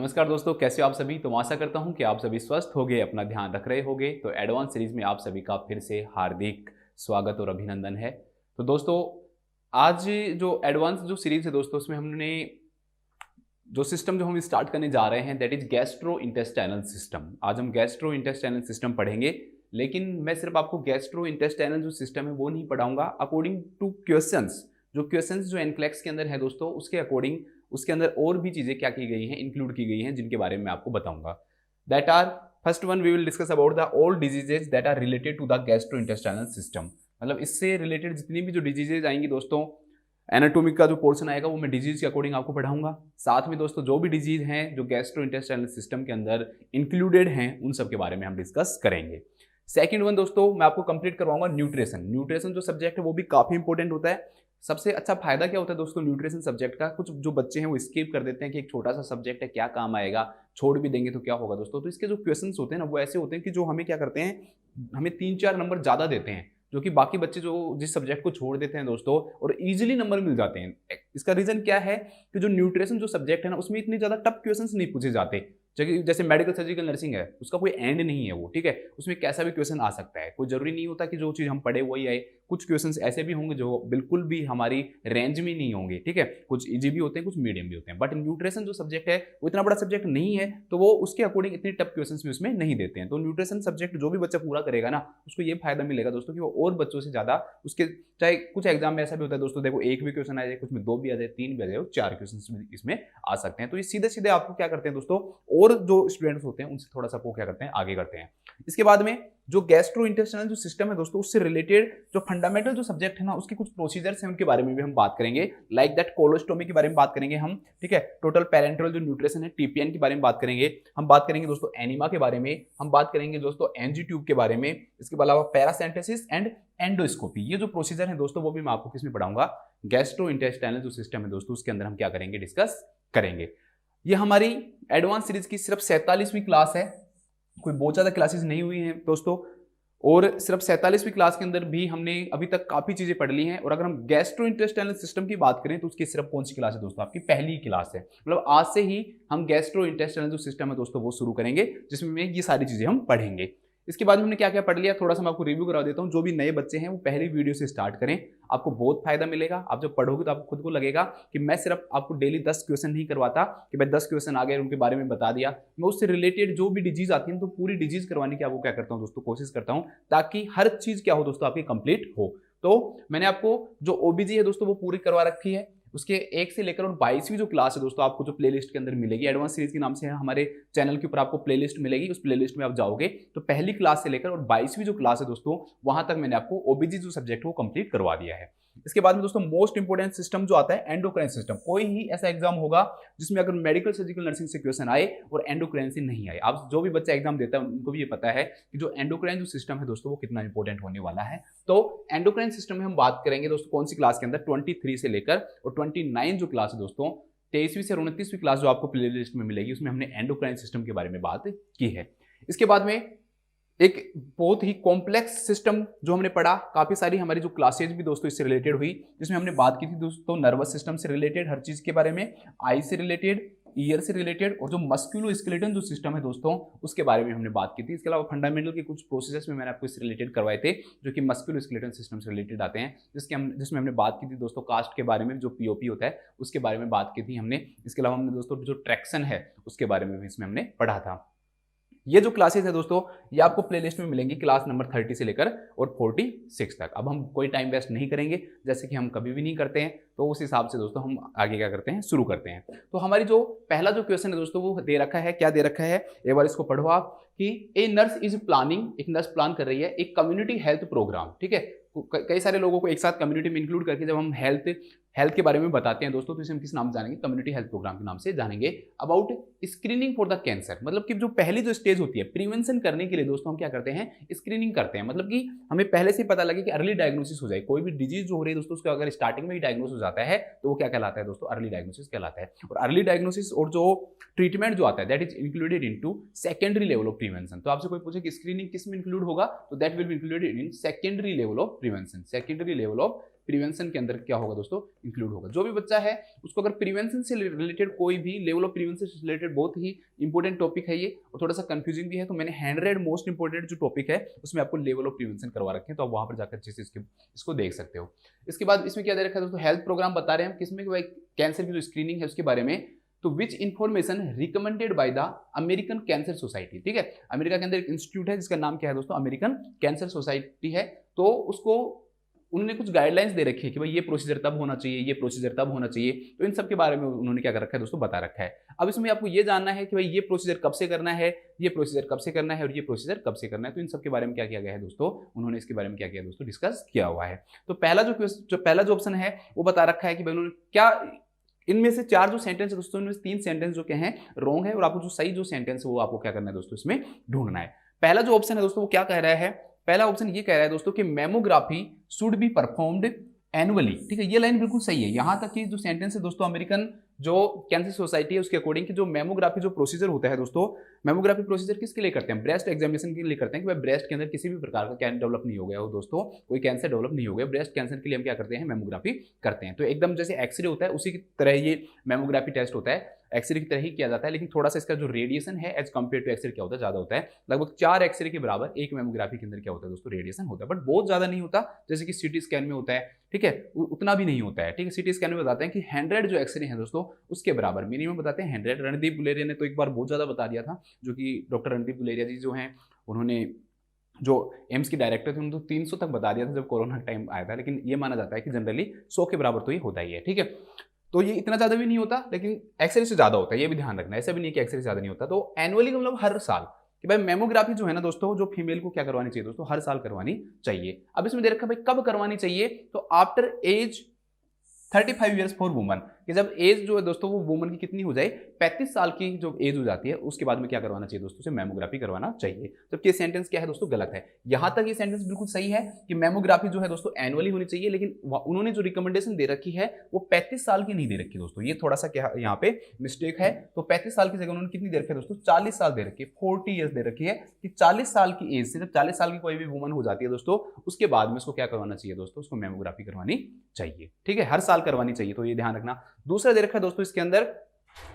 नमस्कार दोस्तों, कैसे हो आप सभी। तो आशा करता हूं कि आप सभी स्वस्थ होंगे, अपना ध्यान रख रहे होंगे। तो एडवांस सीरीज में आप सभी का फिर से हार्दिक स्वागत और अभिनंदन है। तो दोस्तों, आज जो एडवांस जो सीरीज है दोस्तों, उसमें हमने जो सिस्टम जो हम स्टार्ट करने जा रहे हैं that is gastro intestinal system. आज हम गैस्ट्रो इंटेस्टाइनल सिस्टम पढ़ेंगे, लेकिन मैं सिर्फ आपको गैस्ट्रो इंटेस्टाइनल जो सिस्टम है वो नहीं पढ़ाऊंगा। अकॉर्डिंग टू क्वेश्चंस, जो एनक्लेक्स के अंदर है दोस्तों, उसके अकॉर्डिंग उसके अंदर और भी चीजें क्या की गई हैं, इंक्लूड की गई हैं, जिनके बारे में मैं आपको बताऊंगा। That are first one, we will discuss about the all diseases that are related to the gastro intestinal system. मतलब इससे रिलेटेड जितनी भी जो डिजीजेज आएंगी दोस्तों, एनाटॉमिक का जो पोर्शन आएगा वो मैं डिजीज के अकॉर्डिंग आपको पढ़ाऊंगा। साथ में दोस्तों जो भी डिजीज हैं जो गैस्ट्रो इंटेस्टाइनल सिस्टम के अंदर इंक्लूडेड हैं, उन सब के बारे में हम डिस्कस करेंगे। सेकंड वन दोस्तों, मैं आपको कंप्लीट करवाऊंगा न्यूट्रिशन। न्यूट्रिशन जो सब्जेक्ट है वो भी काफी इंपॉर्टेंट होता है। सबसे अच्छा फायदा क्या होता है दोस्तों न्यूट्रिशन सब्जेक्ट का, कुछ जो बच्चे हैं वो स्किप कर देते हैं कि एक छोटा सा सब्जेक्ट है, क्या काम आएगा, छोड़ भी देंगे तो क्या होगा दोस्तों। तो इसके जो क्वेश्चंस होते हैं ना, वो ऐसे होते हैं कि जो हमें क्या करते हैं, हमें 3-4 नंबर ज्यादा देते हैं, जो कि बाकी बच्चे जो जिस सब्जेक्ट को छोड़ देते हैं दोस्तों, और इजीली नंबर मिल जाते हैं। इसका रीजन क्या है कि जो न्यूट्रिशन जो सब्जेक्ट है ना, उसमें इतने ज्यादा टफ क्वेश्चंस नहीं पूछे जाते। जैसे मेडिकल सर्जिकल नर्सिंग है, उसका कोई एंड नहीं है वो, ठीक है। उसमें कैसा भी क्वेश्चन आ सकता है, कोई जरूरी नहीं होता कि जो चीज हम पढ़े वही आए। कुछ क्वेश्चंस ऐसे भी होंगे जो बिल्कुल भी हमारी रेंज में नहीं होंगे, ठीक है। कुछ इजी भी होते हैं, कुछ मीडियम भी होते हैं। बट न्यूट्रिशन जो सब्जेक्ट है वो इतना बड़ा सब्जेक्ट नहीं है, तो वो उसके अकॉर्डिंग इतने टफ क्वेश्चंस भी उसमें नहीं देते हैं। तो न्यूट्रिशन सब्जेक्ट जो भी बच्चा पूरा करेगा ना, उसको ये फायदा मिलेगा दोस्तों कि वो और बच्चों से ज्यादा उसके, चाहे कुछ एग्जाम में ऐसा भी होता है दोस्तों, देखो एक भी क्वेश्चन आ जाए, कुछ में 2 भी आ जाए, 3 भी आ जाए, 4 क्वेश्चन इसमें आ सकते हैं। तो ये सीधे सीधे आपको क्या करते हैं दोस्तों, और जो स्टूडेंट्स होते हैं उनसे थोड़ा सा वो क्या करते हैं, आगे करते हैं। इसके बाद में जो गैस्ट्रो इंटेस्टाइनल जो सिस्टम है दोस्तों, उससे रिलेटेड जो फंडामेंटल जो सब्जेक्ट है ना, उसके कुछ प्रोसीजर्स हैं, उनके बारे में भी हम बात करेंगे। लाइक दैट कोलोस्टोमी के बारे में बात करेंगे हम, ठीक है। टोटल पैरेंटरल जो न्यूट्रिशन है, टीपीएन के बारे में बात करेंगे। हम बात करेंगे दोस्तों एनीमा के बारे में, हम बात करेंगे दोस्तों एनजी ट्यूब के बारे में। इसके अलावा पैरासेंटेसिस एंड एंडोस्कोपी, ये जो प्रोसीजर है दोस्तों, वो भी मैं आपको किसमें पढ़ाऊंगा, गैस्ट्रो इंटेस्टाइनल जो सिस्टम है दोस्तों, उसके अंदर हम क्या करेंगे, डिस्कस करेंगे। ये हमारी एडवांस सीरीज की सिर्फ 47वीं क्लास है, कोई बहुत ज्यादा क्लासेस नहीं हुई हैं दोस्तों। और सिर्फ 47वीं क्लास के अंदर भी हमने अभी तक काफी चीजें पढ़ ली हैं। और अगर हम गैस्ट्रो इंटेस्टाइनल सिस्टम की बात करें तो उसकी सिर्फ कौन सी क्लास है दोस्तों, आपकी पहली क्लास है। मतलब आज से ही हम गैस्ट्रो इंटेस्टाइनल जो सिस्टम है दोस्तों वो शुरू करेंगे, जिसमें ये सारी चीजें हम पढ़ेंगे। इसके बाद में हमने क्या क्या पढ़ लिया, थोड़ा सा मैं आपको रिव्यू करा देता हूं। जो भी नए बच्चे हैं वो पहली वीडियो से स्टार्ट करें, आपको बहुत फायदा मिलेगा। आप जब पढ़ोगे तो आपको खुद को लगेगा कि मैं सिर्फ आपको डेली 10 क्वेश्चन नहीं करवाता कि भाई 10 क्वेश्चन आ गए उनके बारे में बता दिया। मैं उससे रिलेटेड जो भी डिजीज आती है तो पूरी डिजीज करवाने की आपको क्या करता हूँ दोस्तों, कोशिश करता हूँ, ताकि हर चीज क्या हो दोस्तों, आपकी कंप्लीट हो। तो मैंने आपको जो ओबीजी है दोस्तों वो पूरी करवा रखी है। उसके 1 से लेकर और 22वीं जो क्लास है दोस्तों, आपको जो प्लेलिस्ट के अंदर मिलेगी, एडवांस सीरीज के नाम से है, हमारे चैनल के ऊपर आपको प्लेलिस्ट मिलेगी। उस प्लेलिस्ट में आप जाओगे तो पहली क्लास से लेकर और 22वीं जो क्लास है दोस्तों, वहां तक मैंने आपको ओबीजी जो सब्जेक्ट है वो कंप्लीट करवा दिया है। इसके बाद में दोस्तों मोस्ट इंपोर्टेंट सिस्टम जो आता है एंडोक्राइन सिस्टम। कोई ही ऐसा एग्जाम होगा जिसमें अगर मेडिकल सर्जिकल नर्सिंग से क्वेश्चन आए और एंडोक्राइन से नहीं आए। आप जो भी बच्चा एग्जाम देता है उनको भी ये पता है कि जो एंडोक्राइन जो सिस्टम है दोस्तों वो कितना इंपॉर्टेंट होने वाला है। तो एंडोक्राइन सिस्टम में हम बात करेंगे दोस्तों कौन सी क्लास के अंदर, 23 से लेकर और 29 जो क्लास है दोस्तों, 23वीं से 29वीं क्लास जो आपको प्ले लिस्ट में मिलेगी, उसमें हमने एंडोक्राइन सिस्टम के बारे में बात की है। इसके बाद में एक बहुत ही कॉम्प्लेक्स सिस्टम जो हमने पढ़ा, काफी सारी हमारी जो क्लासेज भी दोस्तों इससे रिलेटेड हुई, जिसमें हमने बात की थी दोस्तों नर्वस सिस्टम से रिलेटेड हर चीज के बारे में, आई से रिलेटेड, ईयर से रिलेटेड, और जो मस्कुलोस्केलेटन जो सिस्टम है दोस्तों उसके बारे में हमने बात की थी। इसके अलावा फंडामेंटल के कुछ प्रोसेसेस में मैंने आपको इससे रिलेटेड करवाए थे, जो कि मस्कुलोस्केलेटन सिस्टम से रिलेटेड आते हैं, जिसमें हमने बात की थी दोस्तों कास्ट के बारे में, जो पीओपी होता है उसके बारे में बात की थी हमने। इसके अलावा हमने दोस्तों जो ट्रैक्शन है उसके बारे में भी इसमें हमने पढ़ा था। ये जो क्लासेस है दोस्तों ये आपको प्लेलिस्ट में मिलेंगी, क्लास नंबर 30 से लेकर और 46 तक। अब हम कोई टाइम वेस्ट नहीं करेंगे, जैसे कि हम कभी भी नहीं करते हैं, तो उस हिसाब से दोस्तों हम आगे क्या करते हैं, शुरू करते हैं। तो हमारी जो पहला जो क्वेश्चन है दोस्तों वो दे रखा है, क्या दे रखा है एक बार इसको पढ़ो आप, कि ए नर्स इज प्लानिंग, एक नर्स प्लान कर रही है एक कम्युनिटी हेल्थ प्रोग्राम, ठीक है। कई सारे लोगों को एक साथ कम्युनिटी में इंक्लूड करके जब हम हेल्थ के बारे में बताते हैं दोस्तों, तो इसे हम किस नाम जानेंगे, कम्युनिटी हेल्थ प्रोग्राम के नाम से जानेंगे। About screening for the cancer, मतलब कि जो पहली जो स्टेज होती है प्रिवेंशन करने के लिए दोस्तों हम क्या करते हैं, स्क्रीनिंग करते हैं। मतलब कि हमें पहले से ही पता लगे कि अर्ली डायग्नोसिस हो जाए, कोई भी डिजीज जो हो रही है दोस्तों उसका अगर स्टार्टिंग में ही डायग्नोस हो जाता है तो वो क्या कहलाता है दोस्तों, अर्ली डायग्नोसिस कहलाता है। और अर्ली डायग्नोसिस और जो ट्रीटमेंट जो आता है that is included into secondary level of prevention. तो आपसे कोई पूछे कि स्क्रीनिंग किस में इंक्लूड होगा, तो that will be included in secondary level of prevention, secondary level of prevention के अंदर क्या होगा दोस्तों, इंक्लूड होगा। जो भी बच्चा है उसको अगर प्रिवेंशन से रिलेटेड कोई भी लेवल ऑफ प्रिवेंशन से रिलेटेड, बहुत ही इंपॉर्टेंट टॉपिक है ये और थोड़ा सा कंफ्यूजिंग भी है, तो मैंने 100 मोस्ट इंपॉर्टेंट जो टॉपिक है उसमें आपको लेवल ऑफ प्रिवेंशन करवा रखे हैं, तो आप वहां पर जाकर अच्छे से इसको देख सकते हो। इसके बाद इसमें क्या दे रखा है दोस्तों, हेल्थ प्रोग्राम बता रहे हैं हम किसमें, कि भाई कैंसर की जो स्क्रीनिंग है उसके बारे में। तो विच information recommended by the American cancer society, ठीक है, अमेरिका के अंदर एक इंस्टीट्यूट है जिसका नाम क्या है दोस्तों, अमेरिकन कैंसर सोसाइटी है। तो उसको उन्होंने कुछ गाइडलाइंस दे रखी है कि भाई ये प्रोसीजर तब होना चाहिए, ये प्रोसीजर तब होना चाहिए, तो इन सब के बारे में उन्होंने क्या कर रखा है दोस्तों, बता रखा है। अब इसमें आपको ये जानना है कि भाई ये प्रोसीजर कब से करना है, ये प्रोसीजर कब से करना है और ये प्रोसीजर कब से करना है, तो इन सब के बारे में क्या किया गया है दोस्तों, उन्होंने इसके बारे में क्या किया दोस्तों, डिस्कस किया हुआ है। तो पहला जो ऑप्शन है वो बता रखा है कि भाई उन्होंने क्या, इनमें से 4 जो सेंटेंस है दोस्तों, इनमें से 3 सेंटेंस जो क्या है रॉन्ग है और आपको जो सही जो सेंटेंस है वो आपको क्या करना है दोस्तों, इसमें ढूंढना है। पहला जो ऑप्शन है दोस्तों वो क्या कह रहा है, पहला ऑप्शन ये कह रहा है दोस्तों कि mammography should be performed annually, ठीक है, ये लाइन बिल्कुल सही है। यहां तक कि जो सेंटेंस है दोस्तों, अमेरिकन जो कैंसर सोसाइटी है उसके अकॉर्डिंग कि जो मैमोग्राफी जो प्रोसीजर होता है दोस्तों, मैमोग्राफी प्रोसीजर किसके लिए करते हैं, ब्रेस्ट एग्जामिनेशन के लिए करते हैं कि भाई ब्रेस्ट के अंदर किसी भी प्रकार का कैंसर डेवलप नहीं हो गया हो दोस्तों, कोई कैंसर डेवलप नहीं हो गया, ब्रेस्ट कैंसर के लिए हम क्या करते हैं, मैमोग्राफी करते हैं। तो एकदम जैसे एक्सरे होता है उसी की तरह ये मैमोग्राफी टेस्ट होता है, एक्सरे की तरह ही किया जाता है, लेकिन थोड़ा सा इसका जो रेडिएशन है एज कम्पेयर टू एक्सरे क्या होता है, ज्यादा होता है। लगभग 4 एक्सरे के बराबर एक मैमोग्राफी के अंदर क्या होता है दोस्तों, रेडिएशन होता है, बट बहुत ज्यादा नहीं होता जैसे कि सिटी स्कैन में होता है, ठीक है, उतना भी नहीं होता है, ठीक है। सिटी स्कैन में बताते हैं कि 100 जो एक्सरे हैं दोस्तों उसके बराबर मिनिमम बताते हैं 100। रणदीप गुलेरिया ने तो एक बार बहुत ज्यादा बता दिया था, जो कि डॉक्टर रणदीप गुलेरिया जी जो हैं, उन्होंने जो एम्स के डायरेक्टर थे उन्होंने तो 300 तक बता दिया था जब कोरोना टाइम आया था, लेकिन ये माना जाता है कि जनरली 100 के बराबर तो ये होता ही है, ठीक है। तो ये इतना ज्यादा भी नहीं होता, लेकिन एक्सरे से ज्यादा होता है, ये भी ध्यान रखना है, ऐसा भी नहीं कि एक्सरे से ज्यादा नहीं होता। तो एनुअली मतलब हर साल, कि भाई मेमोग्राफी जो है ना दोस्तों, जो फीमेल को क्या करवानी चाहिए दोस्तों, हर साल करवानी चाहिए। अब इसमें दे रखा है भाई कब करवानी चाहिए, तो after age 35 years for woman, कि जब एज जो है दोस्तों वो वुमन की कितनी हो जाए, 35 साल की जो एज हो जाती है उसके बाद में क्या करवाना चाहिए दोस्तों, से मैमोग्राफी करवाना चाहिए। जबकि ये सेंटेंस क्या है दोस्तों, गलत है। यहां तक ये सेंटेंस बिल्कुल सही है कि मैमोग्राफी जो है दोस्तों एनुअली होनी चाहिए, लेकिन उन्होंने जो रिकमेंडेशन दे रखी है वो 35 साल की नहीं दे रखी दोस्तों, ये थोड़ा सा क्या यहाँ पे मिस्टेक है। तो 35 साल की जगह उन्होंने कितनी दे रखी है दोस्तों, 40 साल दे रखी है, 40 ईयर्स दे रखी है, कि 40 साल की एज से, जब 40 साल की कोई भी वुमन हो जाती है दोस्तों उसके बाद में उसको क्या करवाना चाहिए दोस्तों, उसको मैमोग्राफी करवानी चाहिए, ठीक है, हर साल करवानी चाहिए, तो ये ध्यान रखना। दूसरा दे रखा है दोस्तों इसके अंदर,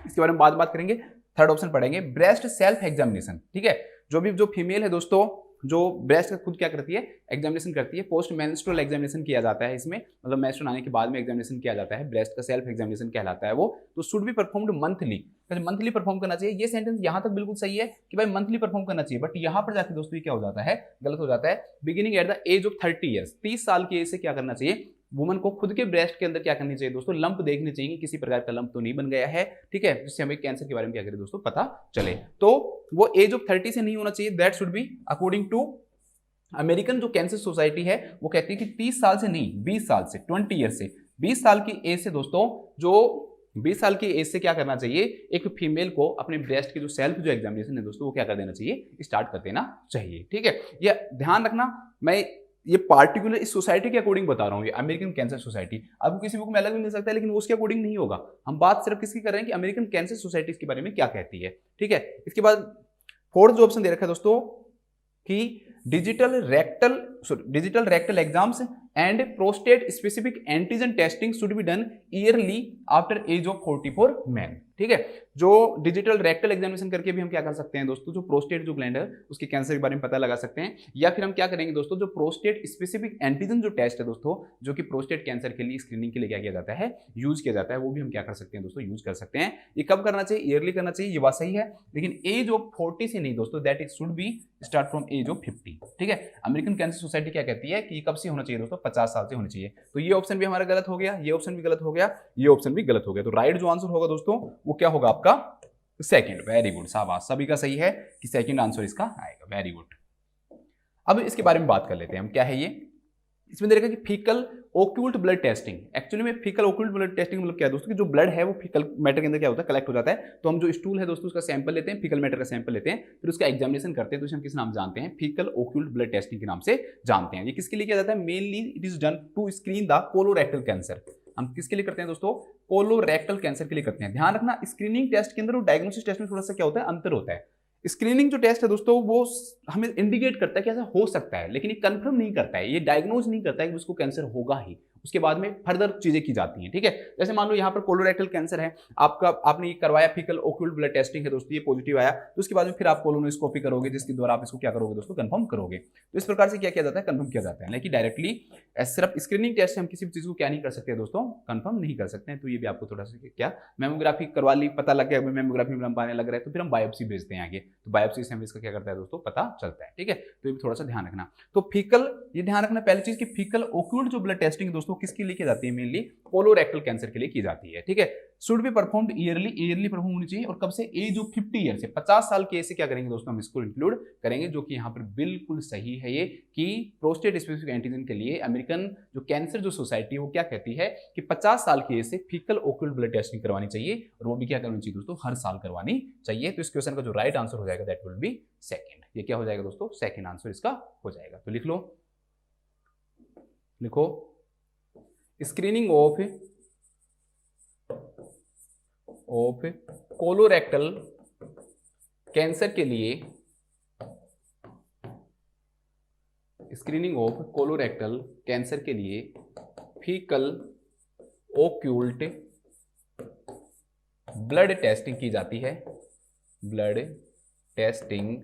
इसके बारे में बात करेंगे, थर्ड ऑप्शन पढ़ेंगे, ब्रेस्ट सेल्फ एग्जामिनेशन, ठीक है। जो फीमेल है दोस्तों, जो ब्रेस्ट का खुद क्या करती है, एग्जामिनेशन करती है, पोस्ट मेंस्ट्रुअल एग्जामिनेशन किया जाता है इसमें, मतलब मेंस्ट्रुअल आने के बाद में एग्जामिनेशन किया जाता है, ब्रेस्ट का सेल्फ एग्जामिनेशन कहलाता है वो। तो should be performed monthly, monthly perform करना चाहिए। ये सेंटेंस यहां तक बिल्कुल सही है कि भाई मंथली परफॉर्म करना चाहिए, बट यहां पर जाकर दोस्तों क्या हो जाता है, गलत हो जाता है। Beginning at the age of 30 years, 30 साल की एज से क्या करना चाहिए, वुमन को खुद के ब्रेस्ट के अंदर क्या करनी चाहिए दोस्तों, लंप देखनी चाहिए, किसी प्रकार का लंप तो नहीं बन गया है, ठीक है, जिससे हमें कैंसर के बारे में क्या करें दोस्तों पता चले। तो वो एज ऑफ 30 से नहीं होना चाहिए, that should be according to American जो कैंसर सोसाइटी है वो कहती है कि 30 साल से नहीं, 20 साल से, 20 ईयर से, 20 साल की एज से दोस्तों, जो 20 साल की एज से क्या करना चाहिए, एक फीमेल को अपने ब्रेस्ट की जो सेल्फ जो एग्जामिनेशन है दोस्तों वो क्या कर देना चाहिए, स्टार्ट कर देना चाहिए, ठीक है। ये ध्यान रखना, मैं ये पार्टिकुलर इस सोसाइटी के अकॉर्डिंग बता रहा हूँ, ये अमेरिकन कैंसर सोसाइटी, आपको किसी बुक में अलग भी मिल सकता है, लेकिन वो उसके अकॉर्डिंग नहीं होगा। हम बात सिर्फ किसकी कर रहे हैं कि अमेरिकन कैंसर सोसाइटी के बारे में क्या कहती है, ठीक है। इसके बाद फोर्थ जो ऑप्शन दे रखा है दोस्तों कि digital rectal exams and prostate specific antigen testing should be done yearly after age of 44 man, ठीक है। जो डिजिटल रेक्टल एग्जामिनेशन करके भी हम क्या कर सकते हैं दोस्तों, जो प्रोस्टेट जो ग्लैंड है उसके कैंसर के बारे में पता लगा सकते हैं, या फिर हम क्या करेंगे दोस्तों, जो प्रोस्टेट स्पेसिफिक एंटीजन जो टेस्ट है दोस्तों, जो कि प्रोस्टेट कैंसर के लिए स्क्रीनिंग के लिए क्या किया जाता है, यूज किया जाता है, वो भी हम क्या कर सकते हैं दोस्तों, यूज कर सकते हैं। ये कब करना चाहिए, ईयरली करना चाहिए, ये बात सही है, लेकिन एज ऑफ 40 से नहीं दोस्तों, that is should be start from age of 50, ठीक है। अमेरिकन कैंसर सोसाइटी क्या कहती है कि कब से होना चाहिए दोस्तों, 50 साल से होना चाहिए। तो ये ऑप्शन भी हमारा गलत हो गया, ये ऑप्शन भी गलत हो गया, ये ऑप्शन भी गलत हो गया। तो राइट जो आंसर होगा दोस्तों वो क्या होगा आपका, सेकंड। वेरी गुड, शाबाश, सभी का सही है कि सेकंड आंसर इसका आएगा, वेरी गुड। अब इसके बारे में बात कर लेते हैं हम, क्या है ये, इसमें दे रखा है कि फीकल ओक्यूल्ट ब्लड टेस्टिंग। एक्चुअली में फीकल ओक्यूल्ट ब्लड टेस्टिंग मतलब क्या है दोस्तों, कि जो ब्लड है वो फीकल मैटर के अंदर क्या होता है, कलेक्ट हो जाता है। तो हम जो स्टूल है दोस्तों उसका सैंपल लेते हैं, फीकल मैटर का सैंपल लेते हैं, फिर उसका एग्जामिनेशन करते हैं, तो इसे हम किस नाम जानते हैं, फीकल ओक्यूल्ट ब्लड टेस्टिंग के नाम से जानते हैं। ये किसके लिए किया जाता है, mainly it is done to screen the colorectal cancer. हम किसके लिए करते हैं दोस्तों, कोलोरेक्टल कैंसर के लिए करते हैं। ध्यान रखना, स्क्रीनिंग टेस्ट के अंदर और डायग्नोसिस टेस्ट में थोड़ा सा क्या होता है, अंतर होता है। स्क्रीनिंग जो टेस्ट है दोस्तों वो हमें इंडिकेट करता है कि ऐसा हो सकता है, लेकिन ये कंफर्म नहीं करता है, ये डायग्नोज नहीं करता है कि उसको कैंसर होगा ही, उसके बाद में फर्दर चीजें की जाती हैं, ठीक है। जैसे मान लो यहाँ पर कोलोरेक्टल कैंसर है, आपने ये करवाया, फीकल ओक्यूल्ट ब्लड टेस्टिंग है दोस्तों, ये पॉजिटिव आया, तो उसके बाद में फिर आप कोलोनोस्कोपी करोगे, जिसके द्वारा आप इसको क्या करोगे दोस्तों, कंफर्म करोगे। तो इस प्रकार से क्या किया जाता है, कंफर्म किया जाता है, लेकिन डायरेक्टली सिर्फ स्क्रीनिंग टेस्ट से हम किसी भी चीज को क्या नहीं कर सकते दोस्तों, कंफर्म नहीं कर सकते हैं। तो ये भी आपको थोड़ा सा क्या, मेमोग्राफी करवा ली, पता लग गया मेमोग्राफी में लंबा आने लग रहा है, तो फिर हम बायोप्सी भेजते हैं आगे, तो बायोप्सी से हमें इसका क्या करता है दोस्तों, पता चलता है, ठीक है। तो ये भी थोड़ा सा ध्यान रखना। तो फीकल, ये ध्यान रखना पहली चीज कि फीकल ओक्यूल्ट जो ब्लड टेस्टिंग दोस्तों किसके लिए की जाती है, मेनली कोलोरेक्टल कैंसर के लिए की जाती है, ठीक है। Should be performed yearly perform होनी चाहिए, और कब से, एज ऑफ 50 ईयर से, 50 साल के एज से क्या करेंगे दोस्तों, हम इसको इंक्लूड करेंगे, जो कि यहाँ पर बिल्कुल सही है ये, कि प्रोस्टेट स्पेसिफिक एंटीजन के लिए अमेरिकन जो कैंसर जो सोसाइटी है वो क्या कहती है कि 50 साल की एज से फीकल ओक्यूल्ट ब्लड टेस्टिंग करवानी चाहिए, और वो भी क्या करनी चाहिए दोस्तों, हर साल करवानी चाहिए। तो इस क्वेश्चन का जो राइट आंसर हो जाएगा दैट विल बी सेकंड। ये क्या हो जाएगा दोस्तों, सेकंड आंसर इसका हो जाएगा। तो लिख लो, लिखो, स्क्रीनिंग ऑफ कोलोरेक्टल कैंसर के लिए, स्क्रीनिंग ऑफ कोलोरेक्टल कैंसर के लिए फीकल ओक्यूल्ट ब्लड टेस्टिंग की जाती है, ब्लड टेस्टिंग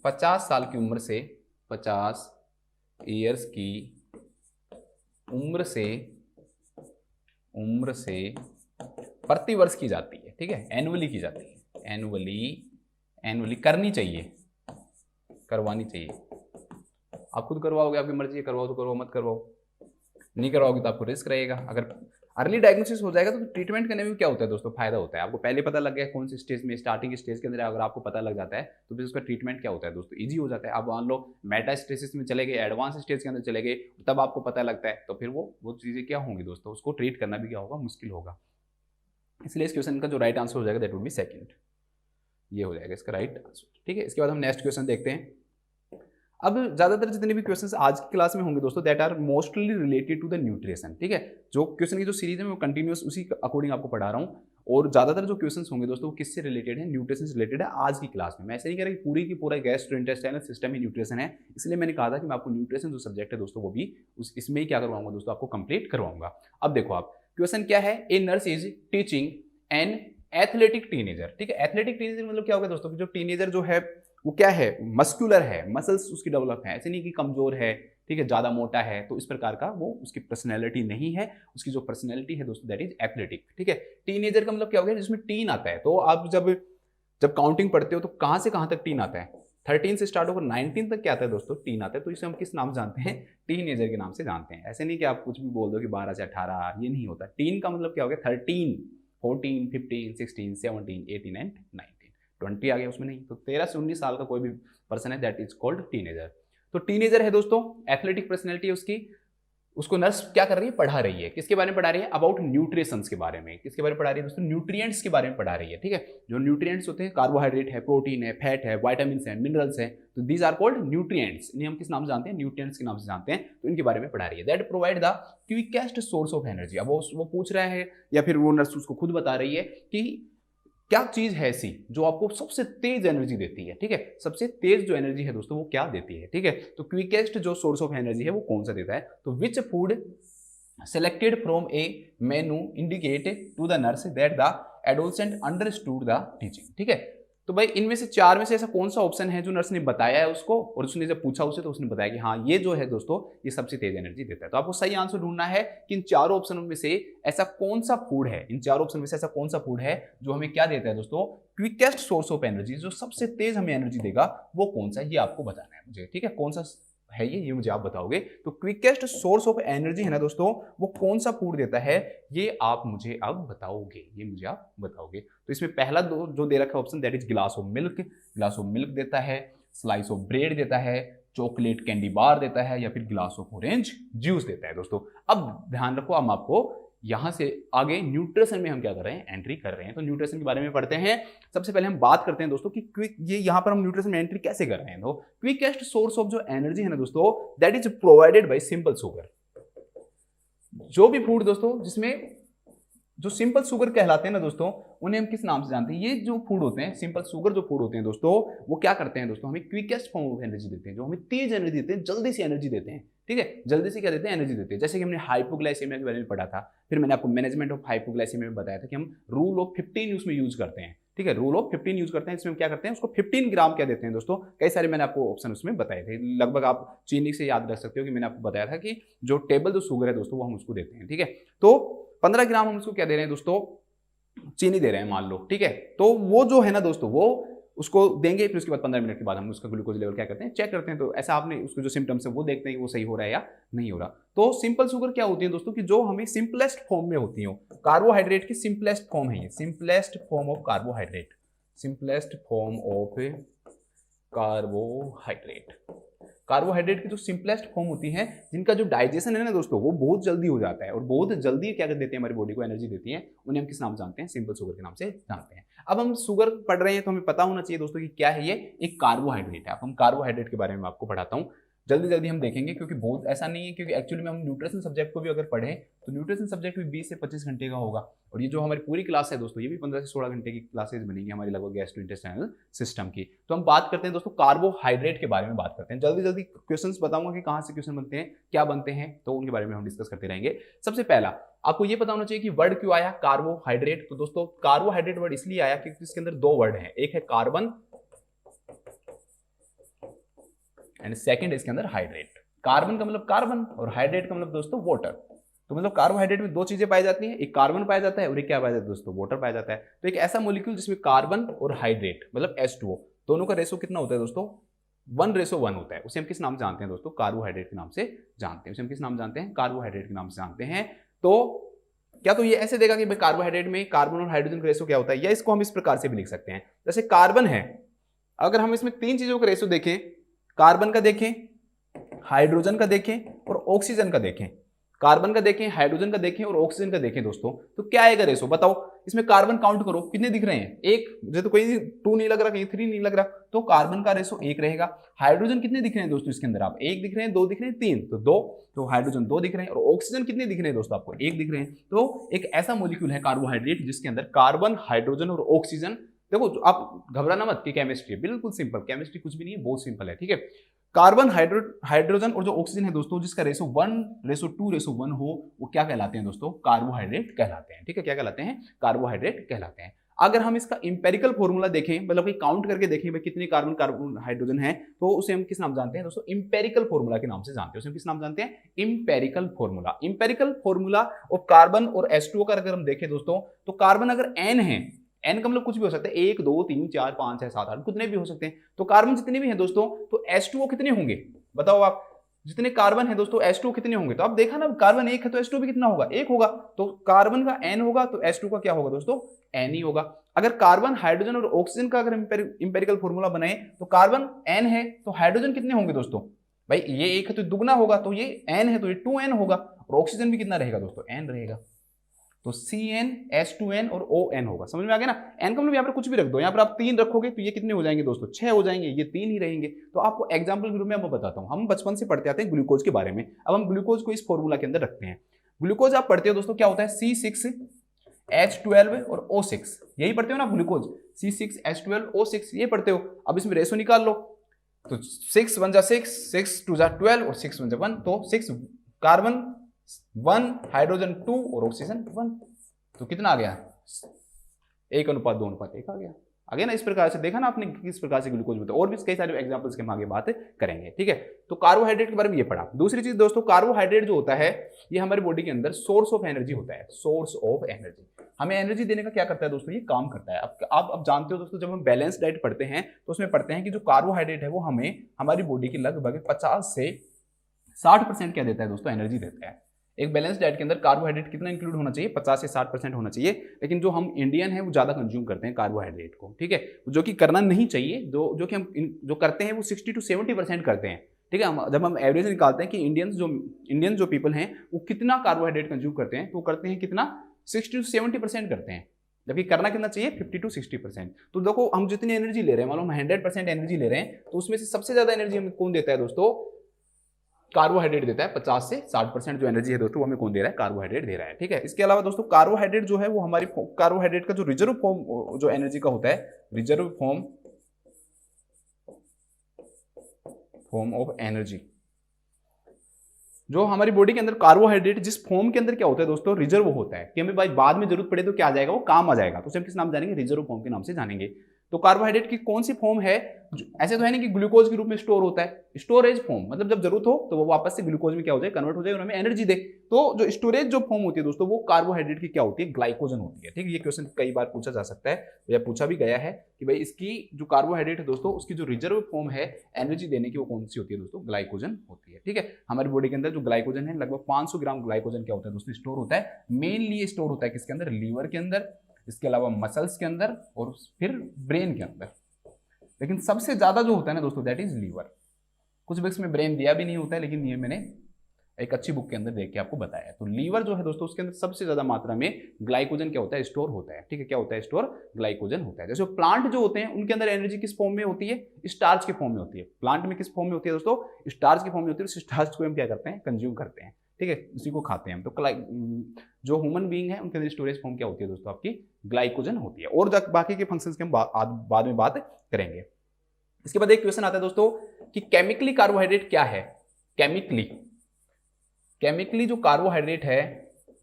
50 साल की उम्र से, 50 ईयर्स की उम्र से प्रति वर्ष की जाती है, ठीक है, एनुअली की जाती है, एनुअली करनी चाहिए, करवानी चाहिए। आप खुद करवाओगे, आपकी मर्जी है, करवाओ तो करवाओ, मत करवाओ, नहीं करवाओगे तो आपको रिस्क रहेगा। अगर अर्ली डायग्नोसिस हो जाएगा तो ट्रीटमेंट करने में क्या होता है दोस्तों, फायदा होता है। आपको पहले पता लग गया कौन सी स्टेज में, स्टार्टिंग स्टेज के अंदर अगर आपको पता लग जाता है तो फिर उसका ट्रीटमेंट क्या होता है दोस्तों, इजी हो जाता है। आप मान लो मेटास्टेसिस में चले गए, एडवांस स्टेज के अंदर चले गए, तब आपको पता लगता है, तो फिर वो चीज़ें क्या होंगी दोस्तों, उसको ट्रीट करना भी क्या होगा, मुश्किल होगा। इसलिए इस क्वेश्चन का जो राइट आंसर हो जाएगा दैट वुड बी सेकंड, ये हो जाएगा इसका राइट आंसर, ठीक है। इसके बाद हम नेक्स्ट क्वेश्चन देखते हैं। अब ज्यादातर जितने भी क्वेश्चंस आज की क्लास में होंगे दोस्तों that are mostly related to the nutrition, ठीक है। जो क्वेश्चन की जो सीरीज है मैं कंटिन्यूअस उसी अकॉर्डिंग आपको पढ़ा रहा हूँ, और ज्यादातर जो क्वेश्चंस होंगे दोस्तों वो किससे रिलेटेड है, न्यूट्रिशन से रिलेटेड है आज की क्लास में। मैं ऐसे नहीं कह रहा कि पूरी की पूरा गैस्ट्रोइंटेस्टाइनल सिस्टम ही न्यूट्रिशन है, इसलिए मैंने कहा था कि मैं आपको न्यूट्रिशन जो सब्जेक्ट है दोस्तों वो भी इसमें ही क्या करवाऊंगा दोस्तों, आपको कंप्लीट करवाऊंगा। अब देखो आप, क्वेश्चन क्या है, a nurse is teaching an athletic teenager, ठीक है। एथलेटिक टीनेजर मतलब क्या होगा दोस्तों, कि जो टीनेजर जो है वो क्या है, मस्कुलर है, मसल्स उसकी डेवलप है, ऐसे नहीं कि कमजोर है, ठीक है, ज्यादा मोटा है, तो इस प्रकार का वो उसकी पर्सनैलिटी नहीं है। उसकी जो पर्सनैलिटी है दोस्तों दैट इज एथलेटिक, ठीक है। टीनेजर का मतलब क्या हो गया, जिसमें टीन आता है। तो आप जब काउंटिंग पढ़ते हो तो कहां से कहां तक टीन आता है, 13 से स्टार्ट होकर 19 तक क्या आता है दोस्तों, टीन आता है। तो इसे हम किस नाम से जानते हैं, टीनेजर के नाम से जानते हैं। ऐसे नहीं कि आप कुछ भी बोल दो कि 12 से 18, ये नहीं होता। टीन का मतलब क्या हो गया, 13, 14, 15, 16, 17, 18 एंड 19, 20 आ गया उसमें नहीं। तो 13 से 19 साल का कोई भी पर्सन है दैट इज कॉल्ड टीनेजर। तो टीनेजर है दोस्तों, एथलेटिक पर्सनैलिटी है उसकी, उसको नर्स क्या कर रही है, पढ़ा रही है। किसके बारे में पढ़ा रही है, अबाउट न्यूट्रिशंस के बारे में। किसके बारे में पढ़ा रही है दोस्तों, न्यूट्रिएंट्स के बारे में पढ़ा रही है, ठीक है। जो न्यूट्रिएंट्स होते हैं, कार्बोहाइड्रेट है, प्रोटीन है, फैट है, विटामिन है, मिनरल्स है, तो दीज आर कॉल्ड न्यूट्रिएंट्स। इन्हें हम किस नाम से जानते हैं, न्यूट्रिएंट्स के नाम से जानते हैं। तो इनके बारे में पढ़ा रही है। That provide the quickest source of energy. अब वो पूछ रहा है या फिर वो नर्स उसको खुद बता रही है कि क्या चीज है ऐसी जो आपको सबसे तेज एनर्जी देती है, ठीक है। सबसे तेज जो एनर्जी है दोस्तों वो क्या देती है, ठीक है। तो क्विकेस्ट जो सोर्स ऑफ एनर्जी है वो कौन सा देता है, तो which food selected from a menu indicate to the nurse that the adolescent understood the teaching, ठीक है। तो भाई इनमें से 4 में से ऐसा कौन सा ऑप्शन है जो नर्स ने बताया है उसको, और उसने जब पूछा उसे तो उसने बताया कि हाँ ये जो है दोस्तों ये सबसे तेज एनर्जी देता है। तो आपको सही आंसर ढूंढना है कि इन 4 ऑप्शनों में से ऐसा कौन सा फूड है, इन 4 ऑप्शन में से ऐसा कौन सा फूड है जो हमें क्या देता है दोस्तों, क्विकेस्ट सोर्स ऑफ एनर्जी, जो सबसे तेज हमें एनर्जी देगा वो कौन सा है, ये आपको बताना है मुझे, ठीक है। कौन सा है ये मुझे आप बताओगे। तो क्विकेस्ट सोर्स ऑफ एनर्जी है ना दोस्तों, वो कौन सा फूड देता है ये आप मुझे अब बताओगे, ये मुझे आप बताओगे। तो इसमें पहला जो दे रखा है option that is glass of milk देता है, स्लाइस ऑफ ब्रेड देता है, चॉकलेट कैंडी बार देता है, या फिर ग्लास ऑफ ऑरेंज जूस देता है दोस्तों। अब ध्यान रखो, हम आपको यहां से आगे न्यूट्रिशन में हम क्या कर रहे हैं, एंट्री कर रहे हैं। तो न्यूट्रिशन के बारे में पढ़ते हैं। सबसे पहले हम बात करते हैं दोस्तों कि ये यहां पर हम न्यूट्रिशन में एंट्री कैसे कर रहे हैं। तो क्विकेस्ट सोर्स ऑफ जो एनर्जी है ना दोस्तों that is provided by simple sugar. जो भी फूड दोस्तों जिसमें जो सिंपल शुगर कहलाते हैं ना दोस्तों, उन्हें हम किस नाम से जानते हैं, ये जो फूड होते हैं सिंपल शुगर जो फूड होते हैं दोस्तों, वो क्या करते हैं दोस्तों, हमें क्विकेस्ट फॉर्म ऑफ एनर्जी देते हैं, जो हमें तेज एनर्जी देते हैं, जल्दी से एनर्जी देते हैं, ठीक है, जल्दी से क्या देते हैं, एनर्जी देते हैं। जैसे कि हमने हाइपोग्लाइसेमिया के बारे में पढ़ा था, फिर मैंने आपको मैनेजमेंट ऑफ हाइपोग्लाइसेमिया में बताया था कि हम रूल ऑफ 15 उसमें यूज करते हैं। ठीक है, रूल ऑफ 15 यूज करते हैं। इसमें हम क्या करते हैं, उसको 15 ग्राम क्या देते हैं दोस्तों, कई सारे मैंने आपको ऑप्शन उसमें बताए थे। लगभग आप चीनी से याद रख सकते हो कि मैंने आपको बताया था कि जो टेबल जो शुगर है दोस्तों वो हम उसको देते हैं। ठीक है, तो 15 ग्राम हम उसको क्या दे रहे हैं दोस्तों, चीनी दे रहे हैं मान लो। ठीक है, तो वो जो है ना दोस्तों वो उसको देंगे, फिर उसके बाद 15 मिनट के बाद हम उसका ग्लूकोज लेवल क्या करते हैं, चेक करते हैं। तो ऐसा आपने उसके जो सिम्टम्स है वो देखते हैं कि वो सही हो रहा है या नहीं हो रहा। तो सिंपल शुगर क्या होती है दोस्तों, कि जो हमें सिंपलेस्ट फॉर्म में होती है, कार्बोहाइड्रेट की सिंपलेस्ट फॉर्म है ये, simplest form of carbohydrate, simplest form of carbohydrate. Carbohydrate की जो सिंपलेस्ट फॉर्म होती है, जिनका जो डाइजेशन है ना दोस्तों वो बहुत जल्दी हो जाता है और बहुत जल्दी क्या कर देते हैं, हमारी बॉडी को एनर्जी देती है, उन्हें हम किस नाम जानते हैं, सिंपल शुगर के नाम से जानते हैं। अब हम शुगर पढ़ रहे हैं तो हमें पता होना चाहिए दोस्तों कि क्या है ये, एक कार्बोहाइड्रेट है। अब हम कार्बोहाइड्रेट के बारे में आपको पढ़ाता हूँ, जल्दी जल्दी हम देखेंगे, क्योंकि बहुत ऐसा नहीं है, क्योंकि एक्चुअली में हम न्यूट्रिशन सब्जेक्ट को भी अगर पढ़ें तो न्यूट्रिशन सब्जेक्ट भी 20 से 25 घंटे का होगा, और ये जो हमारी पूरी क्लास है दोस्तों ये भी 15 से 16 घंटे की क्लासेज बनेगी हमारी लगभग गैस्ट्रोइंटेस्टाइनल सिस्टम की। तो हम बात करते हैं दोस्तों कार्बोहाइड्रेट के बारे में बात करते हैं, जल्दी जल्दी क्वेश्चंस बताऊंगा कि कहाँ से क्वेश्चन बनते हैं, क्या बनते हैं, तो उनके बारे में हम डिस्कस करते रहेंगे। सबसे पहला आपको ये पता होना चाहिए कि वर्ड क्यों आया कार्बोहाइड्रेट। तो दोस्तों कार्बोहाइड्रेट वर्ड इसलिए आया क्योंकि इसके अंदर दो वर्ड हैं, एक है कार्बन एंड सेकंड इसके अंदर हाइड्रेट। कार्बन का मतलब कार्बन और हाइड्रेट का मतलब दोस्तों वाटर। तो मतलब कार्बोहाइड्रेट में दो चीजें पाई जाती हैं, एक कार्बन पाया जाता है और एक क्या पाया जाता है दोस्तों, वाटर पाया जाता है। तो एक ऐसा मॉलिक्यूल जिसमें कार्बन और हाइड्रेट मतलब H2O दोनों का रेशो कितना होता है दोस्तों, 1:1 होता है, उसे हम किस नाम से जानते हैं दोस्तों, कार्बोहाइड्रेट के नाम से जानते हैं। उसे हम किस नाम जानते हैं, कार्बोहाइड्रेट के नाम से जानते हैं। तो क्या तो ये ऐसे देगा कि भाई कार्बोहाइड्रेट में कार्बन और हाइड्रोजन का रेशो क्या होता है, या इसको हम इस प्रकार से भी लिख सकते हैं, जैसे कार्बन है, अगर हम इसमें तीन चीजों का रेशो देखें, कार्बन का देखें, हाइड्रोजन का देखें और ऑक्सीजन का देखें, कार्बन का देखें, हाइड्रोजन का देखें और ऑक्सीजन का देखें दोस्तों, तो क्या आएगा रेशो बताओ। इसमें कार्बन काउंट करो कितने दिख रहे हैं, एक, मुझे तो कोई 2 नहीं लग रहा, कहीं 3 नहीं लग रहा, तो कार्बन का रेशो 1 रहेगा। हाइड्रोजन कितने दिख रहे हैं दोस्तों इसके अंदर, आप 1 दिख रहे हैं, 2 दिख रहे हैं, 3, तो 2, तो हाइड्रोजन 2 दिख रहे हैं। और ऑक्सीजन कितने दिख रहे हैं दोस्तों आपको, 1 दिख रहे हैं। तो एक ऐसा मॉलिक्यूल है कार्बोहाइड्रेट जिसके अंदर कार्बन, हाइड्रोजन और ऑक्सीजन, देखो आप घबराना मत कि केमिस्ट्री है, बिल्कुल सिंपल, केमिस्ट्री कुछ भी नहीं है, बहुत सिंपल है। ठीक है, कार्बन, हाइड्रोजन और जो ऑक्सीजन है दोस्तों जिसका रेशो 1:2:1 हो, वो क्या कहलाते हैं दोस्तों, कार्बोहाइड्रेट कहलाते हैं। ठीक है, क्या कहलाते हैं, कार्बोहाइड्रेट कहलाते हैं। अगर हम इसका इंपेरिकल फॉर्मूला देखें, मतलब कि काउंट करके देखें भाई कितने कार्बन कार्बन हाइड्रोजन है, तो उसे हम किस नाम जानते हैं दोस्तों, इंपेरिकल फॉर्मूला के नाम से जानते हैं। उसे हम किस नाम जानते हैं, empirical formula. Empirical formula of carbon और H2O का अगर हम देखें दोस्तों, तो कार्बन अगर N है, N का मतलब कुछ भी हो सकता है, 1 2 3 4 5 6 7 8 कितने भी हो सकते हैं। तो कार्बन जितने भी हैं दोस्तों, तो H2O कितने होंगे बताओ आप, जितने कार्बन है दोस्तों H2O कितने होंगे। तो आप देखा ना, कार्बन 1 है तो H2O भी कितना होगा, 1 होगा। तो कार्बन का N होगा तो H2O का क्या होगा दोस्तों, N ही होगा। अगर कार्बन, हाइड्रोजन और ऑक्सीजन का अगर इंपेरिकल फॉर्मूला बनाए, तो कार्बन N है तो हाइड्रोजन कितने होंगे दोस्तों, भाई ये 1 है तो दुगना होगा, तो ये N है तो ये 2N होगा। और ऑक्सीजन भी कितना रहेगा दोस्तों, N रहेगा, तो CN H2N और ON होगा। समझ में आ गया ना। N का मतलब यहाँ पर कुछ भी रख दो, यहाँ पर आप 3 रखोगे तो ये कितने हो जाएंगे दोस्तों, 6 हो जाएंगे, ये 3 ही रहेंगे। तो आपको एग्जाम्पल के रूप में मैं बताता हूँ, हम बचपन से पढ़ते आते हैं ग्लूकोज के बारे में। अब हम ग्लूकोज को इस फॉर्मूला के अंदर रखते हैं। ग्लूकोज आप पढ़ते हो दोस्तों, क्या होता है, C6H12 और O6, यही पढ़ते हो ना ग्लूकोज, C6H12O6 ये पढ़ते हो। अब इसमें रेशो निकाल लो, तो 6 1 जा 6, 6 2 जा 12 और 6 1 जा 1, तो 6 कार्बन 1, हाइड्रोजन 2 और ऑक्सीजन 1, तो कितना आ गया, 1:2:1 आ गया। आगे ना इस प्रकार से देखा ना आपने किस प्रकार से ग्लूकोज होता है। और भी कई सारे एग्जांपल्स के हम आगे बात करेंगे। ठीक है, तो कार्बोहाइड्रेट के बारे में ये पढ़ा। दूसरी चीज दोस्तों, कार्बोहाइड्रेट जो होता है ये हमारी बॉडी के अंदर सोर्स ऑफ एनर्जी होता है, सोर्स ऑफ एनर्जी। हमें एनर्जी देने का क्या करता है दोस्तों, ये काम करता है। आप जानते हो दोस्तों, जब हम बैलेंस डाइट पढ़ते हैं तो उसमें पढ़ते हैं कि जो कार्बोहाइड्रेट है वो हमें हमारी बॉडी की लगभग 50 से 60% क्या देता है दोस्तों, एनर्जी देता है। एक बैलेंस डाइट के अंदर कार्बोहाइड्रेट कितना इंक्लूड होना चाहिए, 50 से 60% होना चाहिए। लेकिन जो हम इंडियन है वो ज्यादा कंज्यूम करते हैं कार्बोहाइड्रेट को। ठीक है, जो कि करना नहीं चाहिए, जो कि हम जो करते हैं वो 60 to 70% करते हैं। ठीक है, जब हम एवरेज निकालते हैं कि इंडियन जो पीपल हैं वो कितना कार्बोहाइड्रेट कंज्यूम करते हैं, तो वो करते हैं कितना, 60 to 70% करते हैं, जबकि करना कितना चाहिए, 50 to 60%। तो देखो हम जितनी एनर्जी ले रहे हैं, मान लो हम 100% एनर्जी ले रहे हैं, तो उसमें से सबसे ज्यादा एनर्जी हमें कौन देता है दोस्तों, कार्बोहाइड्रेट देता है। 50 से 60% जो एनर्जी है दोस्तों वो हमें कौन दे रहा है, कार्बोहाइड्रेट दे रहा है। ठीक है, इसके अलावा दोस्तों कार्बोहाइड्रेट जो है वो हमारी कार्बोहाइड्रेट का जो रिजर्व फॉर्म जो एनर्जी का होता है, रिजर्व फॉर्म ऑफ एनर्जी, जो हमारी बॉडी के अंदर कार्बोहाइड्रेट जिस फॉर्म के अंदर क्या होता है दोस्तों, रिजर्व होता है कि हमें भाई बाद में जरूरत पड़े तो क्या आ जाएगा, वो काम आ जाएगा, तो उसे हम किस नाम जानेंगे, रिजर्व फॉर्म के नाम से जानेंगे। तो कार्बोहाइड्रेट की कौन सी फॉर्म है, ऐसे तो है नहीं कि ग्लूकोज के रूप में स्टोर होता है, स्टोरेज फॉर्म, मतलब जब जरूरत हो तो वो वापस से ग्लूकोज में क्या हो जाए, कन्वर्ट हो जाए और हमें एनर्जी दे। तो जो स्टोरेज जो फॉर्म होती है दोस्तों, वो कार्बोहाइड्रेट की क्या होती है, ग्लाइकोजन होती है। ठीक है, ये क्वेश्चन कई बार पूछा जा सकता है या पूछा भी गया है कि भाई इसकी जो कार्बोहाइड्रेट है दोस्तों, उसकी जो रिजर्व फॉर्म है एनर्जी देने की, वो कौन सी होती है दोस्तों, ग्लाइकोजन होती है। ठीक है, हमारी बॉडी के अंदर जो ग्लाइकोजन है, लगभग 500 ग्राम ग्लाइकोजन क्या होता है दोस्तों, स्टोर होता है। मेनली स्टोर होता है किसके अंदर, लीवर के अंदर, इसके अलावा मसल्स के अंदर और फिर ब्रेन के अंदर। लेकिन सबसे ज्यादा जो होता है ना दोस्तों, दैट इज लीवर। कुछ बुक्स में ब्रेन दिया भी नहीं होता है, लेकिन ये मैंने एक अच्छी बुक के अंदर देख के आपको बताया। तो लीवर जो है दोस्तों, उसके अंदर सबसे ज्यादा मात्रा में ग्लाइकोजन क्या होता है, स्टोर होता है। ठीक है, क्या होता है, स्टोर ग्लाइकोजन होता है। जैसे प्लांट जो होते हैं उनके अंदर एनर्जी किस फॉर्म में होती है, स्टार्च के फॉर्म में होती है। प्लांट में किस फॉर्म में होती है दोस्तों, स्टार्च की फॉर्म में होती है। उस स्टार्च को हम क्या करते हैं, कंज्यूम करते हैं। ठीक है, उसी को खाते हैं हम। तो जो ह्यूमन बीइंग है उनके अंदर स्टोरेज फॉर्म क्या होती है दोस्तों, आपकी ग्लाइकोजन होती है। और बाकी के फंक्शंस की हम बाद में बात करेंगे। इसके बाद एक क्वेश्चन आता है दोस्तों कि केमिकली कार्बोहाइड्रेट क्या है। केमिकली जो कार्बोहाइड्रेट है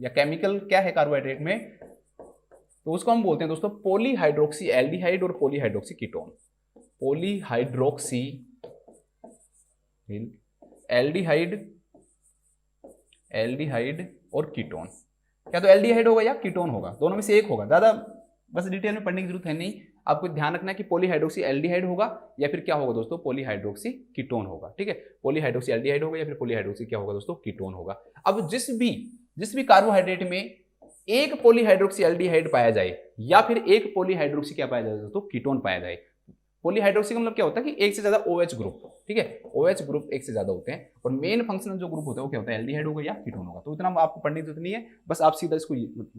या केमिकल क्या है कार्बोहाइड्रेट में, तो उसको हम बोलते हैं दोस्तों पॉलीहाइड्रोक्सी एल्डिहाइड और पॉलीहाइड्रोक्सी कीटोन। पॉलीहाइड्रोक्सी एल्डिहाइड और कीटोन। क्या तो एल्डिहाइड होगा या कीटोन होगा, दोनों में से एक होगा। ज्यादा बस डिटेल में पढ़ने की जरूरत है नहीं, आपको ध्यान रखना है कि पॉलीहाइड्रोक्सी एल्डिहाइड होगा या फिर क्या होगा दोस्तों, पॉलीहाइड्रोक्सी कीटोन होगा। ठीक है, पॉलीहाइड्रोक्सी एल्डिहाइड होगा या फिर पॉलीहाइड्रोक्सी क्या होगा दोस्तों, कीटोन होगा। अब जिस भी कार्बोहाइड्रेट में एक पॉलीहाइड्रोक्सी एल्डिहाइड पाया जाए या फिर एक पॉलीहाइड्रोक्सी क्या पाया जाए दोस्तों, कीटोन पाया जाए। पॉलीहाइड्रोक्सी का मतलब क्या होता है कि एक से ज्यादा OH ग्रुप। ठीक है, OH ग्रुप एक से ज्यादा होते हैं और मेन फंक्शनल जो ग्रुप होता है वो क्या होता है, एल्डिहाइड होगा या कीटोन होगा। तो इतना आपको पढ़ने की जरूरत नहीं है, बस आप सीधा इसको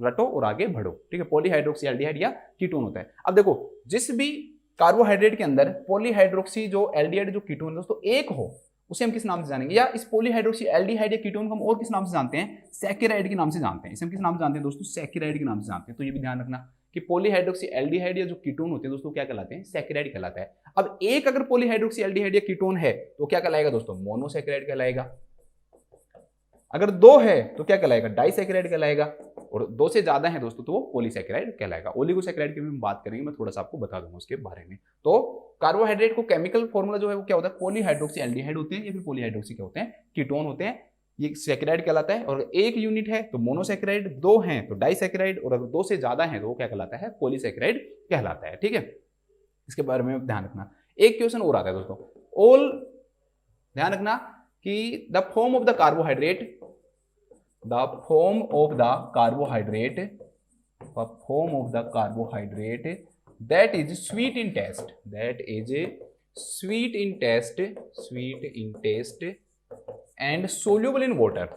रटो और आगे बढ़ो। ठीक है, पॉलीहाइड्रोक्सी एल्डिहाइड या कीटोन होता है। अब देखो, जिस भी कार्बोहाइड्रेट के अंदर पॉलीहाइड्रोक्सी जो एल्डिहाइड जो कीटोन दोस्तों एक हो, उसे हम किस नाम से जानेंगे, या इस पॉलीहाइड्रोक्सी एल्डिहाइड या कीटोन को हम और किस नाम से जानते हैं, सैकेराइड के नाम से जानते हैं। इसे हम किस नाम से जानते हैं दोस्तों, सैकेराइड के नाम से जानते हैं। तो ये भी ध्यान रखना कि पॉलीहाइड्रोक्सी एल्डिहाइड या जो कीटोन होते हैं दोस्तों, क्या कहलाते हैं, सैकेराइड कहलाता है। अब एक अगर पॉलीहाइड्रोक्सी एल्डिहाइड या कीटोन है तो क्या कहलाएगा दोस्तों, मोनोसैकेराइड कहलाएगा। अगर दो है तो क्या कहलाएगा, डाइसैकेराइड कहलाएगा। और दो से ज्यादा है दोस्तों तो वो पॉलीसैकेराइड कहलाएगा। ओलिगोसैकेराइड की भी हम बात करेंगे, मैं थोड़ा सा आपको बता दूंगा उसके बारे में। तो कार्बोहाइड्रेट को केमिकल फॉर्मूला जो है वो क्या होता है, पॉलीहाइड्रोक्सी एल्डिहाइड होते हैं या फिर पॉलीहाइड्रोक्सी क्या होते हैं, कीटोन होते हैं। ये सैकेराइड कहलाता है। और एक यूनिट है तो मोनोसैकेराइड, दो हैं तो डाइसैकेराइड, और अगर दो से ज्यादा है तो वो क्या कहलाता है, पॉलीसैकेराइड कहलाता है। ठीक है, इसके बारे में ध्यान रखना। एक क्वेश्चन और आता है दोस्तों, ऑल ध्यान रखना कि the form of the carbohydrate that is sweet in taste and soluble in water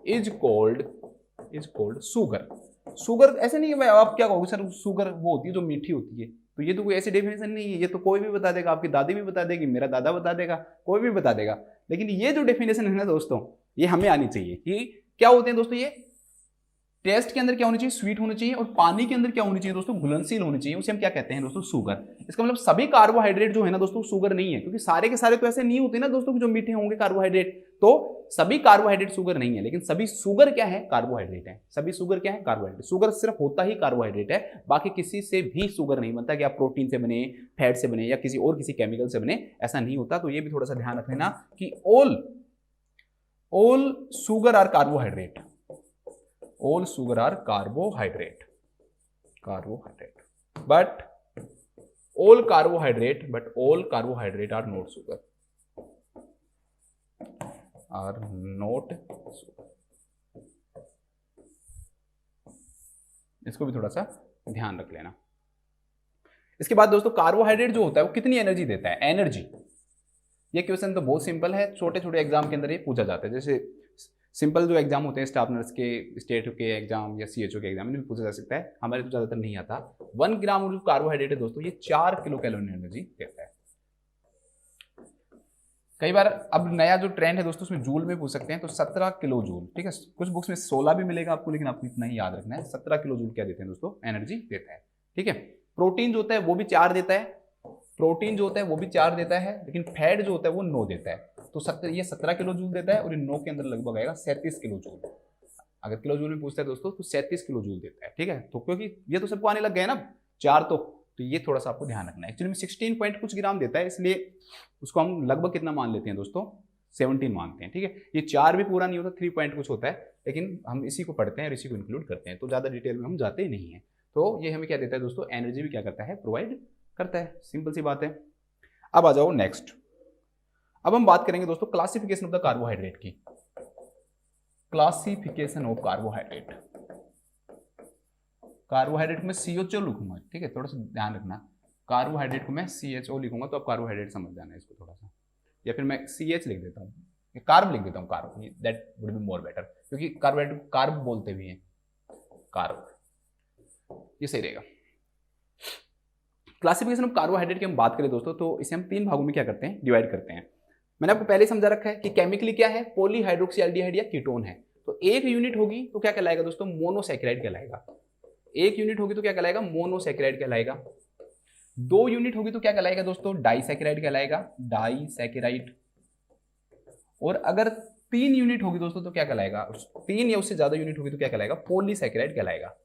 is called sugar। ऐसे नहीं है भाई, आप क्या कहोगे सर, शुगर वो होती है जो मीठी होती है। तो ये तो कोई ऐसी डेफिनेशन नहीं है, ये तो कोई भी बता देगा, आपकी दादी भी बता देगी, मेरा दादा बता देगा, कोई भी बता देगा। लेकिन ये जो डेफिनेशन है ना दोस्तों, ये हमें आनी चाहिए कि क्या होते हैं दोस्तों। ये टेस्ट के अंदर क्या होनी चाहिए, स्वीट होनी चाहिए, और पानी के अंदर क्या होनी चाहिए दोस्तों, घुलनशील होनी चाहिए। उसे हम क्या कहते हैं दोस्तों, शुगर। इसका मतलब सभी कार्बोहाइड्रेट जो है ना दोस्तों शुगर नहीं है, क्योंकि सारे के सारे तो ऐसे नहीं होते ना दोस्तों कि जो मीठे होंगे कार्बोहाइड्रेट। तो सभी कार्बोहाइड्रेट शुगर नहीं है, लेकिन सभी शुगर क्या है, कार्बोहाइड्रेट है। सभी शुगर क्या है, कार्बोहाइड्रेट। शुगर सिर्फ होता ही कार्बोहाइड्रेट है, बाकी किसी से भी शुगर नहीं बनता कि आप प्रोटीन से बने, फैट से बने या किसी केमिकल से बने, ऐसा नहीं होता। तो ये भी थोड़ा सा ध्यान रख लेना कि all sugar are carbohydrate, but all carbohydrate are not sugar, इसको भी थोड़ा सा ध्यान रख लेना। इसके बाद दोस्तों, कार्बोहाइड्रेट जो होता है वो कितनी एनर्जी देता है, एनर्जी। ये क्वेश्चन तो बहुत सिंपल है, छोटे छोटे एग्जाम के अंदर ये पूछा जाता है। जैसे सिंपल जो एग्जाम होते हैं स्टाफ नर्स के, स्टेट के एग्जाम या CHO के एग्जाम, इनमें पूछा जा सकता है। हमारे तो ज्यादातर नहीं आता। 1 ग्राम जो कार्बोहाइड्रेट है दोस्तों, ये 4 किलो कैलोरी एनर्जी देता है। कई बार अब नया जो ट्रेंड है दोस्तों, उसमें जूल में पूछ सकते हैं, तो 17 किलो जूल। ठीक है, कुछ बुक्स में 16 भी मिलेगा आपको, लेकिन आपको इतना ही याद रखना है, 17 किलो जूल क्या देते हैं दोस्तों, एनर्जी देता है। ठीक है, प्रोटीन जो होता है वो भी 4 देता है, प्रोटीन जो होता है वो भी 4 देता है, लेकिन फैट जो होता है वो 9 देता है। तो ये 17 किलो जूल देता है और ये 9 के अंदर लगभग आएगा 37 किलो जूल। अगर किलो जूल में पूछता है दोस्तों तो 37 किलो जूल देता है, ठीक है। तो क्योंकि ये तो सबको आने लग गए ना 4 तो ये थोड़ा सा आपको ध्यान रखना है। एक्चुअली में 16 पॉइंट कुछ ग्राम देता है, इसलिए उसको हम लगभग कितना मान लेते हैं दोस्तों, 17 मानते हैं, ठीक है। ये 4 भी पूरा नहीं होता, 3 पॉइंट कुछ होता है, लेकिन हम इसी को पढ़ते हैं और इसी को इंक्लूड करते हैं, तो ज़्यादा डिटेल में हम जाते ही नहीं है। तो ये हमें क्या देता है दोस्तों, एनर्जी भी क्या करता है, प्रोवाइड करता है, सिंपल सी बात है। अब आ जाओ नेक्स्ट। अब हम बात करेंगे दोस्तों क्लासिफिकेशन ऑफ द कार्बोहाइड्रेट की। क्लासिफिकेशन ऑफ कार्बोहाइड्रेट, कार्बोहाइड्रेट में CHO लिखूंगा, ठीक है, थोड़ा सा ध्यान रखना। कार्बोहाइड्रेट को मैं CHO लिखूंगा तो आप कार्बोहाइड्रेट समझ जाना है इसको थोड़ा सा, या फिर मैं CH लिख देता हूँ, कार्ब लिख देता हूँ, carb, that would be more better, क्योंकि कार्बोहाइड्रेट को कार्ब बोलते भी हैं, कार्ब, ये सही रहेगा। क्लासिफिकेशन ऑफ कार्बोहाइड्रेट की हम बात करें दोस्तों तो इसे हम 3 भागों में क्या करते हैं, डिवाइड करते हैं। मैंने आपको पहले समझा रखा है कि केमिकली क्या है, पॉलीहाइड्रोक्सी एल्डिहाइड या कीटोन है। तो एक यूनिट होगी तो क्या कहलाएगा दोस्तों, मोनोसैकेराइड कहलाएगा। एक यूनिट होगी तो क्या कहलाएगा, मोनोसैकेराइड कहलाएगा। 2 यूनिट होगी तो क्या कहलाएगा दोस्तों, डाइसैकेराइड कहलाएगा, डाइसैकेराइड। और अगर 3 यूनिट होगी दोस्तों तो क्या कहलाएगा, 3 या उससे ज्यादा यूनिट होगी तो क्या कहलाएगा, पॉलीसैकेराइड कहलाएगा।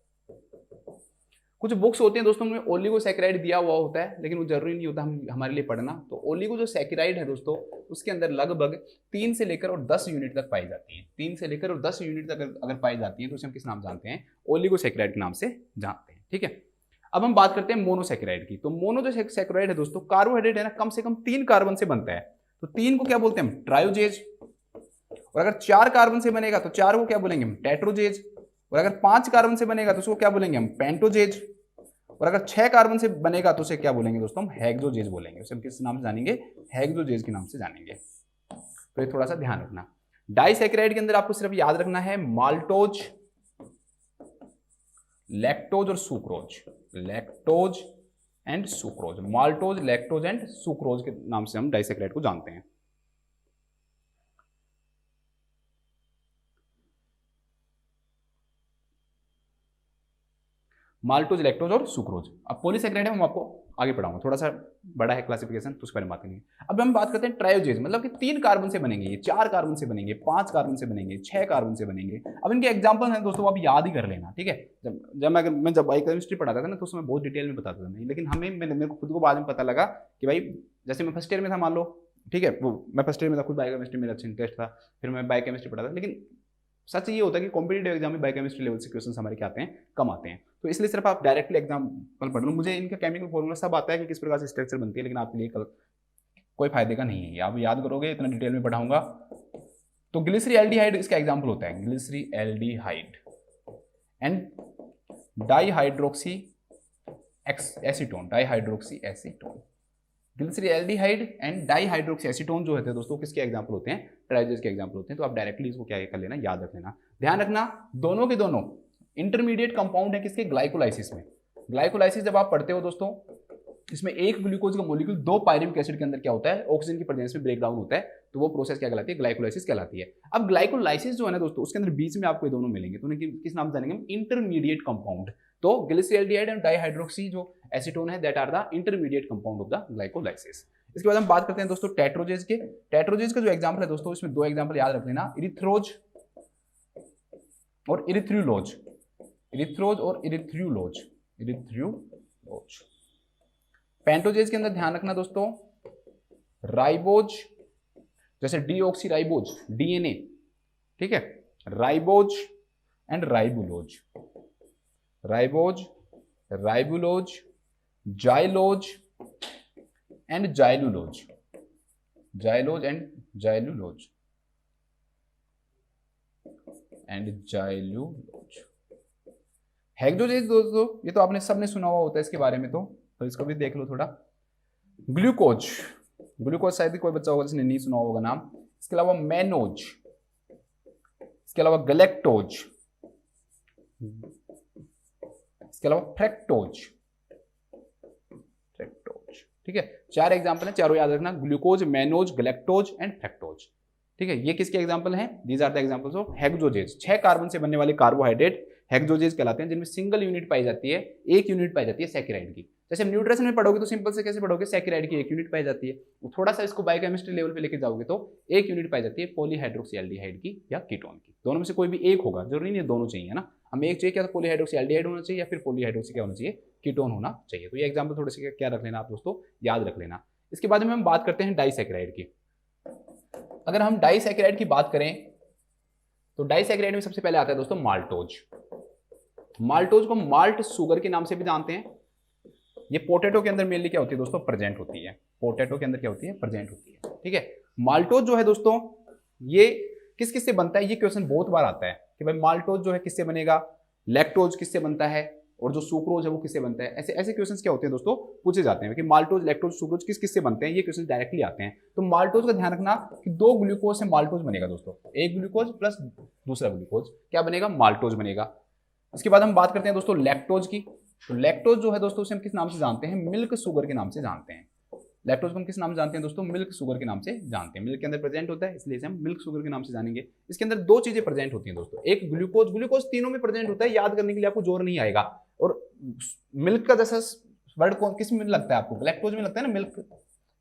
कुछ बुक्स होते हैं दोस्तों उनमें ओलिगोसैकेराइड दिया हुआ होता है, लेकिन वो जरूरी नहीं होता हमारे लिए पढ़ना। तो ओलिगो जो सैकेराइड है दोस्तों, उसके अंदर लगभग 3 से लेकर और 10 यूनिट तक पाई जाती है। 3 से लेकर और 10 यूनिट तक अगर पाई जाती है तो उसे हम किस नाम जानते हैं, ओलिगोसैकेराइड के नाम से जानते हैं, ठीक है। अब हम बात करते हैं मोनोसैकेराइड की। तो मोनो जो सैकेराइड है दोस्तों, कार्बोहाइड्रेट है ना, कम से कम 3 कार्बन से बनता है। तो 3 को क्या बोलते हैं हम, ट्रायोजेज। और अगर 4 कार्बन से बनेगा तो 4 को क्या बोलेंगे हम, टेट्रोजेज। और अगर 5 कार्बन से बनेगा तो उसको क्या बोलेंगे हम, पेंटोजेज। और अगर 6 कार्बन से बनेगा तो उसे क्या बोलेंगे दोस्तों, हम हेक्सोजेज बोलेंगे। उसे हम किस नाम से जानेंगे, हेक्सोजेज के नाम से जानेंगे। तो ये थोड़ा सा ध्यान रखना। डाइसैकेराइड के अंदर आपको सिर्फ याद रखना है माल्टोज, लैक्टोज और sucrose, lactose and sucrose, maltose, lactose and sucrose के नाम से हम डाइसैकेराइड को जानते हैं। माल्टोज, लैक्टोज और सुक्रोज। अब पॉलीसैकेराइड हम आपको आगे पढ़ाऊंगा, थोड़ा सा बड़ा है क्लासिफिकेशन, तो उसके बारे में बात करेंगे। अब हम बात करते हैं ट्रायोजेज, मतलब कि 3 कार्बन से बनेंगे, ये 4 कार्बन से बनेंगे, 5 कार्बन से बनेंगे, 6 कार्बन से बनेंगे। अब इनके एग्जांपल हैं दोस्तों, आप याद ही कर लेना, ठीक है। जब बायोकेमिस्ट्री पढ़ाता था ना तो उसमें बहुत डिटेल में बताता था नहीं, लेकिन मेरे को खुद को बाद में पता लगा कि भाई जैसे मैं फर्स्ट ईयर में था मान लो, ठीक है, वो मैं फर्स्ट ईयर में था, खुद बायोकेमिस्ट्री मेरा अच्छा इंटरेस्ट था, फिर मैं बायोकेमिस्ट्री पढ़ा था, लेकिन सच ये होता है कि कॉम्पिटिटिव एग्जाम में बायोकेमिस्ट्री लेवल से क्वेश्चन हमारे क्या आते हैं, कम आते हैं। तो इसलिए सिर्फ आप डायरेक्टली एग्जाम्पल पढ़ लो। मुझे इनका केमिकल फॉर्मूला सब आता है कि किस प्रकार से स्ट्रक्चर बनती है, लेकिन आपके लिए कोई फायदे का नहीं है, आप याद करोगे, इतना डिटेल में पढ़ाऊंगा। तो ग्लिसरीएल्डिहाइड इसका एग्जाम्पल होता है, glyceraldehyde and dihydroxyacetone, dihydroxyacetone. Glyceraldehyde and dihydroxyacetone जो होते हैं दोस्तों, किसके एग्जाम्पल होते हैं, ट्रायोजेज के एग्जाम्पल होते हैं। तो आप डायरेक्टली इसको क्या कर लेना, याद रख लेना। ध्यान रखना, दोनों के दोनों इंटरमीडिएट कंपाउंड है किसके, ग्लाइकोलाइसिस में। ग्लाइकोलाइसिस जब आप पढ़ते हो दोस्तों, इसमें एक ग्लूकोज का मॉलिक्यूल 2 पायरुविक एसिड के अंदर क्या होता है, ऑक्सीजन की प्रेजेंस में ब्रेक डाउन होता है, तो वो प्रोसेस क्या कहलाती है, ग्लाइकोलाइसिस कहलाती है। अब ग्लाइकोलाइसिस जो है ना दोस्तों, उसके अंदर बीच में आपको ये दोनों मिलेंगे, तो उन्हें किस नाम से जानेंगे हम, इंटरमीडिएट कंपाउंड। तो ग्लिसरीएल्डिहाइड एंड डाइहाइड्रोक्सी जो एसीटोन है, that are the intermediate compound of the glycolysis. इसके बाद हम बात करते हैं दोस्तों टेट्रोजेज के। टेट्रोजेज का जो एग्जांपल है दोस्तों, इसमें 2 एग्जांपल याद रख लेना, इरिथ्रोज और इरिथ्रुलोज, इरिथ्रोज और इरिथ्रुलोज, इरिथ्रुलोज। पेंटोजेज के अंदर ध्यान रखना दोस्तों, राइबोज, जैसे डीऑक्सीराइबोज, डीएनए, ठीक है, ribose and ribulose, ribose, ribulose, xylose and xylulose, xylose and xylulose and xylulose. Hexoses दोस्तों, ये तो आपने सबने सुना हुआ होता है इसके बारे में, तो इसको भी देख लो थोड़ा। ग्लूकोज, ग्लूकोज शायद कोई बच्चा होगा जिसने नहीं सुना होगा नाम। इसके अलावा मैनोज, इसके अलावा गलेक्टोज, इसके अलावा फ्रेक्टोज, फ्रेक्टोज, ठीक है। 4 एग्जांपल हैं, चारों याद रखना, glucose, mannose, galactose and fructose, ठीक है। ये किसके एग्जांपल हैं, these are the examples of hexoses. 6 carbon से बनने वाले कार्बोहाइड्रेट हेक्सोजेज कहलाते हैं, जिनमें सिंगल यूनिट पाई जाती है, एक यूनिट पाई जाती है सैकेराइड की। जैसे न्यूट्रिशन में पढ़ोगे तो सिंपल से कैसे पढ़ोगे, सैकेराइड की 1 यूनिट पाई जाती है। थोड़ा सा इसको बायोकेमिस्ट्री लेवल पे लेके जाओगे तो 1 यूनिट पाई जाती है पॉलीहाइड्रोक्सीएल्डिहाइड की या कीटोन की। दोनों में से कोई भी एक होगा, जरूरी नहीं है दोनों चाहिए ना, हमें एक चाहिए क्या, तो पॉलीहाइड्रोक्सीएल्डिहाइड होना चाहिए या फिर पॉलीहाइड्रोक्सी क्या होना चाहिए, कीटोन होना चाहिए। तो ये एग्जाम्पल थोड़े से क्या रख लेना आप दोस्तों, याद रख लेना। इसके बाद में हम बात करते हैं डाइसैकेराइड की। अगर हम डाइसैकेराइड की बात करें तो डाइसैकेराइड में सबसे पहले आता है दोस्तों माल्टोज। माल्टोज को माल्ट शुगर के नाम से भी जानते हैं। ये पोटैटो के अंदर मेनली क्या होती है दोस्तों, प्रेजेंट होती है। पोटैटो के अंदर क्या होती है, प्रेजेंट होती है। ठीक है, माल्टोज जो है दोस्तों ये किस किस से बनता है, ये क्वेश्चन बहुत बार आता है कि भाई माल्टोज जो है किससे बनेगा, लैक्टोज किससे बनता है, और जो सुक्रोज है वो किससे बनता है। ऐसे ऐसे क्वेश्चंस क्या होते हैं दोस्तों, पूछे जाते हैं कि माल्टोज, लैक्टोज, सुक्रोज किस किससे बनते हैं, ये क्वेश्चन डायरेक्टली आते हैं। तो माल्टोज का ध्यान रखना कि 2 ग्लूकोज से माल्टोज बनेगा दोस्तों, एक ग्लूकोज प्लस दूसरा ग्लूकोज क्या बनेगा, माल्टोज बनेगा। इसके बाद हम बात करते हैं दोस्तों लैक्टोज की। तो लैक्टोज जो है दोस्तों उसे हम किस नाम से जानते हैं, मिल्क शुगर के नाम से जानते हैं। लैक्टोज को हम किस नाम से जानते हैं दोस्तों, मिल्क शुगर के नाम से जानते हैं। मिल्क के अंदर प्रेजेंट होता है इसलिए इसे हम मिल्क शुगर के नाम से जानेंगे। इसके अंदर 2 चीजें प्रेजेंट होती हैं दोस्तों, एक ग्लूकोज, ग्लूकोज तीनों में प्रेजेंट होता है, याद करने के लिए आपको जोर नहीं आएगा। और मिल्क का जैसा वर्ड कौन किस में लगता है आपको, ग्लैक्टोज में लगता है ना, मिल्क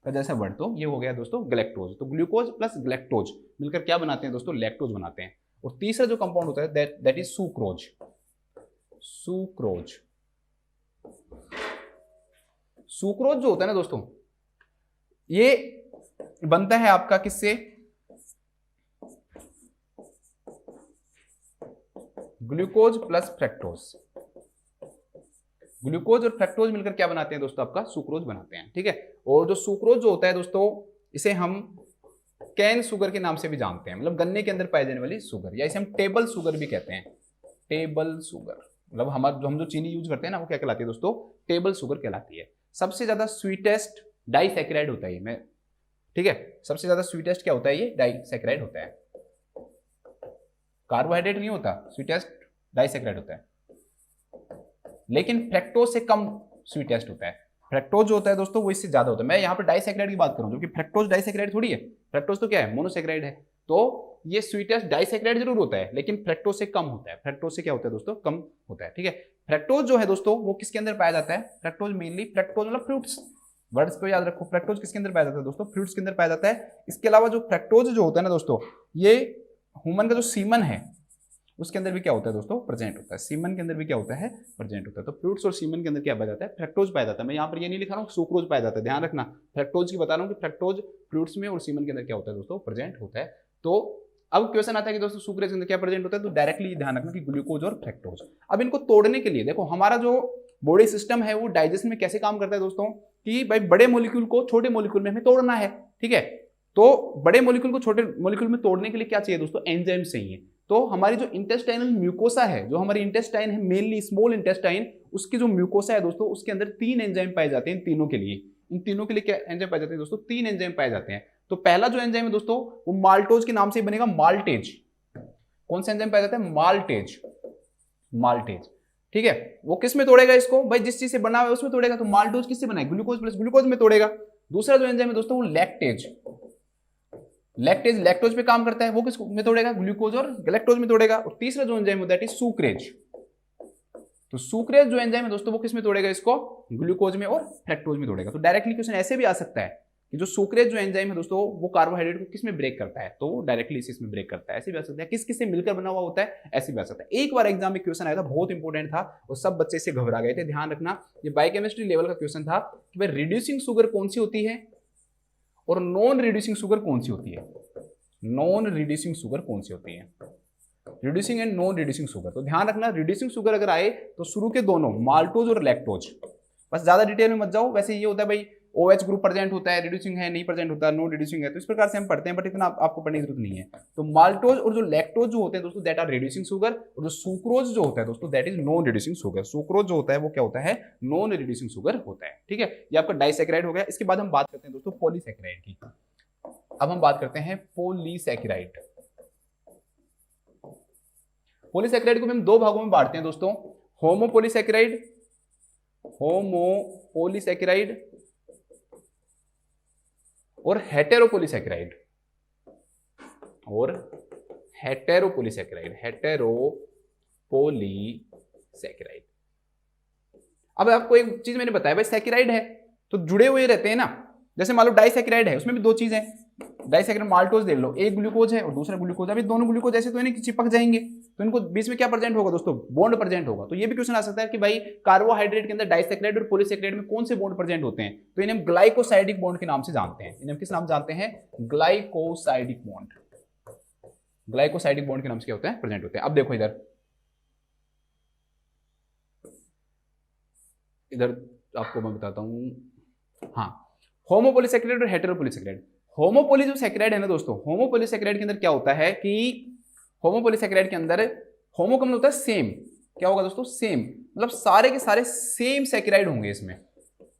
का जैसा वर्ड, तो ये हो गया दोस्तों ग्लैक्टोज। तो ग्लूकोज प्लस ग्लैक्टोज मिलकर क्या बनाते हैं दोस्तों, लैक्टोज बनाते हैं। और तीसरा जो कंपाउंड होता है that is sucrose. Sucrose, sucrose जो होता है ना दोस्तों ये बनता है आपका किससे, ग्लूकोज प्लस फ्रक्टोज। ग्लूकोज और फ्रक्टोज मिलकर क्या बनाते हैं दोस्तों, आपका सुक्रोज बनाते हैं। ठीक है, और जो सुक्रोज जो होता है दोस्तों इसे हम कैन शुगर के नाम से भी जानते हैं, मतलब गन्ने के अंदर पाई जाने वाली शुगर, या इसे हम टेबल शुगर भी कहते हैं। टेबल शुगर मतलब हम जो चीनी यूज करते हैं ना वो क्या कहलाती है दोस्तों, टेबल शुगर कहलाती है। सबसे ज्यादा स्वीटेस्ट डाइसैकेराइड होता है ये, ठीक है, सबसे ज्यादा स्वीटेस्ट क्या होता है, ये डाइसैकेराइड होता है। कार्बोहाइड्रेट नहीं होता, स्वीटेस्ट डाइसैकेराइड होता है। लेकिन फ्रक्टोज से कम स्वीटेस्ट होता है। फ्रक्टोज जो होता है दोस्तों वो इससे ज्यादा होता है। मैं यहाँ पर डाइसैकेराइड की बात करूं, जो कि फ्रक्टोज डाइसैकेराइड थोड़ी है, फ्रक्टोज तो क्या है, मोनोसैकेराइड है। तो ये स्वीटेस्ट डाइसैकेराइड जरूर होता है लेकिन फ्रक्टोज से कम होता है। फ्रक्टोज से क्या होता है दोस्तों, कम होता है। ठीक है, फ्रक्टोज जो है दोस्तों वो किसके अंदर पाया जाता है, फ्रक्टोज मेनली, फ्रक्टोज मतलब फ्रूट्स, वर्ड्स को याद रखो। फ्रक्टोज किसके अंदर पाया जाता है दोस्तों, फ्रूट्स के अंदर पाया जाता है। इसके अलावा जो फ्रक्टोज जो होता है ना दोस्तों, ये ह्यूमन का जो सीमन है उसके अंदर भी क्या होता है दोस्तों, प्रेजेंट होता है। सीमन के अंदर भी क्या होता है, प्रेजेंट होता है। तो फ्रूट्स और सीमन के अंदर क्या पाया जाता है, फ्रक्टोज पाया जाता है। मैं यहाँ पर ये नहीं लिखा रहा हूँ सुक्रोज पाया जाता है, ध्यान रखना, फ्रक्टोज की बता रहा हूँ कि फ्रक्टोज फ्रूट्स में और सीमन के अंदर क्या होता है दोस्तों, प्रेजेंट होता है। तो अब क्वेश्चन आता है कि दोस्तों सुक्रोज के अंदर क्या प्रेजेंट होता है, तो डायरेक्टली ध्यान रखना कि ग्लूकोज और फ्रक्टोज। अब इनको तोड़ने के लिए देखो हमारा जो बॉडी सिस्टम है वो डाइजेशन में कैसे काम करता है दोस्तों, कि भाई बड़े मोलिक्यूल को छोटे मोलिक्यूल में हमें तोड़ना है। ठीक है, तो बड़े मोलिक्यूल को छोटे मोलिक्यूल में तोड़ने के लिए क्या चाहिए दोस्तों, एंजाइम चाहिए। तो हमारी जो इंटेस्टाइनल म्यूकोसा है, जो हमारी इंटेस्टाइन है मेनली स्मॉल इंटेस्टाइन, उसकी जो म्यूकोसा है दोस्तों उसके अंदर 3 एंजाइम पाए जाते हैं। इन तीनों के लिए, इन तीनों के लिए क्या एंजाइम पाए जाते हैं दोस्तों, 3 एंजाइम पाए जाते हैं। तो पहला जो एंजाइम है दोस्तों वो माल्टोज के नाम से बनेगा, माल्टेज। कौन सा एंजाइम पाया जाता है, माल्टेज, माल्टेज। ठीक है, वो किस में तोड़ेगा इसको, भाई जिस चीज से बना हुआ है उसमें तोड़ेगा। तो माल्टोज किससे बना है, ग्लूकोज प्लस ग्लूकोज में तोड़ेगा। दूसरा जो एंजाइम है दोस्तों वो लैक्टेज, लैक्टेज लैक्टोज पे काम करता है, वो किस में तोड़ेगा, ग्लूकोज और गैलेक्टोज में तोड़ेगा। और तीसरा जो एंजाइम होता है सुक्रेज, तो सुक्रेज जो एंजाइम है दोस्तों वो किस में तोड़ेगा इसको, ग्लूकोज में और फ्रक्टोज में तोड़ेगा। तो डायरेक्टली क्वेश्चन ऐसे भी आ सकता है कि जो सुक्रेज जो एंजाइम है दोस्तों वो कार्बोहाइड्रेट को किस में ब्रेक करता है, तो डायरेक्टली इसमें ब्रेक करता है। ऐसे भी आ सकता है, किस किस से मिलकर बना हुआ होता है, ऐसे भी आ सकता है। एक बार एग्जाम में क्वेश्चन आया था, बहुत इंपॉर्टेंट था और सब बच्चे से घबरा गए थे। ध्यान रखना, ये बायोकेमिस्ट्री लेवल का क्वेश्चन था कि भाई रिड्यूसिंग शुगर कौन सी होती है और नॉन रिड्यूसिंग शुगर कौन सी होती है। नॉन रिड्यूसिंग शुगर कौन सी होती है, reducing and non reducing sugar. तो ध्यान रखना, रिड्यूसिंग शुगर अगर आए तो शुरू के दोनों माल्टोज और लैक्टोज, बस ज्यादा डिटेल में मत जाओ। वैसे ये होता है भाई OH ग्रुप प्रेजेंट होता है, रिड्यूसिंग है, नहीं प्रेजेंट होता, नॉन रिड्यूसिंग है, तो इस प्रकार से हम पढ़ते हैं, बट इतना आपको पढ़ने की जरूरत नहीं है। तो माल्टोज और जो लैक्टोज जो होते हैं दोस्तों दैट आर रिड्यूसिंग शुगर, और जो सुक्रोज जो होता है दोस्तों that is non reducing sugar. Sucrose जो होता है वो क्या होता है, नॉन रिड्यूसिंग शुगर होता है। ठीक है, ये आपका डाइसैकेराइड हो गया। इसके बाद हम बात करते हैं दोस्तों पॉलीसैकेराइड की। अब हम बात करते हैं पॉलीसैकेराइड। पॉलीसैकेराइड को हम 2 भागों में बांटते हैं दोस्तों, होमोपॉलीसैकेराइड, होमोपॉलीसैकेराइड और हेटेरोपॉलीसैकेराइड, और हेटेरोपॉलीसैकेराइड, हेटेरोपॉलीसैकेराइड। अब आपको एक चीज मैंने बताया भाई, सैकेराइड है तो जुड़े हुए रहते हैं ना। जैसे मान लो डाइसैकेराइड है, उसमें भी दो चीज है, डाइसैकेराइड माल्टोज देख लो, एक ग्लूकोज है और दूसरा ग्लूकोज है। अभी दोनों ग्लूकोज ऐसे तो है नहीं चिपक जाएंगे, तो इनको बीच में क्या प्रेजेंट होगा दोस्तों, बॉन्ड प्रेजेंट होगा। तो ये भी क्वेश्चन आ सकता है कि भाई कार्बोहाइड्रेट के अंदर डाइसैकेराइड और पॉलीसैकेराइड में कौन से बॉन्ड प्रेजेंट होते हैं, तो इन्हें ग्लाइकोसाइडिक बॉन्ड के नाम से जानते हैं। इन्हें किस नाम जानते हैं, ग्लाइकोसाइडिक बॉन्ड। ग्लाइकोसाइडिक बॉन्ड के नाम से क्या होते हैं, प्रेजेंट होते हैं। अब देखो इधर आपको मैं बताता हूं, हाँ, होमोपोलीसैकेराइड और हेटेरोपोलीसैकेराइड। होमोपोली जो सैकेराइड है ना दोस्तों, होमोपोलीसैकेराइड के अंदर क्या होता है कि होमोपोलीसैकेराइड के अंदर होमो का मतलब होता है सेम, क्या होगा दोस्तों, सेम, मतलब सारे के सारे सेम सैकेराइड होंगे, इसमें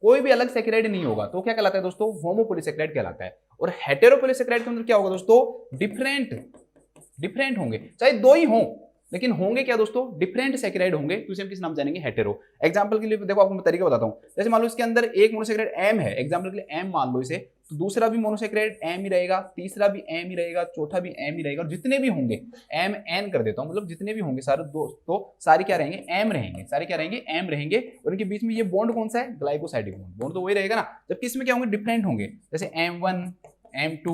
कोई भी अलग सैकेराइड नहीं होगा, तो क्या कहलाता है दोस्तों, होमोपोलीसैकेराइड कहलाता है। और हेटेरोपोलीसैकेराइड के अंदर क्या होगा दोस्तों, डिफरेंट होंगे, चाहे दो ही हों लेकिन होंगे क्या दोस्तों, डिफरेंट सैकेराइड होंगे, तो इसे हम किस नाम जानेंगे, हेटेरो। एग्जांपल के लिए देखो आपको मैं तरीका बताता हूं, जैसे मान लो इसके अंदर एक मोनोसैकेराइड एम है, एग्जांपल के लिए एम मान लो इसे, तो दूसरा भी मोनोसैकेराइड एम ही रहेगा, तीसरा भी एम ही रहेगा, चौथा भी एम ही रहेगा, और जितने भी होंगे एम एन कर देता हूं, मतलब जितने भी होंगे सारे दोस्तों सारे क्या रहेंगे, एम रहेंगे, सारे क्या रहेंगे, एम रहेंगे। और इनके बीच में ये बॉन्ड कौन सा है, ग्लाइकोसाइडिक बॉन्ड, बॉन्ड तो वही रहेगा ना, जबकि इसमें क्या होंगे, डिफरेंट होंगे, जैसे M1 M2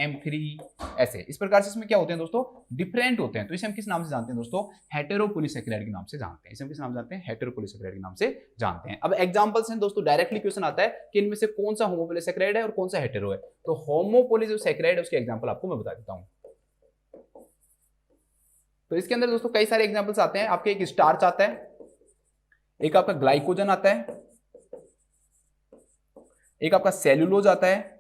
M3 ऐसे, इस प्रकार से इसमें क्या होते हैं दोस्तों, डिफरेंट होते हैं। तो इसे हम किस नाम से जानते हैं दोस्तों, हेटेरोपोलीसैकेराइड के नाम से जानते हैं। इसे हम किस नाम जानते हैं, हेटेरोपोलीसैकेराइड के नाम से जानते हैं। अब एग्जांपल्स हैं दोस्तों, डायरेक्टली क्वेश्चन आता है कि इनमें से कौन सा होमोपोलीसैकेराइड है और कौन सा हेटेरो है। तो होमोपोली जो सैकेराइड है उसके एग्जांपल आपको मैं बता देता हूं। तो इसके अंदर दोस्तों कई सारे एग्जांपल्स आते हैं आपके, एक स्टार्च आता है, एक आपका ग्लाइकोजन आता है, एक आपका सेल्यूलोज आता है,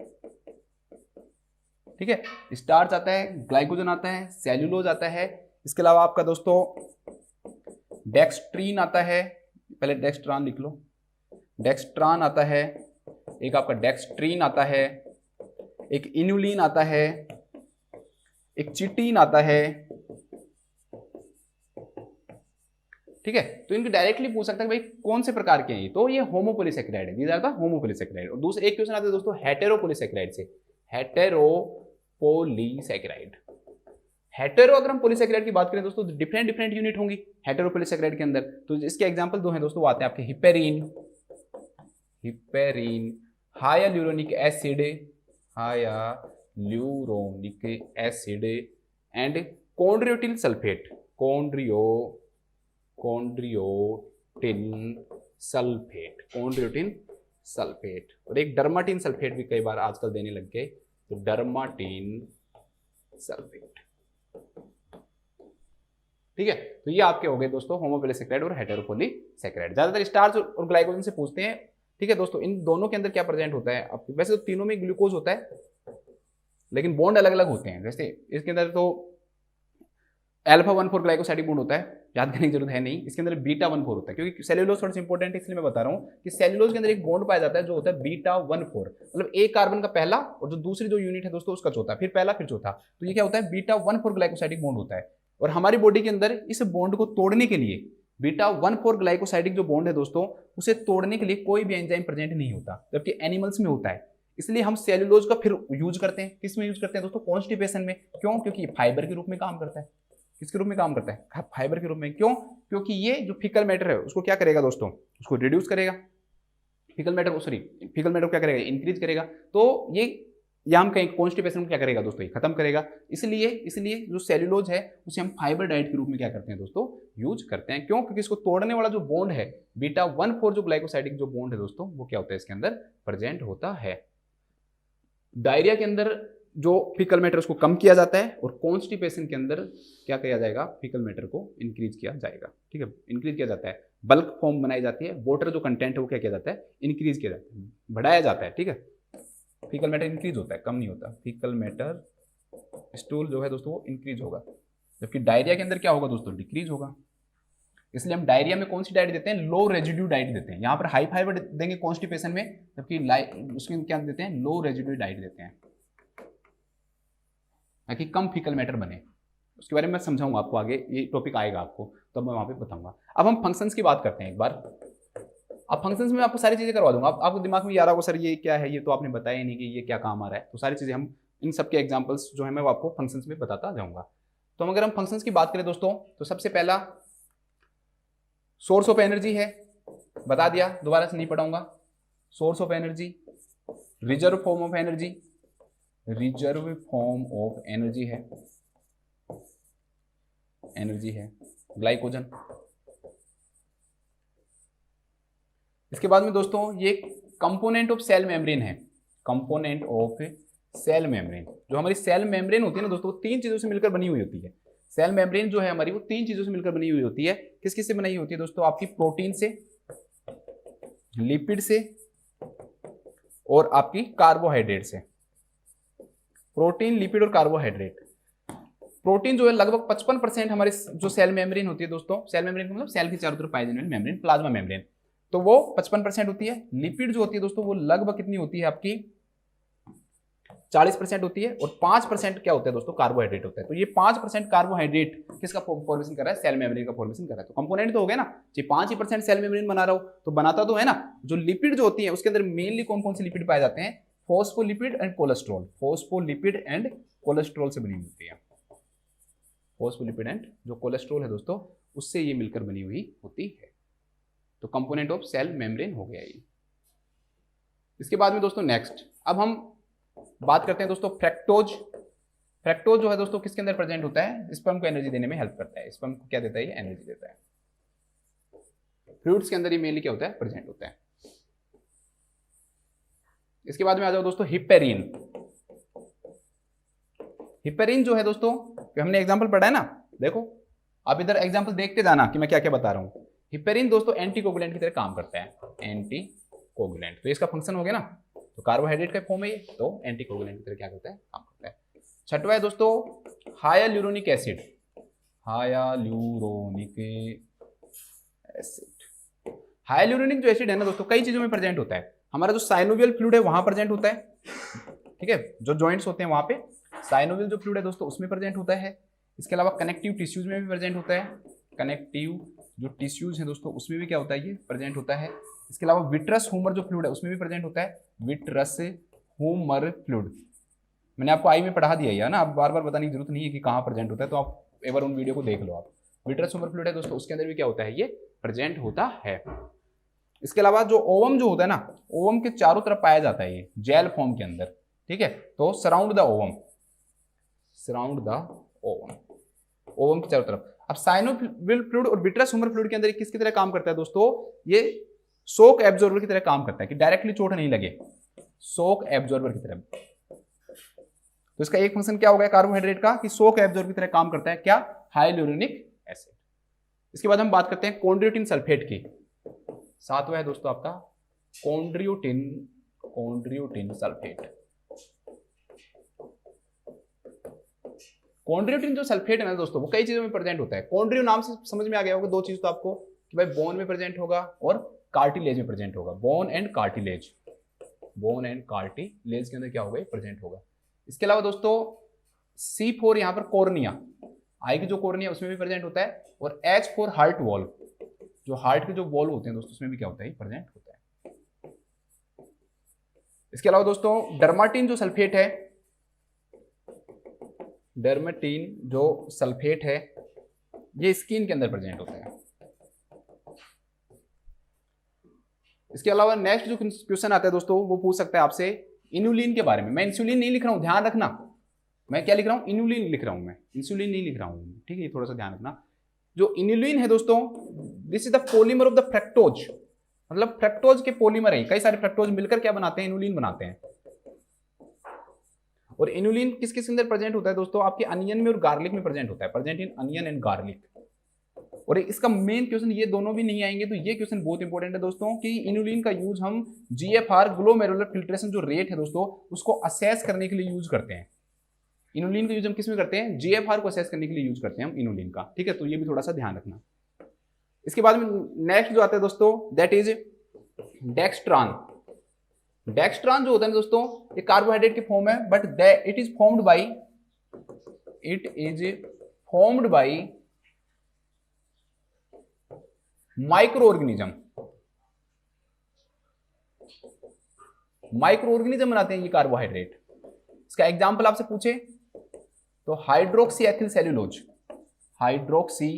ठीक है, स्टार्च आता है, ग्लाइकोजन आता है, सेल्यूलोज आता है, इसके अलावा आपका दोस्तों डेक्सट्रीन आता है, पहले डेक्सट्रान लिख लो, डेक्सट्रान आता है, एक आपका डेक्सट्रीन आता है, एक इन्युलिन आता है, एक चिटीन आता है, ठीक है। तो इनको डायरेक्टली पूछ सकता है भाई कौन से प्रकार के हैं ये, तो ये होमोपोलीसैकेराइड है, दीज आर द होमोपोलीसैकेराइड। और दूसरा एक क्वेश्चन आता है दोस्तों हेटेरोपोलीसैकेराइड से, हेटेरोपोलीसैकेराइड। हेटेरो अगर हम पोलीसैकेराइड की बात करें दोस्तों, डिफरेंट डिफरेंट यूनिट होंगी हेटेरोपोलीसैकेराइड के अंदर। तो इसके एग्जांपल दो हैं दोस्तों, वो आते हैं आपके heparin, hyaluronic acid, hyaluronic acid and chondroitin sulphate, chondroitin sulphate, और एक डर्माटिन सल्फेट भी कई बार आजकल देने लग गए, तो डर्माटिन सल्फेट, ठीक है। तो ये आपके हो गए दोस्तों होमोपोलीसैकेराइड और हेटेरोपोलीसैकेराइड। ज्यादातर स्टार्च और ग्लाइकोजन से पूछते हैं, ठीक है दोस्तों। इन दोनों के अंदर क्या प्रेजेंट होता है आपके, वैसे तो तीनों में ग्लूकोज होता है लेकिन बॉन्ड अलग अलग होते हैं। जैसे इसके अंदर तो अल्फा 1,4 ग्लाइकोसाइडिक बॉन्ड होता है, याद करने की जरूरत है नहीं। इसके अंदर बीटा 1,4 होता है, क्योंकि सेल्यूलोज थोड़ा सा इंपॉर्टेंट है इसलिए मैं बता रहा हूँ कि सेल्यूलोज के अंदर एक बॉन्ड पाया जाता है जो होता है बीटा 1,4, मतलब एक कार्बन का पहला और जो दूसरी जो यूनिट है दोस्तों उसका चौथा, फिर पहला फिर चौथा, तो ये क्या होता है, बीटा 1,4 ग्लाइकोसाइडिक बॉन्ड होता है। और हमारी बॉडी के अंदर इस बॉन्ड को तोड़ने के लिए बीटा 1,4 ग्लाइकोसाइडिक जो बॉन्ड है दोस्तों, उसे तोड़ने के लिए कोई भी एंजाइम प्रेजेंट नहीं होता, जबकि एनिमल्स में होता है। इसलिए हम सेल्यूलोज का फिर यूज करते हैं, किस में यूज करते हैं दोस्तों, कॉन्स्टिपेशन में। क्यों, क्योंकि फाइबर के रूप में काम करता है। किसके रूप में काम करता है, फाइबर के रूप में। क्यों, क्योंकि ये जो फीकल मैटर है उसको क्या करेगा दोस्तों, उसको रिड्यूस करेगा, फीकल मैटर को क्या करेगा, इंक्रीज करेगा। तो ये या हम कहीं कॉन्स्टिपेशन में क्या करेगा दोस्तों, ये खत्म करेगा। इसलिए जो सेल्यूलोज है उसे हम फाइबर डाइट के रूप में क्या करते हैं दोस्तों, यूज करते हैं। क्यों, क्योंकि इसको तोड़ने वाला जो बॉन्ड है बीटा 1,4 जो ग्लाइकोसाइडिक जो बॉन्ड है दोस्तों, वो क्या होता है इसके अंदर प्रेजेंट होता है। डायरिया के अंदर जो फीकल मैटर उसको कम किया जाता है, और कॉन्स्टिपेशन के अंदर क्या किया जाएगा, फीकल मैटर को इंक्रीज किया जाएगा, ठीक है, इंक्रीज किया जाता है। बल्क फॉर्म बनाई जाती है, वाटर जो कंटेंट है वो क्या किया जाता है, इंक्रीज किया जाता है, बढ़ाया जाता है, ठीक है। फीकल मैटर इंक्रीज होता है, कम नहीं होता। फीकल मैटर स्टूल जो है दोस्तों वो इंक्रीज होगा, जबकि डायरिया के अंदर क्या होगा दोस्तों, डिक्रीज होगा। इसलिए हम डायरिया में कौन सी डाइट देते हैं, लो रेजिड्यू डाइट देते हैं। यहाँ पर हाई फाइबर देंगे कॉन्स्टिपेशन में, जबकि उसमें क्या देते हैं, लो रेजिड्यू डाइट देते हैं, ताकि कम फीकल मैटर बने। उसके बारे में मैं समझाऊंगा आपको आगे, ये टॉपिक आएगा आपको तो मैं वहां पे बताऊंगा। अब हम फंक्शंस की बात करते हैं एक बार। अब फंक्शंस में आपको सारी चीजें करवा दूंगा। आपको दिमाग में याद होगा सर ये क्या है, ये तो आपने बताया ही नहीं कि ये क्या काम आ रहा है। तो सारी चीजें हम इन सब के एग्जाम्पल्स जो है मैं आपको फंक्शंस में बताता जाऊंगा। तो अगर हम फंक्शंस की बात करें दोस्तों, तो सबसे पहला सोर्स ऑफ एनर्जी है, बता दिया, दोबारा से नहीं पढ़ाऊंगा। Source of energy, reserve form of energy, reserve form of energy है, एनर्जी है ग्लाइकोजन। इसके बाद में दोस्तों ये कंपोनेंट ऑफ सेल मेम्ब्रेन है, कंपोनेंट ऑफ सेल मेम्ब्रेन। जो हमारी सेल मेम्ब्रेन होती है ना दोस्तों, तीन चीजों से मिलकर बनी हुई होती है। सेल मेम्ब्रेन जो है हमारी, वो तीन चीजों से मिलकर बनी हुई होती है। किस किस से बनाई होती है दोस्तों? आपकी प्रोटीन से, लिपिड से और आपकी कार्बोहाइड्रेट से। प्रोटीन, लिपिड और कार्बोहाइड्रेट। प्रोटीन जो है लगभग 55% हमारे जो सेल मेम्ब्रेन होती है दोस्तों, सेल मेम्ब्रेन मतलब सेल के चारों तरफ पाई जाने वाली मेम्ब्रेन, प्लाज्मा मेम्ब्रेन, तो वो 55% होती है। लिपिड जो होती है दोस्तों वो लगभग कितनी होती है आपकी? 40% होती है। और 5% क्या होता है दोस्तों? कार्बोहाइड्रेट होता है। तो ये 5% कार्बोहाइड्रेट किसका फॉर्मेशन कर रहा है? सेल मेम्ब्रेन का फॉर्मेशन कर रहा है। तो कंपोनेंट तो हो गया ना, ये 5% सेल मेम्ब्रेन बना रहा हो तो बनाता तो है ना। जो लिपिड जो होती है उसके अंदर मेनली कौन कौन से लिपिड पाए जाते हैं? Phospholipid and cholesterol. Phospholipid and cholesterol से बनी होती है। फॉस्फोलिपिड एंड जो कोलेस्ट्रॉल है दोस्तों, उससे ये मिलकर बनी हुई होती है। तो कंपोनेंट ऑफ सेल मेम्ब्रेन हो गया ये। इसके बाद में दोस्तों नेक्स्ट, अब हम बात करते हैं दोस्तों फ्रैक्टोज। फ्रैक्टोज जो है दोस्तों किसके अंदर प्रेजेंट होता है? स्पर्म को एनर्जी देने में हेल्प करता है। स्पर्म को क्या देता है? ये एनर्जी देता है। फ्रूट्स के अंदर ये मेनली क्या होता है? प्रेजेंट होता है। इसके बाद में आ जाओ दोस्तों हिपेरिन। हिपेरिन जो है दोस्तों, हमने एग्जांपल पढ़ा है ना, देखो आप इधर एग्जांपल देखते जाना कि मैं क्या क्या बता रहा हूं। हिपेरिन दोस्तों एंटीकोगुलेंट की तरह काम करता है, एंटीकोगुलेंट। तो इसका फंक्शन हो गया ना, तो कार्बोहाइड्रेट का फॉर्म है ये, तो एंटीकोगुलेंट की तरह क्या करता है? काम करता है। छठवा है दोस्तों हायालुरोनिक एसिड। Hyaluronic acid. हायालुरोनिक जो एसिड है ना दोस्तों, कई चीजों में प्रेजेंट होता है। हमारा जो साइनोवियल फ्लूइड है वहां प्रेजेंट होता है, ठीक है, जो जॉइंट्स होते हैं वहां पे साइनोवियल जो फ्लूइड है दोस्तों उसमें प्रेजेंट होता है। इसके अलावा कनेक्टिव टिश्यूज में भी प्रेजेंट होता है। कनेक्टिव जो टिश्यूज हैं दोस्तों उसमें भी क्या होता है? ये प्रेजेंट होता है। इसके अलावा विट्रस ह्यूमर जो फ्लूइड है उसमें भी प्रेजेंट होता है। विट्रस ह्यूमर फ्लूइड मैंने आपको आई में पढ़ा दिया है ना, अब बार बार बताने की जरूरत नहीं है कि कहाँ प्रेजेंट होता है, तो आप एक बार उन वीडियो को देख लो आप। विट्रस ह्यूमर फ्लूइड है दोस्तों, उसके अंदर भी क्या होता है? ये प्रेजेंट होता है। इसके अलावा जो ओवम जो होता है ना, ओवम के चारों तरफ पाया जाता है ये जेल फॉर्म के अंदर, ठीक है। तो surround the ovum, surround the ovum, ovum के चारों तरफ। अब साइनोवियल फ्लूइड और विट्रस ह्यूमर फ्लूइड के अंदर किसकी तरह काम करता है दोस्तों? ये शॉक एब्जॉर्बर की तरह काम करता है कि डायरेक्टली चोट नहीं लगे, शॉक एब्जॉर्बर की तरह। तो इसका एक फंक्शन क्या हो गया कार्बोहाइड्रेट का कि शॉक एब्जॉर्बर की तरह काम करता है, क्या? Hydronic acid. इसके बाद हम बात करते हैं कॉन्ड्रियोटिन सल्फेट की। सातवां है दोस्तों आपका कॉन्ड्रियोटिन, कॉन्ड्रियोटिन सल्फेट। कॉन्ड्रियोटिन जो सल्फेट है ना दोस्तों, वो कई चीजों में प्रेजेंट होता है। कॉन्ड्रियो नाम से समझ में आ गया होगा दो चीज तो आपको, कि भाई बोन में प्रेजेंट होगा और कार्टिलेज में प्रेजेंट होगा। Bone and cartilage, bone and cartilage के अंदर क्या होगा? प्रेजेंट होगा। इसके अलावा दोस्तों C4 यहाँ पर कॉर्निया, आई की जो कॉर्निया उसमें भी प्रेजेंट होता है। और H4 हार्ट वॉल्व, जो हार्ट के जो वॉल्व होते हैं दोस्तों उसमें भी क्या होता है? प्रेजेंट होता है। इसके अलावा दोस्तों डर्माटिन जो सल्फेट है, डर्माटिन जो सल्फेट है ये स्किन के अंदर प्रेजेंट होता है। इसके अलावा नेक्स्ट जो क्वेश्चन आता है दोस्तों वो पूछ सकता है आपसे इन्सुलिन के बारे में। मैं इंसुलिन नहीं लिख रहा हूं, ध्यान रखना, मैं क्या लिख रहा हूं? इन्सुलिन लिख रहा हूं मैं, इंसुलिन नहीं लिख रहा हूं, ठीक है, थोड़ा सा ध्यान रखना। जो इन्सुलिन है दोस्तों, this is the polymer of the fructose, मतलब फ्रक्टोज के पॉलीमर है, कई सारे फ्रक्टोज मिलकर क्या बनाते हैं? इन्सुलिन बनाते हैं। और इन्सुलिन किस किस अंदर प्रेजेंट होता है दोस्तों? आपके अनियन में और गार्लिक में प्रेजेंट होता है, present in onion and garlic. और इसका मेन क्वेश्चन, ये दोनों भी नहीं आएंगे तो ये क्वेश्चन बहुत इंपॉर्टेंट है दोस्तों, कि इन्सुलिन का यूज हम GFR ग्लोमेरुलर फिल्ट्रेशन जो रेट है दोस्तों उसको असेस करने के लिए यूज करते हैं। इन्सुलिन का यूज हम किस में करते हैं? GFR को असेस करने के लिए यूज करते हैं हम इन्सुलिन का, ठीक है। तो ये भी थोड़ा सा ध्यान रखना। इसके बाद में नेक्स्ट जो आता है दोस्तों दैट इज डेक्स्ट्रान। डेक्स्ट्रान जो होता है दोस्तों ये कार्बोहाइड्रेट के फॉर्म है, but it is formed by micro organism. Micro organism बनाते हैं ये कार्बोहाइड्रेट। इसका एग्जांपल आपसे पूछे तो hydroxy ethyl cellulose, hydroxy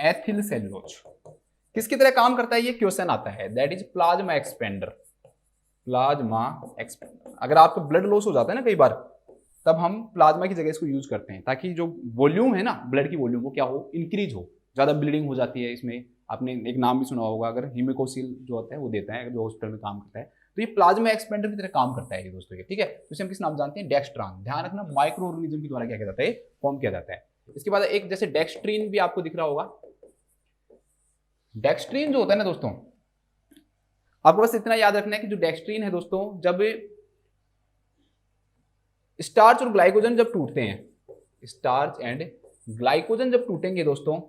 ethyl cellulose किसकी तरह काम करता है, ये क्वेश्चन आता है, that is plasma expander. Plasma expander, अगर आपको ब्लड लॉस हो जाता है ना कई बार, तब हम प्लाज्मा की जगह इसको यूज करते हैं ताकि जो वॉल्यूम है ना ब्लड की वॉल्यूम वो क्या हो, इंक्रीज हो, ज्यादा ब्लीडिंग हो जाती है इसमें। आपने एक नाम भी सुना होगा, अगर हीमोकोसिल जो होता है वो देता है जो हॉस्पिटल में काम करता है, तो ये प्लाज्मा एक्सपेंडर की तरह काम करता है ये दोस्तों, ये ठीक है। तो इसे हम किस नाम जानते हैं, डेक्स्ट्रान। ध्यान रखना माइक्रो ऑर्गेनिज्म के द्वारा क्या किया जाता है, फॉर्म किया जाता है। इसके बाद एक जैसे डेक्स्ट्रीन भी आपको दिख रहा होगा। डेक्स्ट्रीन जो होता है ना दोस्तों, आपको बस इतना याद रखना है कि जो डेक्स्ट्रीन है दोस्तों, जब स्टार्च और ग्लाइकोजन जब टूटते हैं, स्टार्च एंड ग्लाइकोजन जब टूटेंगे दोस्तों,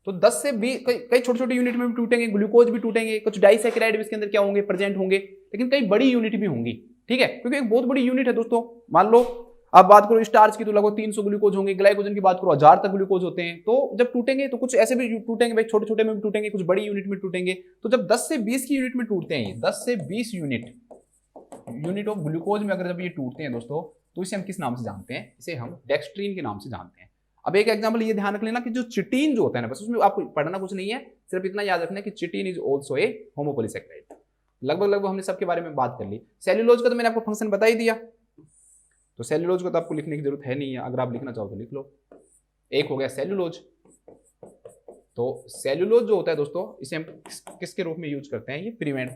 तो 10 से 20 कई छोटे छोटे यूनिट में भी टूटेंगे, ग्लूकोज भी टूटेंगे, कुछ डाइसैकेराइड भी इसके अंदर क्या होंगे, प्रेजेंट होंगे, लेकिन कई बड़ी यूनिट भी होंगी, ठीक है, क्योंकि एक बहुत बड़ी यूनिट है दोस्तों। मान लो आप बात करो स्टार्च की तो लगभग 300 ग्लूकोज होंगे, ग्लाइकोजन की बात करो 1000 तक ग्लूकोज होते हैं। तो जब टूटेंगे तो कुछ ऐसे भी टूटेंगे भाई, छोटे छोटे में भी टूटेंगे, कुछ बड़ी यूनिट में टूटेंगे। तो जब 10 से 20 की यूनिट में टूटते हैं, 10 से 20 यूनिट ऑफ ग्लूकोज में अगर जब ये टूटते हैं दोस्तों, तो इसे हम किस नाम से जानते हैं, इसे हम डेक्स्ट्रीन के नाम से जानते हैं। अब एक एग्जांपल ये ध्यान रख लेना कि जो चिटीन जो होता है ना, बस उसमें आपको पढ़ना कुछ नहीं है, सिर्फ इतना याद रखना है कि चिटीन इज आल्सो ए होमोपॉलीसैकेराइड। लगभग हमने सबके बारे में बात कर ली। सेल्यूलोज का तो मैंने आपको फंक्शन बता ही दिया, तो सेल्यूलोज को तो आपको लिखने की जरूरत है नहीं है, अगर आप लिखना चाहो तो लिख लो। एक हो गया सेल्यूलोज। तो सेल्यूलोज जो होता है दोस्तों, इसे हम किसके रूप में यूज करते हैं, ये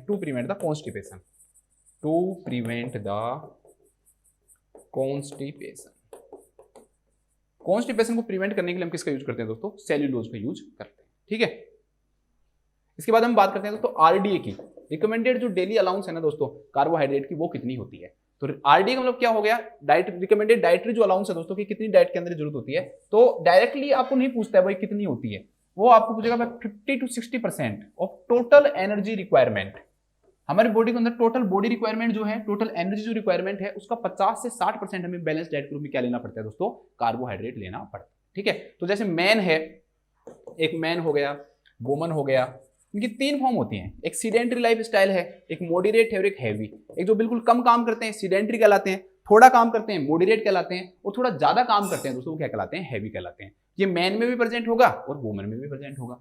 to prevent the constipation, to prevent the constipation. Constipation को प्रिवेंट करने के लिए हम किसका यूज करते हैं दोस्तों, सेल्यूलोज का यूज करते हैं, ठीक है। इसके बाद हम बात करते हैं दोस्तों आरडीए की। रिकमेंडेड जो डेली अलाउंस है ना दोस्तों कार्बोहाइड्रेट की, वो कितनी होती है। तो आरडीए का मतलब क्या हो गया, डाइट रिकमेंडेड डाइटरी जो अलाउंस है दोस्तों की कितनी डाइट के अंदर जरूरत होती है। तो डायरेक्टली आपको नहीं पूछता है भाई कितनी होती है, वो आपको पूछेगा भाई 50 to 60% of total energy requirement. हमारी बॉडी के अंदर टोटल बॉडी रिक्वायरमेंट जो है, टोटल एनर्जी जो रिक्वायरमेंट है, उसका 50 से 60% हमें बैलेंस डाइट के रूप में क्या लेना पड़ता है दोस्तों, कार्बोहाइड्रेट लेना पड़ता है, ठीक है। तो जैसे मैन है, एक मैन हो गया, वुमन हो गया, इनकी 3 फॉर्म होती हैं। एक सीडेंट्री लाइफ स्टाइल है, एक मॉडरेट है और एक हैवी। एक जो बिल्कुल कम काम करते हैं सीडेंट्री कहलाते हैं, थोड़ा काम करते हैं मॉडरेट कहलाते हैं, और थोड़ा ज्यादा काम करते हैं दोस्तों वो क्या कहलाते हैं, हैवी कहलाते हैं। ये मैन में भी प्रेजेंट होगा और वुमन में भी प्रेजेंट होगा,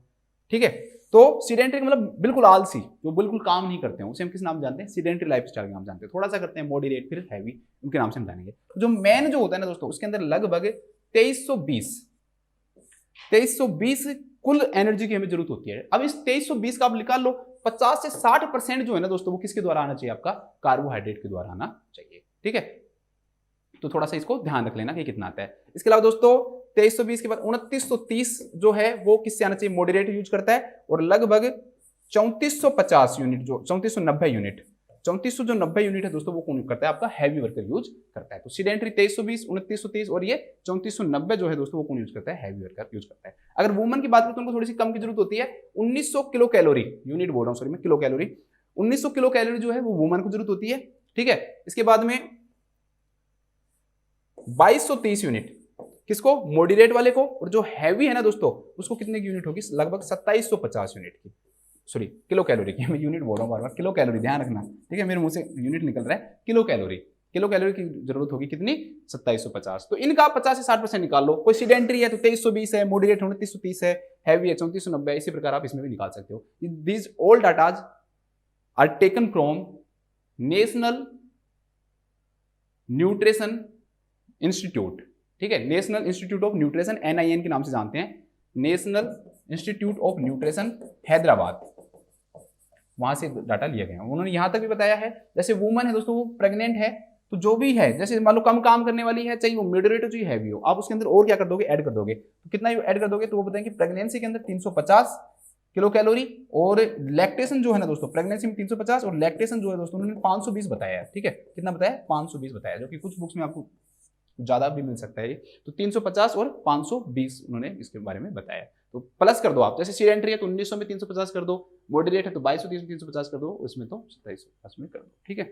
ठीक है। तो सीडेंट्री मतलब बिल्कुल आलसी, जो बिल्कुल काम नहीं करते हैं, उसे हम किस नाम जानते हैं, सीडेंट्री लाइफस्टाइल के नाम जानते हैं। थोड़ा सा करते हैं मॉडरेट, फिर हैवी, उनके नाम से हम जानेंगे। तो जो मैन जो होता है ना दोस्तों, उसके अंदर लगभग 2320 कुल एनर्जी की हमें जरूरत होती है। अब इस 2320 का आप निकाल लो, 50 से 60% जो है ना दोस्तों, वो किसके द्वारा आना चाहिए, आपका कार्बोहाइड्रेट के द्वारा आना चाहिए, ठीक है। तो थोड़ा सा इसको ध्यान रख लेना कि कितना आता है। इसके अलावा दोस्तों 2320 के बाद 2930 जो है वो किससे आना चाहिए, मॉडरेट यूज करता है, और लगभग 3450 यूनिट, जो 3490 यूनिट, 3490 यूनिट है दोस्तों, वो कौन करता है, आपका हैवी वर्कर यूज करता है। तो सीडेंट्री 2320, 2930 और ये 3490 जो है दोस्तों, वो कौन यूज करता है, हैवी वर्कर यूज करता है। अगर वुमन की बात करें तो उनको थोड़ी सी कम की जरूरत होती है, 1900 किलो कैलोरी, यूनिट बोल रहा हूं सॉरी मैं, किलो कैलोरी, 1900 किलो कैलोरी जो है वो वुमन को जरूरत होती है, ठीक है। इसके बाद में 2230 यूनिट किसको, मॉडरेट वाले को, और जो हैवी है ना दोस्तों उसको कितने की यूनिट होगी, लगभग 2750 यूनिट की, सॉरी किलो कैलोरी की, मैं यूनिट बोल रहा हूं बार बार, किलो कैलोरी ध्यान रखना, ठीक है, मेरे मुंह से यूनिट निकल रहा है, किलो कैलोरी की जरूरत होगी कितनी, 2750। तो इनका 50 से 60% निकाल लो। कोई सीडेंट्री है तो 2320 है, मॉडरेट 2930 है, हैवी है 3490 है, इसी प्रकार आप इसमें भी निकाल सकते हो। These all datas are taken from national nutrition institute, ठीक है, national institute of nutrition, NIN के नाम से जानते हैं, national institute of nutrition Hyderabad, वहां से डाटा लिया गया। उन्होंने यहां तक भी बताया है, जैसे वुमन है दोस्तों, वो प्रेग्नेंट है, तो जो भी है, जैसे मान लो कम काम करने वाली है, चाहे वो मॉडरेट हो चाहे हैवी हो, आप उसके अंदर और क्या कर दोगे, ऐड कर दोगे। तो कितना ऐड कर दोगे, तो वो बताएंगे प्रेगनेंसी के अंदर 350 किलो कैलोरी, और लैक्टेशन जो है ना दोस्तों, प्रेगनेंसी में 350 और लैक्टेशन जो है दोस्तों उन्होंने 520 बताया है, ठीक है, कितना बताया, 520 बताया, जो कि कुछ बुक्स में आपको ज्यादा भी मिल सकता है। तो 350 और 520 उन्होंने इसके बारे में बताया। तो प्लस कर दो आप, जैसे सीडेंट्री है तो 1900 में 350 कर दो, मॉडरेट है तो 2230 में 350 कर दो, उसमें तो 2750 में कर दो, ठीक है।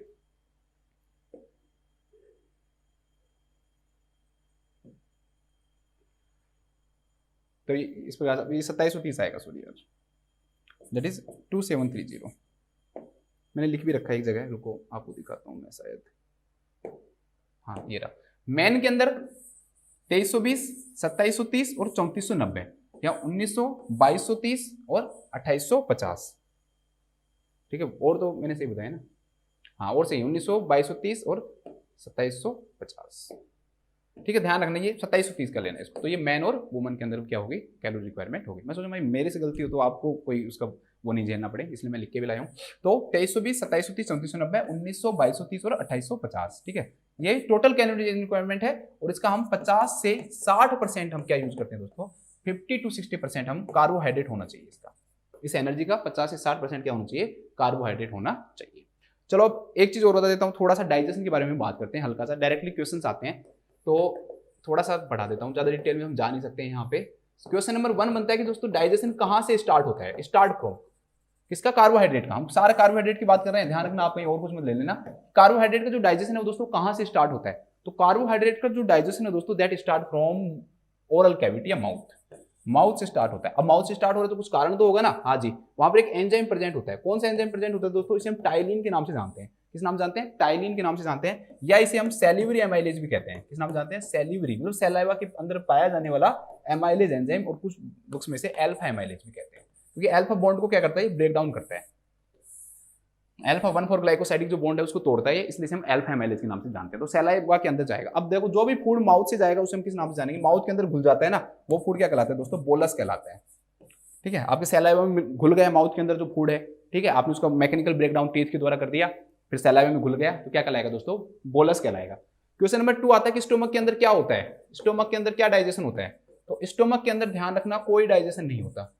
तो इस प्रकार ये 2730 आएगा, सॉरी यार, दैट इज 2730। मैंने लिख भी रखा है एक जगह, रुको आपको दिखाता हूं मैं शायद, हाँ ये रहा। मैन के अंदर 2320, 2730 और 3490, या 1900, 2230 और 2850। ठीक है, और तो मैंने सही बताया ना, हाँ और सही 1900, 2230 और 2750। ठीक है, ध्यान रखना ये 2730 का लेना है इसको। तो ये मैन और वुमन के अंदर क्या होगी, कैलोरी रिक्वायरमेंट होगी। मैं सोचा भाई मेरे से गलती हो तो आपको कोई उसका वो नहीं झेलना पड़े, इसलिए मैं लिख के भी लाया हूँ। तो 2320, 2730, 3490, 1900, 2230 और 2850। ठीक है, ये टोटल कैलोरी रिक्वायरमेंट है। और इसका हम 50 से 60% हम क्या यूज करते हैं दोस्तों, 50 to 60% हम कार्बोहाइड्रेट होना चाहिए इसका। इस एनर्जी का 50 से 60% क्या होना चाहिए, कार्बोहाइड्रेट होना चाहिए। चलो अब एक चीज और बता देता हूँ, थोड़ा सा डाइजेशन के बारे में बात करते हैं हल्का सा, डायरेक्टली क्वेश्चंस आते हैं तो थोड़ा सा बढ़ा देता हूँ, ज्यादा डिटेल में हम जा नहीं सकते हैं यहाँ पे। क्वेश्चन नंबर 1 बनता है कि दोस्तों डाइजेशन कहाँ से स्टार्ट होता है, स्टार्ट फ्रॉम किसका, कार्बोहाइड्रेट का। हम सारे कार्बोहाइड्रेट की बात कर रहे हैं, ध्यान रखना आप कहीं और कुछ मत ले लेना। कार्बोहाइड्रेट का जो डाइजेशन है वो दोस्तों कहाँ से स्टार्ट होता है, तो कार्बोहाइड्रेट का जो डाइजेशन है दोस्तों that start from oral cavity या माउथ से स्टार्ट होता है। अब माउथ से स्टार्ट हो रहा है तो कुछ कारण तो होगा ना, हाँ जी, वहां पर एक एंजाइम प्रेजेंट होता है। कौन सा एंजाइम प्रेजेंट होता है दोस्तों, इसे हम टाइलिन के नाम से जानते हैं। किस नाम जानते हैं, टाइलिन के नाम से जानते हैं, या इसे हम सैलिवरी एमाइलेज भी कहते हैं। किस नाम जानते हैं, सैलिवरी, मतलब सैलाइवा के अंदर पाया जाने वाला एमाइलेज एंजाइम, और कुछ बुक्स में से अल्फा एमाइलेज भी कहते हैं, क्योंकि अल्फा बॉन्ड को क्या करता है, ब्रेक डाउन करता है। अल्फा 1,4 ग्लाइकोसाइडिक जो बॉन्ड है उसको तोड़ता है, इसलिए हम अल्फा एमाइलेज के नाम से जानते हैं। तो सैलाइवा के अंदर जाएगा। अब देखो जो भी फूड माउथ से जाएगा उसे हम किस नाम से जानेंगे, माउथ के अंदर घुल जाता है ना, वो फूड क्या कहलाता है दोस्तों, बोलस कहलाता है। ठीक है, आपके सैलाइवा में घुल गया माउथ के अंदर जो फूड है, ठीक है, आपने उसका मैकेनिकल ब्रेकडाउन टीथ के द्वारा कर दिया, फिर सैलाइवा में घुल गया तो क्या कहलाएगा दोस्तों, बोलस कहलाएगा। क्वेश्चन नंबर 2 आता है कि स्टोमक के अंदर क्या होता है, स्टोमक के अंदर क्या डाइजेशन होता है। तो स्टोमक के अंदर ध्यान रखना कोई डाइजेशन नहीं होता।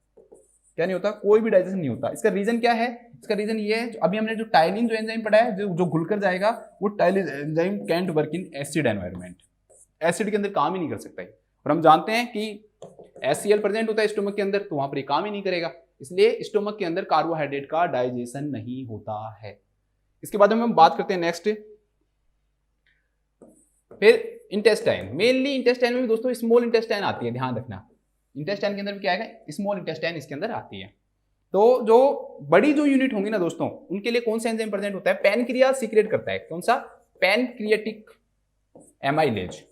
क्या नहीं होता, कोई भी डाइजेशन नहीं होता। इसका रीजन क्या है, इसका रीजन ये है, अभी हमने जो टाइलिन जो एंजाइम पढ़ा है, जो घुलकर जाएगा, वो ptyalin enzyme can't work in acid environment, acid के अंदर काम ही नहीं कर सकता है। और हम जानते हैं कि HCl प्रेजेंट होता है स्टोमक के अंदर, तो वहां पर ये काम ही नहीं करेगा, इसलिए स्टोमक के अंदर कार्बोहाइड्रेट का डाइजेशन नहीं होता है। इसके बाद हम बात करते हैं नेक्स्ट, फिर इंटेस्टाइन। मेनली इंटेस्टाइन में भी दोस्तों स्मॉल इंटेस्टाइन आती है, ध्यान रखना। इंटेस्टाइन के अंदर भी क्या आएगा, स्मॉल इंटेस्टाइन इसके अंदर आती है। तो जो बड़ी जो यूनिट होंगी ना दोस्तों, उनके लिए कौन सा एंजाइम प्रेजेंट होता है, पैनक्रियाज सीक्रेट करता है। कौन सा, पैनक्रियाटिक एमाइलेज।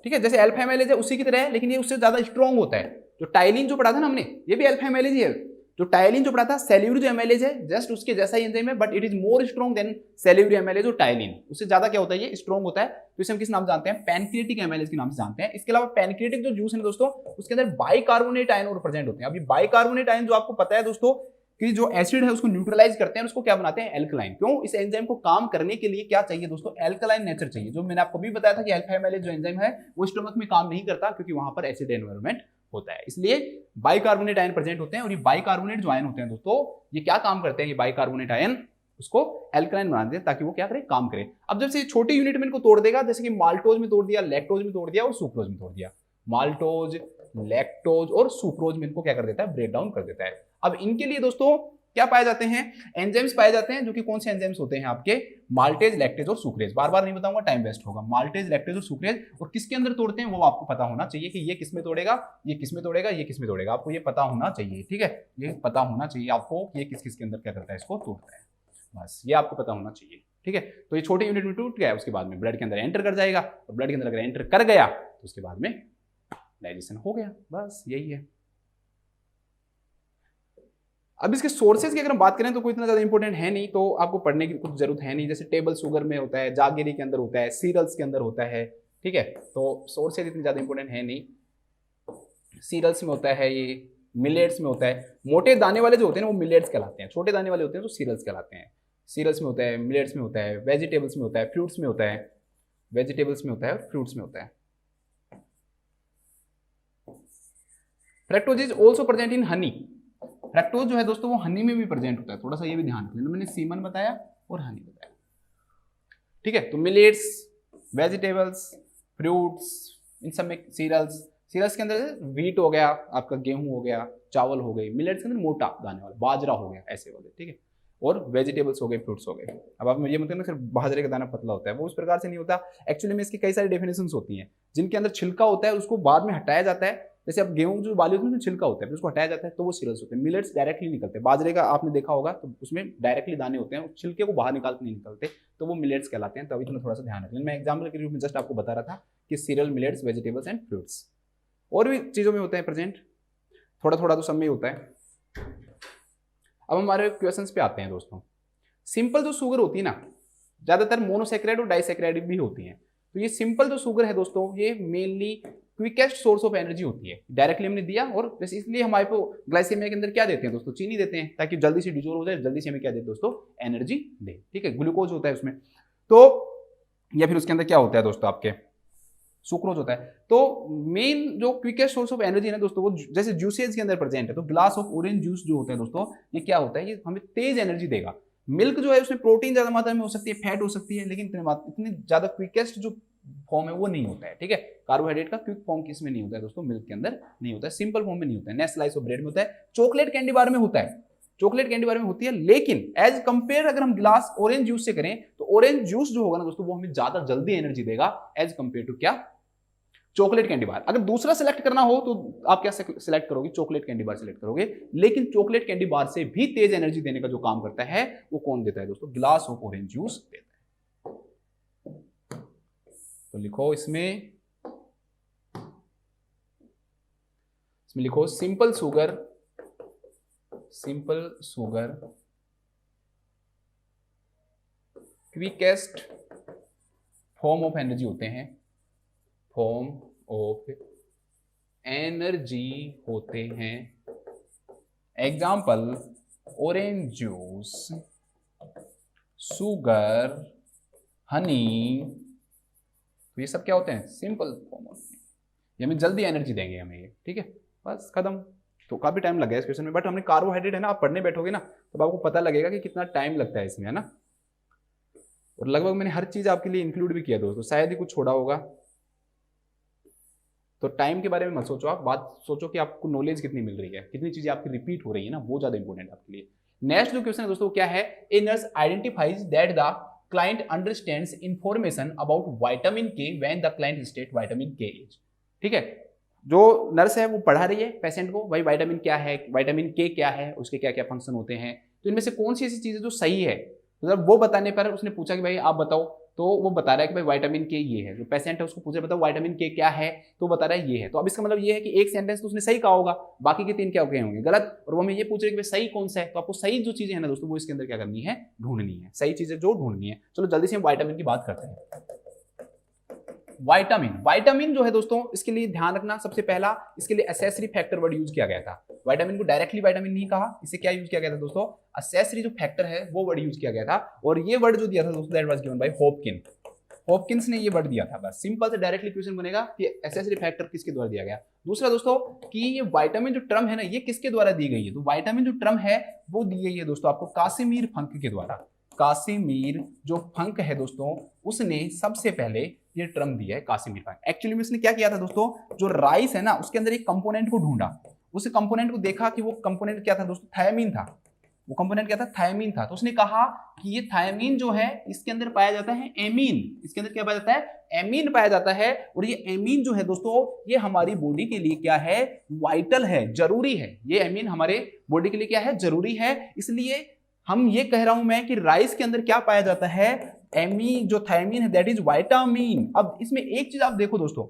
ठीक है, जैसे अल्फा एमाइलेज है उसी की तरह है, लेकिन ये उससे ज्यादा स्ट्रॉन्ग होता है। जो टाइलिन जो पढ़ा था ना हमने, ये भी अल्फा एमाइलेज ही है। जो टाइलिन जो पढ़ा था, सैल्यूरी जो एमाइलेज है, जस्ट उसके जैसा ही एंजाइम है, but it is more strong than salivary amylase और टाइलिन। उससे ज्यादा क्या होता है, ये स्ट्रॉन्ग होता है। तो इसे हम किस नाम जानते हैं, पैनक्रियाटिक एमाइलेज के नाम से जानते हैं। इसके अलावा पैनक्रियाटिक जो जूस है दोस्तों, उसके अंदर बाइकार्बोनेट आयन और प्रेजेंट होते हैं। अभी बाइकार्बोनेट आयन जो आपको पता है दोस्तों कि जो एसिड है उसको न्यूट्रलाइज करते हैं, उसको क्या बनाते हैं, एल्कलाइन। क्यों, इस एंजाइम को काम करने के लिए क्या चाहिए दोस्तों, एल्कलाइन नेचर चाहिए। जो मैंने आपको भी बताया था कि अल्फा एमाइलेज जो एंजाइम है वो स्टोमक में काम नहीं करता, क्योंकि वहां पर एसिड एनवायरनमेंट होता है, इसलिए बाइकार्बोनेट आयन प्रेजेंट होते हैं। और ये बाइकार्बोनेट जो आयन होते हैं दोस्तों, ये क्या काम करते हैं, ये बाइकार्बोनेट आयन उसको एल्कलाइन बना देते हैं, ताकि वो क्या करे, काम करे। अब जब से छोटी यूनिट में इनको तोड़ देगा, जैसे कि माल्टोज में तोड़ दिया, लैक्टोज में तोड़ दिया और सुक्रोज में तोड़ दिया, माल्टोज, लैक्टोज और सुक्रोज में इनको क्या कर देता है, ब्रेक डाउन कर देता है। अब इनके लिए दोस्तों क्या पाए जाते हैं, एंजाइम्स पाए जाते हैं, जो कि कौन से एंजाइम्स होते हैं आपके, माल्टेज, लैक्टेज और सुक्रेज। बार बार नहीं बताऊंगा, टाइम वेस्ट होगा। माल्टेज, लैक्टेज और सुक्रेज, और किसके अंदर तोड़ते हैं वो आपको पता होना चाहिए कि ये किसमें तोड़ेगा, ये किसमें तोड़ेगा, ये किसमें तोड़ेगा, आपको ये पता होना चाहिए। ठीक है, ये पता होना चाहिए आपको, ये किस किस के अंदर क्या करता है, इसको तोड़ता है, बस ये आपको पता होना चाहिए। ठीक है, तो ये छोटे यूनिट में टूट गया, उसके बाद में ब्लड के अंदर एंटर कर जाएगा, और ब्लड के अंदर अगर एंटर कर गया तो उसके बाद में डाइजेशन हो गया, बस यही है। अब इसके सोर्सेज की अगर हम बात करें तो कोई इतना ज्यादा इंपॉर्टेंट है नहीं, तो आपको पढ़ने की कुछ जरूरत है नहीं। जैसे टेबल शुगर में होता है, जागेरी के अंदर होता है, सीरियल्स के अंदर होता है। ठीक है, तो सोर्सेज इतनी ज्यादा इंपॉर्टेंट है नहीं। सीरियल्स में होता है, ये मिलेट्स में होता है। मोटे दाने वाले जो होते हैं वो मिलेट्स कहलाते हैं, छोटे दाने वाले होते हैं तो सीरियल्स कहलाते हैं। सीरियल्स में होता है, मिलेट्स में होता है, वेजिटेबल्स में होता है, फ्रूट्स में होता है, वेजिटेबल्स में होता है, फ्रूट्स में होता है। Fructose is also present in Honey. Fructose जो है दोस्तों वो हनी में भी प्रेजेंट होता है, थोड़ा सा ये भी ध्यान रखना। मैंने सीमन बताया और हनी बताया। ठीक है, तो मिलेट्स, वेजिटेबल्स, फ्रूट्स, इन सब में सीरियल्स। सीरियल्स के अंदर व्हीट हो गया, आपका गेहूं हो गया, चावल हो गई। मिलेट्स के अंदर मोटा दाने वाला, बाजरा हो गया, ऐसे वाले। ठीक है, और वेजिटेबल्स हो गए, फ्रूट्स हो गए। अब आप मुझे मतलब सिर्फ बाजरे का दाना पतला होता है, वो उस प्रकार से नहीं होता। एक्चुअली में इसकी कई सारी डेफिनेशंस होती हैं, जिनके अंदर छिलका होता है उसको बाद में हटाया जाता है। जैसे अब गेहूं जो बाली होती है उसमें छिलका होता है, फिर उसको हटाया जाता है तो वो सीरियल्स होते हैं। मिलेट्स डायरेक्टली निकलते हैं। बाजरे का आपने देखा होगा तो उसमें डायरेक्टली दाने होते हैं, छिलके को बाहर निकाल के नहीं निकलते, तो वो मिलेट्स कहलाते हैं। तो अभी तुम्हें थोड़ा सा ध्यान रखना। मैं एग्जाम्पल के रूप में जस्ट आपको बता रहा था कि serial, millets, vegetables and fruits. और भी चीज़ों में होता है प्रेजेंट, थोड़ा थोड़ा तो सब में ही होता है। अब हमारे क्वेश्चंस पे आते हैं दोस्तों। सिंपल जो शुगर होती है ना, ज़्यादातर मोनोसेक्राइड और डाइसेक्राइड भी होती हैं। तो ये सिंपल जो शुगर है दोस्तों, ये mainly quickest source of energy होती है। डायरेक्टली हमने दिया, और जैसे इसलिए हमारे को ग्लाइसेमिया के अंदर क्या देते हैं दोस्तों, चीनी देते हैं, ताकि जल्दी से डिजोल्व हो जाए, जल्दी से हमें क्या देते हैं दोस्तों, एनर्जी दे। ठीक है, ग्लूकोज होता है उसमें, तो या फिर उसके अंदर क्या होता है दोस्तों, आपके सुक्रोज होता है। तो मेन जो क्विकेस्ट सोर्स ऑफ एनर्जी है ना दोस्तों, वो जैसे जूसेज के अंदर प्रेजेंट है। तो ग्लास ऑफ ऑरेंज जूस जो होता है दोस्तों, ये क्या होता है, ये हमें तेज एनर्जी देगा। मिल्क जो है उसमें प्रोटीन ज्यादा मात्रा में हो सकती है, फैट हो सकती है, लेकिन इतनी ज्यादा क्विकेस्ट जो फॉर्म है वो नहीं होता है। ठीक है, कार्बोहाइड्रेट का क्विक फॉर्म किसमें नहीं होता है दोस्तों, मिल्क के अंदर नहीं होता है, सिंपल फॉर्म में नहीं होता है। नेक्स्ट स्लाइस ऑफ ब्रेड में होता है, चॉकलेट कैंडी बार में होता है, चॉकलेट कैंडी बार में होती है। लेकिन एज कंपेयर अगर हम ग्लास ऑरेंज जूस से करें, तो ऑरेंज जूस जो होगा ना दोस्तों, वो हमें ज्यादा जल्दी एनर्जी देगा एज कंपेयर टू क्या, चॉकलेट कैंडी बार। अगर दूसरा सिलेक्ट करना हो तो आप क्या सिलेक्ट करोगे, चॉकलेट कैंडी बार सिलेक्ट करोगे। लेकिन चॉकलेट कैंडी बार से भी तेज एनर्जी देने का जो काम करता है वो कौन देता है दोस्तों, ग्लास ऑफ ऑरेंज जूस देता है। तो लिखो इसमें लिखो simple sugar, simple sugar quickest form of energy होते हैं, फॉर्म ऑफ एनर्जी होते हैं। Example, orange juice, sugar, Honey, तो ये सब क्या होते हैं, सिंपल फॉर्म ऑफ, ये हमें जल्दी एनर्जी देंगे हमें ये। ठीक है, बस खत्म। तो काफी टाइम लग गया इस क्वेश्चन में, बट हमने कार्बोहाइड्रेट है ना, आप पढ़ने बैठोगे ना तब आपको पता लगेगा कि कितना टाइम लगता है इसमें, है ना। और लगभग मैंने हर चीज आपके लिए इंक्लूड भी किया दोस्तों, शायद ही कुछ छोड़ा होगा। तो टाइम के बारे में मत सोचो, आप बात सोचो कि आपको नॉलेज कितनी मिल रही है, कितनी चीजें आपकी रिपीट हो रही है ना, वो ज्यादा इंपॉर्टेंट आपके लिए। नेक्स्ट जो क्वेश्चन है दोस्तों क्या है, a nurse identifies that the client understands information about vitamin K when the client state vitamin K is. ठीक है, जो नर्स है वो पढ़ा रही है पेशेंट को, भाई विटामिन क्या है, विटामिन के क्या है, उसके क्या क्या फंक्शन होते हैं, तो इनमें से कौन सी ऐसी चीज है जो सही है। मतलब वो बताने पर उसने पूछा कि भाई आप बताओ, तो वो बता रहा है कि भाई विटामिन के ये है। जो पेशेंट है उसको पूछ रहा, बताओ विटामिन के क्या है, तो बता रहा है ये है। तो अब इसका मतलब ये है कि एक सेंटेंस तो उसने सही कहा होगा, बाकी के 3 क्या कहे होंगे गलत। और वो हमें ये पूछ रहे कि भाई सही कौन सा है, तो आपको सही जो चीजें है ना दोस्तों, वो इसके अंदर क्या करनी है, ढूंढनी है, सही चीजें जो ढूंढनी है। चलो जल्दी से हम विटामिन की बात करते हैं। विटामिन, विटामिन जो है दोस्तों, इसके लिए ध्यान रखना, सबसे पहला इसके लिए एसेसरी फैक्टर वर्ड यूज किया गया था। विटामिन को डायरेक्टली विटामिन नहीं कहा, इसे क्या यूज किया गया था दोस्तों, एसेसरी जो फैक्टर है वो वर्ड यूज किया गया था। और ये वर्ड जो दिया था दोस्तों, that was given by Hopkin, Hopkins ने ये वर्ड दिया था। बस सिंपल से डायरेक्टली क्वेश्चन बनेगा कि एसेसरी फैक्टर किसके द्वारा दिया गया। दूसरा दोस्तों कि ये विटामिन जो टर्म है ना, ये किसके द्वारा दी गई है, तो विटामिन जो टर्म है वो दी गई है दोस्तों आपको कासिमिर फंक के द्वारा। कासिमिर जो फंक है दोस्तों, उसने सबसे पहले ये टर्म दिया है, कासिमिर फंक। एक्चुअली में उसने क्या किया था दोस्तों, जो राइस है ना उसके अंदर एक कंपोनेंट को ढूंढा, उस कंपोनेंट को देखा कि वो कंपोनेंट क्या था दोस्तों, थायमीन था। वो कंपोनेंट क्या था, थायमीन था। तो उसने कहा कि ये थायमीन जो है इसके अंदर पाया जाता है एमीन, इसके अंदर क्या पाया जाता है, एमीन पाया जाता है। और ये एमीन जो है दोस्तों, ये हमारी बॉडी के लिए क्या है, वाइटल है, जरूरी है। ये एमीन हमारे बॉडी के लिए क्या है, जरूरी है। इसलिए हम ये कह रहा हूं मैं कि राइस के अंदर क्या पाया जाता है, एमीन, जो थायमीन है दैट इज विटामिन। अब इसमें एक चीज आप देखो दोस्तों,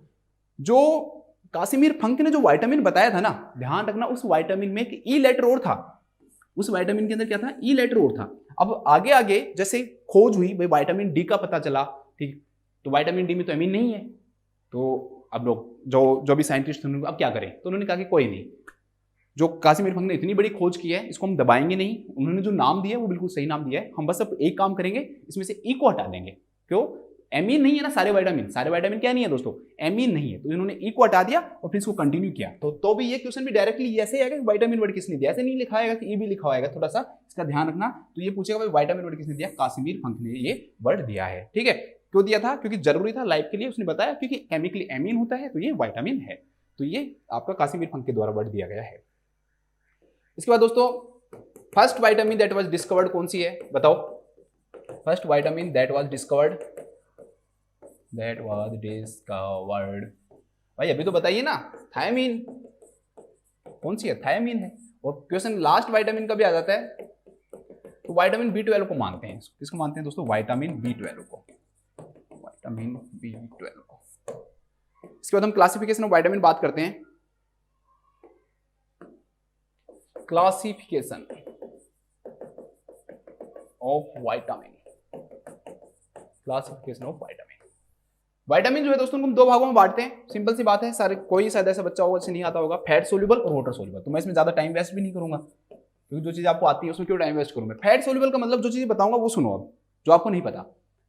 जो कासिमिर फंक ने जो विटामिन बताया था ना, ध्यान रखना उस विटामिन में एक ई लेटर और था, उस विटामिन के अंदर क्या था, ई लेटर और था। अब आगे आगे जैसे खोज हुई, भाई विटामिन डी का पता चला, ठीक, तो विटामिन डी में तो एमीन नहीं है। तो अब लोग जो भी साइंटिस्ट थे अब क्या करें, तो उन्होंने कहा कि कोई नहीं, जो कासिमिर फंक ने इतनी बड़ी खोज की है इसको हम दबाएंगे नहीं, उन्होंने जो नाम दिया है वो बिल्कुल सही नाम दिया है। हम बस अब एक काम करेंगे, इसमें से ई को हटा देंगे। क्यों, एमीन नहीं है ना, सारे विटामिन क्या नहीं है दोस्तों, एमीन नहीं है। तो इन्होंने ई को हटा दिया और फिर इसको कंटिन्यू किया। तो भी ये क्वेश्चन भी डायरेक्टली ऐसे आएगा कि विटामिन वर्ड किसने दिया, ऐसे नहीं लिखा आएगा कि ई भी लिखा होगा, थोड़ा सा इसका ध्यान रखना। तो ये पूछेगा भाई विटामिन वर्ड किसने दिया, कासिमिर फंक ने ये वर्ड दिया है। ठीक है, क्यों दिया था, क्योंकि जरूरी था लाइफ के लिए, उसने बताया क्योंकि केमिकली एमीन होता है तो ये विटामिन है। तो ये आपका कासिमिर फंक के द्वारा वर्ड दिया गया है। इसके बाद दोस्तों first vitamin that was discovered कौन सी है, बताओ। First vitamin that was discovered, भाई अभी तो बताइए ना, थायमीन। कौन सी है, थायमीन है। और क्वेश्चन लास्ट विटामिन का भी आ जाता है, तो विटामिन B12 को मानते हैं। किसको मानते हैं दोस्तों, विटामिन B12 को, विटामिन B12 को। इसके बाद हम क्लासिफिकेशन ऑफ विटामिन बात करते हैं। Classification of vitamin, classification of vitamin. Vitamin जो है दोस्तों हम दो भागों में बांटते हैं, सिंपल सी बात है, सारे कोई शायद ऐसा बच्चा होगा जिसे नहीं आता होगा, फैट सोल्यूबल और वाटर सोल्यूबल। तो मैं इसमें ज्यादा टाइम वेस्ट भी नहीं करूंगा, क्योंकि जो चीज आपको आती है उसमें क्यों टाइम वेस्ट करूंगा। फैट सोल्यूबल का मतलब जो चीज बताऊंगा वो सुनो, अब जो आपको नहीं पता।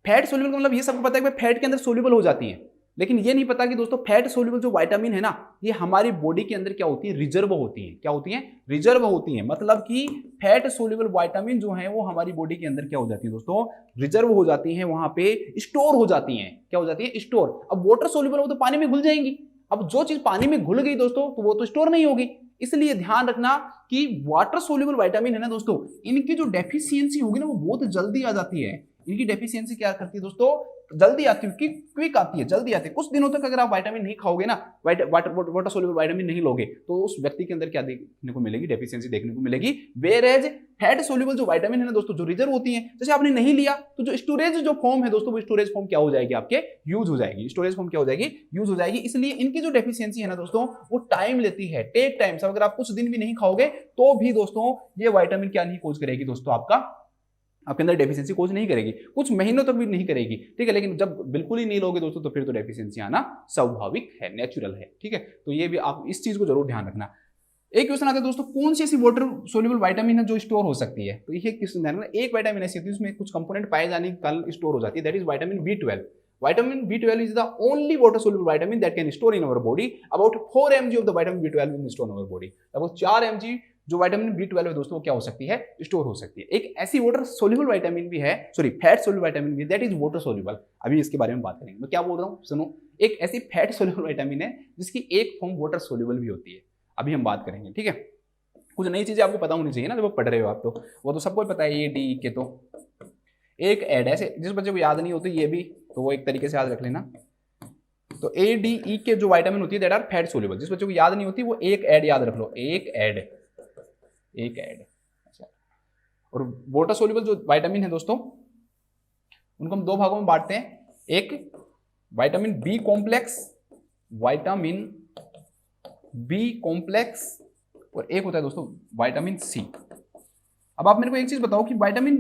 फैट सोल्यूबल का मतलब ये सबको पता है कि फैट के अंदर सोल्यूबल हो जाती है, लेकिन ये नहीं पता कि दोस्तों फैट सोल्यूबल जो विटामिन है ना, ये हमारी बॉडी के अंदर क्या होती है, रिजर्व होती है। क्या होती है, रिजर्व होती है। मतलब कि फैट सोल्यूबल विटामिन जो है वो हमारी बॉडी के अंदर क्या हो जाती है दोस्तों, रिजर्व हो जाती है, वहां पे स्टोर हो जाती है। क्या हो जाती है, स्टोर। अब वाटर सोल्यूबल वो तो पानी में घुल जाएंगी। अब जो चीज पानी में घुल गई दोस्तों तो वो तो स्टोर नहीं होगी। इसलिए ध्यान रखना कि वाटर सोल्यूबल विटामिन है ना दोस्तों, इनकी जो डेफिशिएंसी होगी ना वो बहुत जल्दी आ जाती है। इनकी डेफिशिएंसी क्या करती है दोस्तों, जल्दी आती है, क्विक आती है, जल्दी आती है। कुछ दिनों तक अगर आप विटामिन नहीं खाओगे ना, वाटर सोल्यूबल विटामिन नहीं लोगे, तो उस व्यक्ति के अंदर क्या देखने को मिलेगी, डेफिशिएंसी देखने को मिलेगी। वेयरएज फैट सोल्यूबल जो विटामिन है ना दोस्तों, जो रिजर्व होती है, जैसे आपने नहीं लिया तो जो स्टोरेज जो फॉर्म है दोस्तों, वो स्टोरेज फॉर्म क्या हो जाएगी, आपके यूज हो जाएगी। स्टोरेज फॉर्म क्या हो जाएगी, यूज हो जाएगी। इसलिए इनकी जो डेफिशिएंसी है ना दोस्तों, वो टाइम लेती है, टेक टाइम। अगर आप कुछ दिन भी नहीं खाओगे तो भी दोस्तों ये विटामिन क्या नहीं खोज करेगी दोस्तों, आपके अंदर डेफिशिएंसी कोज नहीं करेगी, कुछ महीनों तक भी नहीं करेगी, ठीक है। लेकिन जब बिल्कुल ही नहीं लोगे दोस्तों तो फिर तो डेफिशिएंसी आना स्वाभाविक है, नेचुरल है, ठीक है। तो ये भी आप इस चीज को जरूर ध्यान रखना। एक क्वेश्चन आता है दोस्तों, कौन सी ऐसी वाटर सोल्यूबल विटामिन है जो स्टोर हो सकती है। तो ये क्वेश्चन ध्यान रखना, एक विटामिन ऐसी होती है उसमें कुछ कंपोनेंट पाए जाने के कारण स्टोर हो जाती है, that is vitamin B12। Vitamin B12 is the only water soluble vitamin that can store in our body. About 4 mg of the vitamin B12 will store in our body. About 4 mg जो vitamin B12 है दोस्तों वो क्या हो सकती है, store हो सकती है। एक ऐसी वाटर सोल्यूबल विटामिन भी है, सॉरी फैट सोल्यूबल विटामिन भी, दैट इज वाटर सोल्यूबल। अभी इसके बारे में बात करेंगे। मैं क्या बोल रहा हूँ सुनो, एक ऐसी फैट सोल्यूबल विटामिन है जिसकी एक फॉर्म वाटर सोल्यूबल भी होती है। अभी हम बात करेंगे, ठीक है। कुछ नई चीजें आपको पता होनी चाहिए ना, जब आप पढ़ रहे हो आप, तो वो तो सबको पता है, A D E के। तो एक ऐड ऐसे जिस बच्चे को याद नहीं होती ये भी, तो वो एक तरीके से याद रख लेना। तो A D E के जो विटामिन होती है दैट आर फैट सोल्यूबल। जिस बच्चे को याद नहीं होती वो एक ऐड याद रख लो, एक ऐड। और वाटर सोल्यूबल जो विटामिन है दोस्तों उनको हम दो भागों में बांटते हैं, एक vitamin B complex, vitamin B complex, और एक होता है दोस्तों विटामिन C। अब आप मेरे को एक चीज बताओ कि विटामिन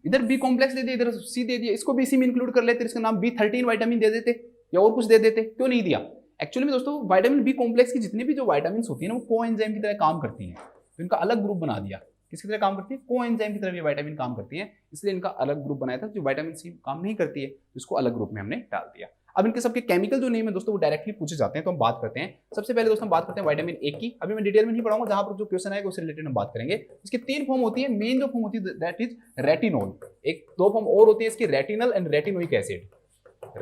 इधर B कॉम्प्लेक्स दे दिया, इधर C दे दिया, इसको भी इसी में इंक्लूड कर लेते, इसका नाम B13 विटामिन दे देते या और कुछ दे देते, क्यों नहीं दिया। एक्चुअली में दोस्तों विटामिन B कॉम्प्लेक्स की जितनी भी जो विटामिन होती है ना वो कोएंजाइम की तरह काम करती हैं, तो इनका अलग ग्रुप बना दिया। किसकी तरह काम करती है, कोएंजाइम की तरह ये विटामिन काम करती है, इसलिए इनका अलग ग्रुप बनाया था। जो विटामिन C काम नहीं करती है इसको अलग ग्रुप में हमने डाल दिया। अब इनके सबके केमिकल जो नेम है दोस्तों वो डायरेक्टली पूछे जाते हैं, तो हम बात करते हैं। सबसे पहले दोस्तों हम बात करते हैं विटामिन A की। अभी मैं डिटेल में नहीं पढ़ाऊंगा, जहां पर जो क्वेश्चन आएगा उससे रिलेटेड हम बात करेंगे। इसकी तीन फॉर्म होती है, मेन जो फॉर्म होती है दैट इज रेटिनॉल। एक दो फॉर्म और होती है इसकी, retinal and retinoic acid.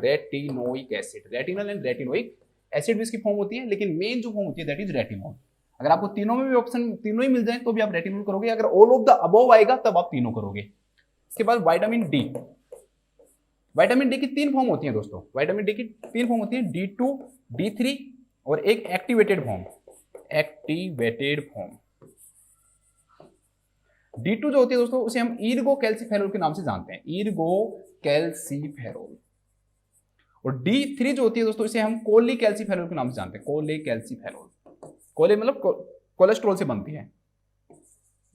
Retinoic acid, retinal and retinoic acid भी इसकी फॉर्म होती है, लेकिन मेन जो फॉर्म होती है दैट इज रेटिनॉल। अगर आपको तीनों में भी ऑप्शन तीनों ही मिल जाए तो भी आप रेटिनॉल करोगे, अगर ऑल ऑफ द अबव आएगा तब आप तीनों करोगे। इसके बाद विटामिन डी। विटामिन डी की तीन फॉर्म होती है दोस्तों, विटामिन डी की तीन फॉर्म होती है, D2, D3 और एक activated form. Activated form D2 जो होती है दोस्तों उसे हम ईर्गो कैल्सीफेरोल के नाम से जानते हैं, ईर्गो कैल्सीफेरोल। और D3 जो होती है दोस्तों इसे हम कोली कैल्सीफेरोल के नाम से जानते हैं, कोले कैल्सीफेरोल। कोले मतलब कोलेस्ट्रॉल से बनती है,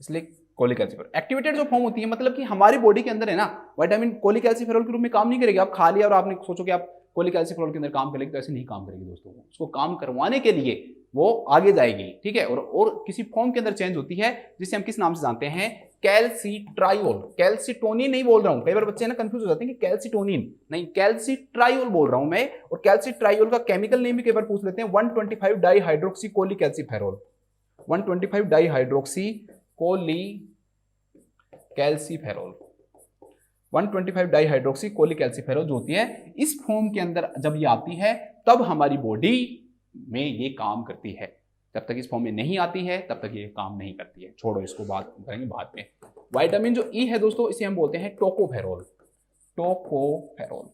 इसलिए कोलिक एल्सीफेरोल। एक्टिवेटेड जो फॉर्म होती है मतलब कि हमारी बॉडी के अंदर है ना विटामिन कोलिक एल्सीफेरोल के रूप में काम नहीं करेगी। आप खा लिया और आपने सोचो कि आप कोलिक एल्सीफेरोल के अंदर काम करेगी, तो ऐसे नहीं काम करेगी दोस्तों। उसको काम करवाने के लिए वो आगे जाएगी, ठीक है, और किसी फॉर्म के अंदर चेंज होती है जिसे हम किस नाम से जानते हैं, कैल्सीट्रायोल। कैल्सीटोनिन नहीं बोल रहा हूं, कई बार बच्चे ना कंफ्यूज हो जाते हैं कि कैल्सीटोनिन नहीं, कैल्सीट्रायोल बोल रहा हूं मैं। और कैल्सीट्रायोल का केमिकल नेम भी कई बार पूछ लेते हैं, 125 dihydroxy cholecalciferol. 125 dihydroxy cholecalciferol, 125 dihydroxy cholecalciferol जो होती है इस फॉर्म के अंदर जब ये आती है तब हमारी बॉडी में ये काम करती है। जब तक इस फॉर्म में नहीं आती है तब तक ये काम नहीं करती है। छोड़ो इसको, बात करेंगे बाद में। विटामिन जो ई है दोस्तों इसे हम बोलते हैं टोकोफेरोल। टोकोफेरोल,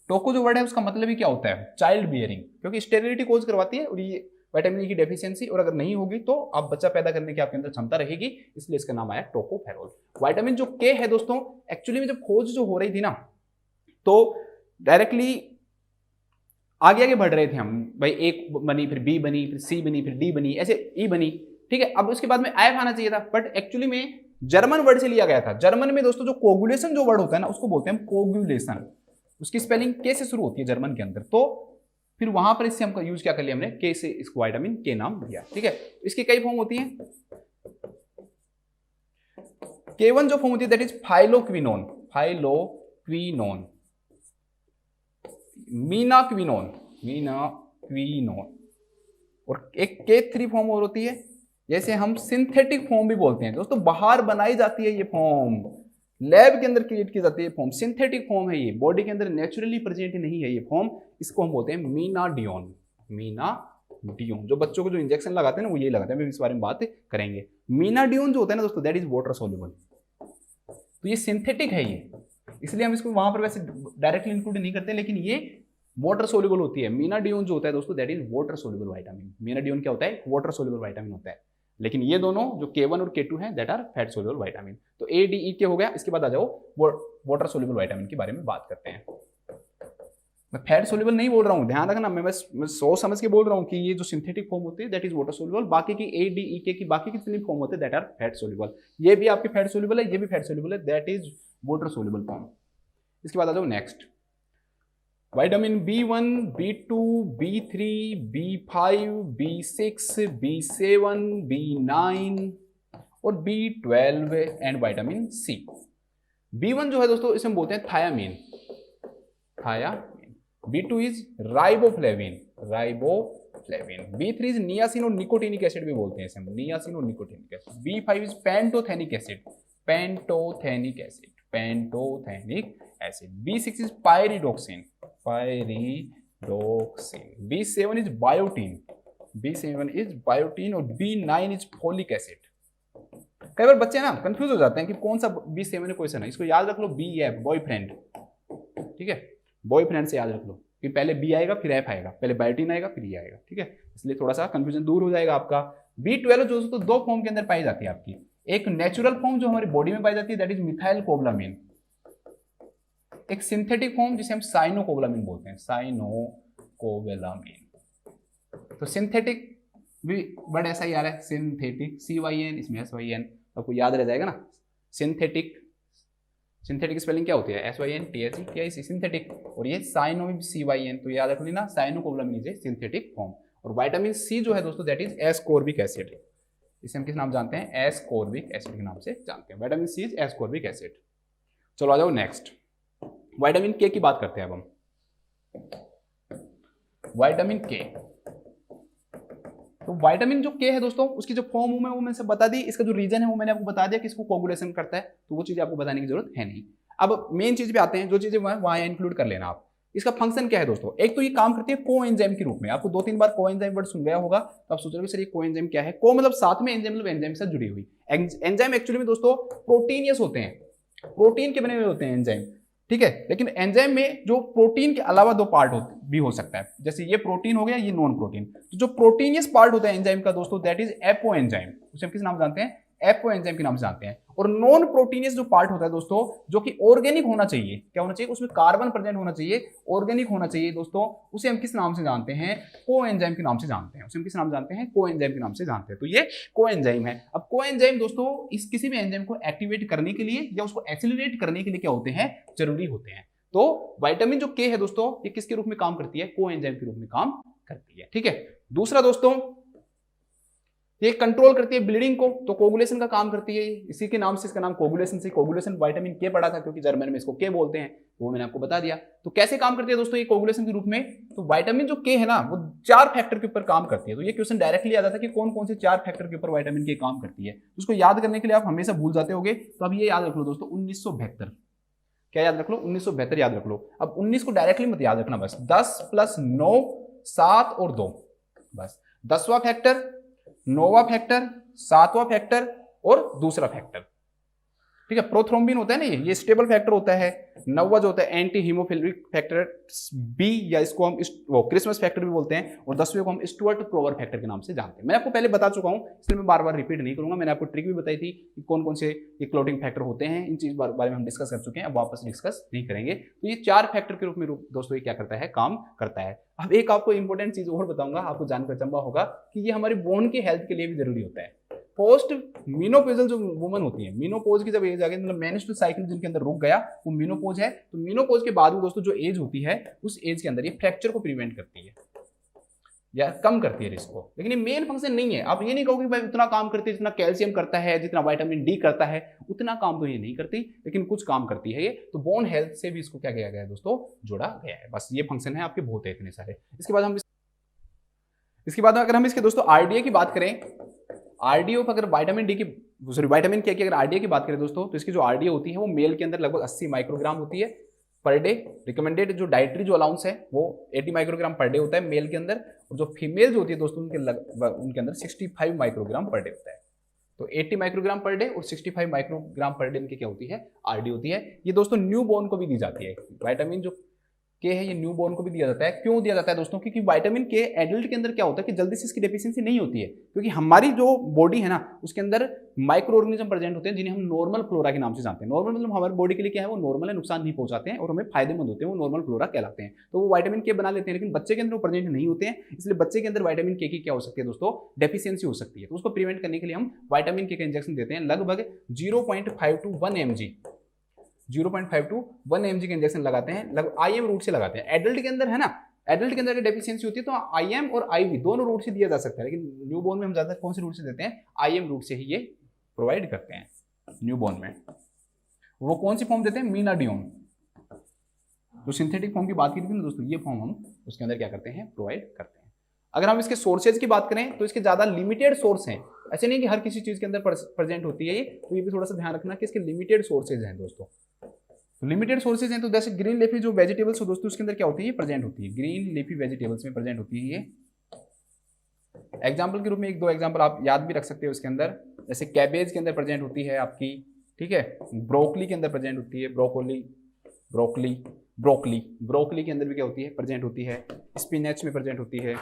टोको जो वर्ड है उसका मतलब ही क्या होता है, चाइल्ड बियरिंग, क्योंकि स्टेरिलिटी कोज करवाती है और ये विटामिन ई की डेफिशिएंसी, और अगर नहीं होगी तो आप बच्चा पैदा करने की आपके अंदर क्षमता रहेगी, इसलिए इसका नाम आया टोकोफेरोल। विटामिन जो के है दोस्तों, एक्चुअली में जब खोज जो हो रही थी ना तो डायरेक्टली आगे आगे बढ़ रहे थे हम भाई, एक बनी फिर बी बनी फिर सी बनी फिर डी बनी ऐसे ई बनी, ठीक है। अब उसके बाद में एफ आना चाहिए था, बट एक्चुअली में जर्मन वर्ड से लिया गया था। जर्मन में दोस्तों जो कोगुलेशन जो वर्ड होता है ना उसको बोलते हैं कोगुलेशन, उसकी स्पेलिंग के से शुरू होती है जर्मन के अंदर, तो फिर वहां पर इससे हमको यूज क्या कर लिया हमने, के से इसको विटामिन के नाम दिया, ठीक है। इसकी कई फॉर्म होती है। K1 जो फॉर्म होती है दैट इज फाइलोक्विनोन, फाइलोक्विनोन, मीनाक्विनोन, मीनाक्विनोन, और एक K3 फॉर्म और होती है, जैसे हम सिंथेटिक फॉर्म भी बोलते हैं दोस्तों, बाहर बनाई जाती है ये फॉर्म, लैब के अंदर क्रिएट की जाती है फॉर्म, सिंथेटिक फॉर्म है ये, बॉडी के अंदर नेचुरली प्रेजेंट नहीं है ये फॉर्म, इसको हम बोलते हैं मीनाडियोन, मीनाडियोन। जो बच्चों को जो इंजेक्शन लगाते हैं ना वो ये लगाते हैं, हम इस बारे में बात करेंगे। मीनाडियोन जो होता है ना दोस्तों दैट इज वाटर सोल्यूबल, तो ये सिंथेटिक है ये, इसलिए हम इसको वहां पर वैसे डायरेक्टली इंक्लूड नहीं करते, लेकिन ये वाटर सोल्यूबल होती है। मीनाडियोन जो होता है दोस्तों that is water soluble vitamin. Menadione क्या होता है, वाटर सोल्यूबल विटामिन होता है, लेकिन ये दोनों जो K1 और K2 हैं that are fat soluble vitamin. तो A D E K हो गया, इसके बाद आ जाओ वाटर सोल्यूबल विटामिन के बारे में बात करते हैं। मैं फैट सोल्यूबल नहीं बोल रहा हूं, ध्यान रखना, मैं बस सोच समझ के बोल रहा हूं कि ये जो सिंथेटिक फॉर्म होती है दैट इज वाटर सोल्यूबल, बाकी की A D E K की बाकी की जितनी फॉर्म होते हैं दैट आर फैट सोल्यूबल। ये भी आपके फैट सोल्यूबल है, ये भी फैट सोल्यूबल है, that is water soluble form. इसके बाद आ जाओ next, vitamin B1, B2, B3, B5, B6, B7, B9 और B12 and vitamin C। B1 जो है दोस्तों इसे हम बोलते हैं thiamine, thiamine. B2 is riboflavin, riboflavin. B3 is niacin और निकोटिनिक एसिड भी बोलते हैं इसे हम, नियासिन और nicotinic acid. B5 is pantothenic acid, pantothenic acid, pantothenic acid. B6 is pyridoxine, pyridoxine. B7 is biotin, B7 is biotin और B9 is folic acid. कई बार बच्चे ना कंफ्यूज हो जाते हैं कि कौन सा B7 है कोई सा नहीं, इसको याद रख लो, B है बॉयफ्रेंड, ठीक है, बॉयफ्रेंड से याद रख लो कि पहले B आएगा फिर F आएगा, पहले बायोटीन आएगा फिर E आएगा, ठीक है, इसलिए थोड़ा सा कंफ्यूजन दूर हो जाएगा आपका। B12 जो तो दो फॉर्म के अंदर पाई जाती है आपकी, एक नेचुरल फॉर्म जो हमारी बॉडी में पाई जाती है दैट इज मिथाइल कोबलामिन, एक सिंथेटिक फॉर्म जिसे हम साइनोकोबलामिन बोलते हैं, साइनोकोबलामिन। तो सिंथेटिक भी वर्ड ऐसा ही आ रहा है, सिंथेटिक, CYN, इसमें SYN, आपको याद रह जाएगा ना। सिंथेटिक, सिंथेटिक स्पेलिंग क्या होती है, SYNTHE, क्या है सिंथेटिक, और ये साइनो में CYN, तो याद रख लेना, साइनोकोबलामिन इज सिंथेटिक फॉर्म। और विटामिन C जो है दोस्तों दैट इज एस्कॉर्बिक एसिड, इसे हम किस नाम जानते हैं, एस्कॉर्बिक एसिड के नाम से जानते हैं। Vitamin C is ascorbic acid. चलो आ जाओ नेक्स्ट, विटामिन K की बात करते हैं अब हम। विटामिन K, तो विटामिन जो K है दोस्तों उसकी जो फॉर्म है वो मैंने सब बता दी, इसका जो रीजन है वो मैंने आपको बता दिया कि इसको कोगुलेशन करता है, तो वो चीजें आपको बताने की जरूरत है नहीं। अब मेन चीज पे आते हैं, जो चीजें वहां इंक्लूड कर लेना आप। इसका फंक्शन क्या है दोस्तों, एक तो ये काम करती है कोएंजाइम के रूप में, आपको 2-3 बार कोएंजाइम वर्ड सुन गया होगा, तो आप सोच रहे हो सर ये कोएंजाइम क्या है। को मतलब साथ में, एंजाइम मतलब एंजाइम से जुड़ी हुई। एंजाइम एक्चुअली में दोस्तों प्रोटीनियस होते हैं, प्रोटीन के बने हुए होते हैं एंजाइम, ठीक है, लेकिन एंजाइम में जो प्रोटीन के अलावा दो पार्ट भी हो सकता है, जैसे ये प्रोटीन हो गया, ये नॉन प्रोटीन। तो जो प्रोटीनियस पार्ट होता है एंजाइम का दोस्तों दैट इज एपो एंजाइम, उसे हम किस नाम जानते हैं, एपो एंजाइम के नाम से जानते हैं। और नॉन प्रोटीनियस जो पार्ट होता है दोस्तों जो कि ऑर्गेनिक होना चाहिए, क्या होना चाहिए, उसमें कार्बन प्रेजेंट होना चाहिए, ऑर्गेनिक होना चाहिए दोस्तों, उसे हम किस नाम से जानते हैं, कोएंजाइम के नाम से जानते हैं। उसे हम किस नाम जानते हैं, कोएंजाइम के नाम से जानते हैं। तो ये कोएंजाइम है। अब कोएंजाइम दोस्तों इस किसी भी एंजाइम को एक्टिवेट करने के लिए या उसको एक्सीलरेट करने के लिए क्या होते हैं, जरूरी होते हैं। तो विटामिन जो K है दोस्तों ये किसके रूप में काम करती है, कोएंजाइम के रूप में काम करती है, ठीक है। दूसरा दोस्तों ये कंट्रोल करती है ब्लीडिंग को, तो कोगुलेशन का काम करती है, इसी के नाम से इसका नाम कोगुलेशन से, कोगुलेशन विटामिन K पढ़ा था क्योंकि जर्मन में इसको K बोलते हैं, वो मैंने आपको बता दिया। तो कैसे काम करती है दोस्तों ये कोगुलेशन के रूप में, तो विटामिन जो K है ना वो 4 फैक्टर के ऊपर काम करती है। तो ये क्वेश्चन डायरेक्टली आता था कि कौन कौन से 4 फैक्टर के ऊपर विटामिन K काम करती है, उसको याद करने के लिए आप हमेशा भूल जाते होगे, तो अब ये याद रख लो दोस्तों 1972, क्या याद रख लो, 1972 याद रख लो। अब 19 को डायरेक्टली मत याद रखना, बस 10 + 9 7 और 2, बस 10वां फैक्टर, 9वां फैक्टर, 7वां फैक्टर और दूसरा फैक्टर। ठीक है। प्रोथ्रोम्बिन होता है ना, ये स्टेबल फैक्टर होता है। 9वां जो होता है एंटी हीमोफिलिक फैक्टर बी, या इसको हम वो क्रिसमस फैक्टर भी बोलते हैं, और 10वें को हम स्टुअर्ट क्लोवर फैक्टर के नाम से जानते हैं। मैं आपको पहले बता चुका हूं, इसलिए मैं बार बार रिपीट नहीं करूंगा। मैंने आपको ट्रिक भी बताई थी कि कौन कौन से ये क्लोटिंग फैक्टर होते हैं, इन चीज बारे में हम डिस्कस कर चुके हैं, अब वापस डिस्कस नहीं करेंगे। तो ये 4 फैक्टर के रूप में दोस्तों ये क्या करता है, काम करता है। अब एक आपको इंपॉर्टेंट चीज और बताऊंगा, आपको जानकर अचंभा होगा कि ये हमारी बोन की हेल्थ के लिए भी जरूरी होता है। पोस्ट मीनोपोजल जो वुमन होती है, मीनोपोज की जब एज आ गई, मतलब मेंस्ट्रुअल साइकिल जिनके अंदर रुक गया, वो मीनोपोज है। तो मीनोपोज के बाद में दोस्तों जो एज होती है, उस एज के अंदर ये फ्रैक्चर को प्रिवेंट करती है या कम करती है रिस्क को। लेकिन ये मेन फंक्शन नहीं है। आप ये नहीं कहोगे भाई उतना काम करती है जितना कैल्शियम करता है, जितना विटामिन डी करता है, उतना काम तो ये नहीं करती, लेकिन कुछ काम करती है ये। तो बोन हेल्थ से भी इसको क्या किया गया है दोस्तों, जोड़ा गया है। बस ये फंक्शन है आपके, बहुत है इतने सारे। इसके बाद अगर हम इसके दोस्तों आरडीए की बात करें, आरडीओ पर अगर विटामिन डी की विटामिन के अगर आरडीए की बात करें दोस्तों, तो इसकी जो आरडीए होती है वो मेल के अंदर लगभग 80 माइक्रोग्राम होती है पर डे। रिकमेंडेड जो डाइटरी जो अलाउंस है वो 80 माइक्रोग्राम पर डे होता है मेल के अंदर, और जो फीमेल जो होती है दोस्तों उनके अंदर 65 माइक्रोग्राम पर डे होता है। तो 80 माइक्रोग्राम पर डे और 65 माइक्रोग्राम पर डे इनकी क्या होती है, आरडी होती है। ये दोस्तों न्यू बॉर्न को भी दी जाती है। विटामिन जो के है ये न्यू बॉर्न को भी दिया जाता है। क्यों दिया जाता है दोस्तों, क्योंकि विटामिन के एडल्ट के अंदर क्या होता है कि जल्दी से इसकी डेफिशिएंसी नहीं होती है, क्योंकि हमारी जो बॉडी है ना उसके अंदर माइक्रो ऑर्गेनिज्म प्रेजेंट होते हैं जिन्हें हम नॉर्मल फ्लोरा के नाम से जानते हैं। नॉर्मल मतलब हमारी बॉडी के लिए क्या है, वो नॉर्मल है, नुकसान नहीं पहुंचाते हैं और हमें फायदेमंद होते हैं, वो नॉर्मल फ्लोरा कहलाते हैं। तो वो विटामिन के बना लेते हैं, लेकिन बच्चे के अंदर वो प्रेजेंट नहीं होते हैं, इसलिए बच्चे के अंदर विटामिन के की क्या हो सकती है दोस्तों, डेफिशिएंसी हो सकती है। तो उसको प्रिवेंट करने के लिए हम विटामिन के का इंजेक्शन देते हैं। लगभग 0.5 to 1 mg 0.5 to 1 mg के इंजेक्शन लगाते हैं, लगभग आईएम रूट से लगाते हैं। एडल्ट के अंदर है ना, एडल्ट के अंदर अगर डेफिशिएंसी होती है तो आईएम और आईवी दोनों रूट से दिया जा सकता है, लेकिन न्यूबॉर्न में हम ज्यादा कौन से रूट से देते हैं, आईएम रूट से ही ये प्रोवाइड करते हैं न्यूबॉर्न में। वो कौन सी फॉर्म देते हैं, मीनाडियोन। तो सिंथेटिक फॉर्म की बात की थी ना दोस्तों, ये फॉर्म हम उसके अंदर क्या करते हैं, प्रोवाइड करते हैं। अगर हम इसके सोर्सेज की बात करें तो इसके ज्यादा लिमिटेड सोर्स हैं, ऐसे नहीं कि हर किसी चीज के अंदर प्रेजेंट होती है ये, तो ये भी थोड़ा सा ध्यान रखना कि इसके लिमिटेड सोर्सेज हैं दोस्तों। तो लिमिटेड सोर्सेज हैं, तो जैसे ग्रीन लीफी जो वेजिटेबल्स हो दोस्तों उसके अंदर क्या होती है, ये प्रेजेंट होती है, ग्रीन लीफी वेजिटेबल्स में प्रेजेंट होती है ये। एग्जाम्पल के रूप में 1-2 एग्जाम्पल आप याद भी रख सकते हो इसके अंदर, जैसे कैबेज के अंदर प्रेजेंट होती है आपकी, ठीक है, ब्रोकली के अंदर प्रेजेंट होती है, ब्रोकली के अंदर भी क्या होती है, प्रेजेंट होती है। स्पिनच में प्रेजेंट होती है,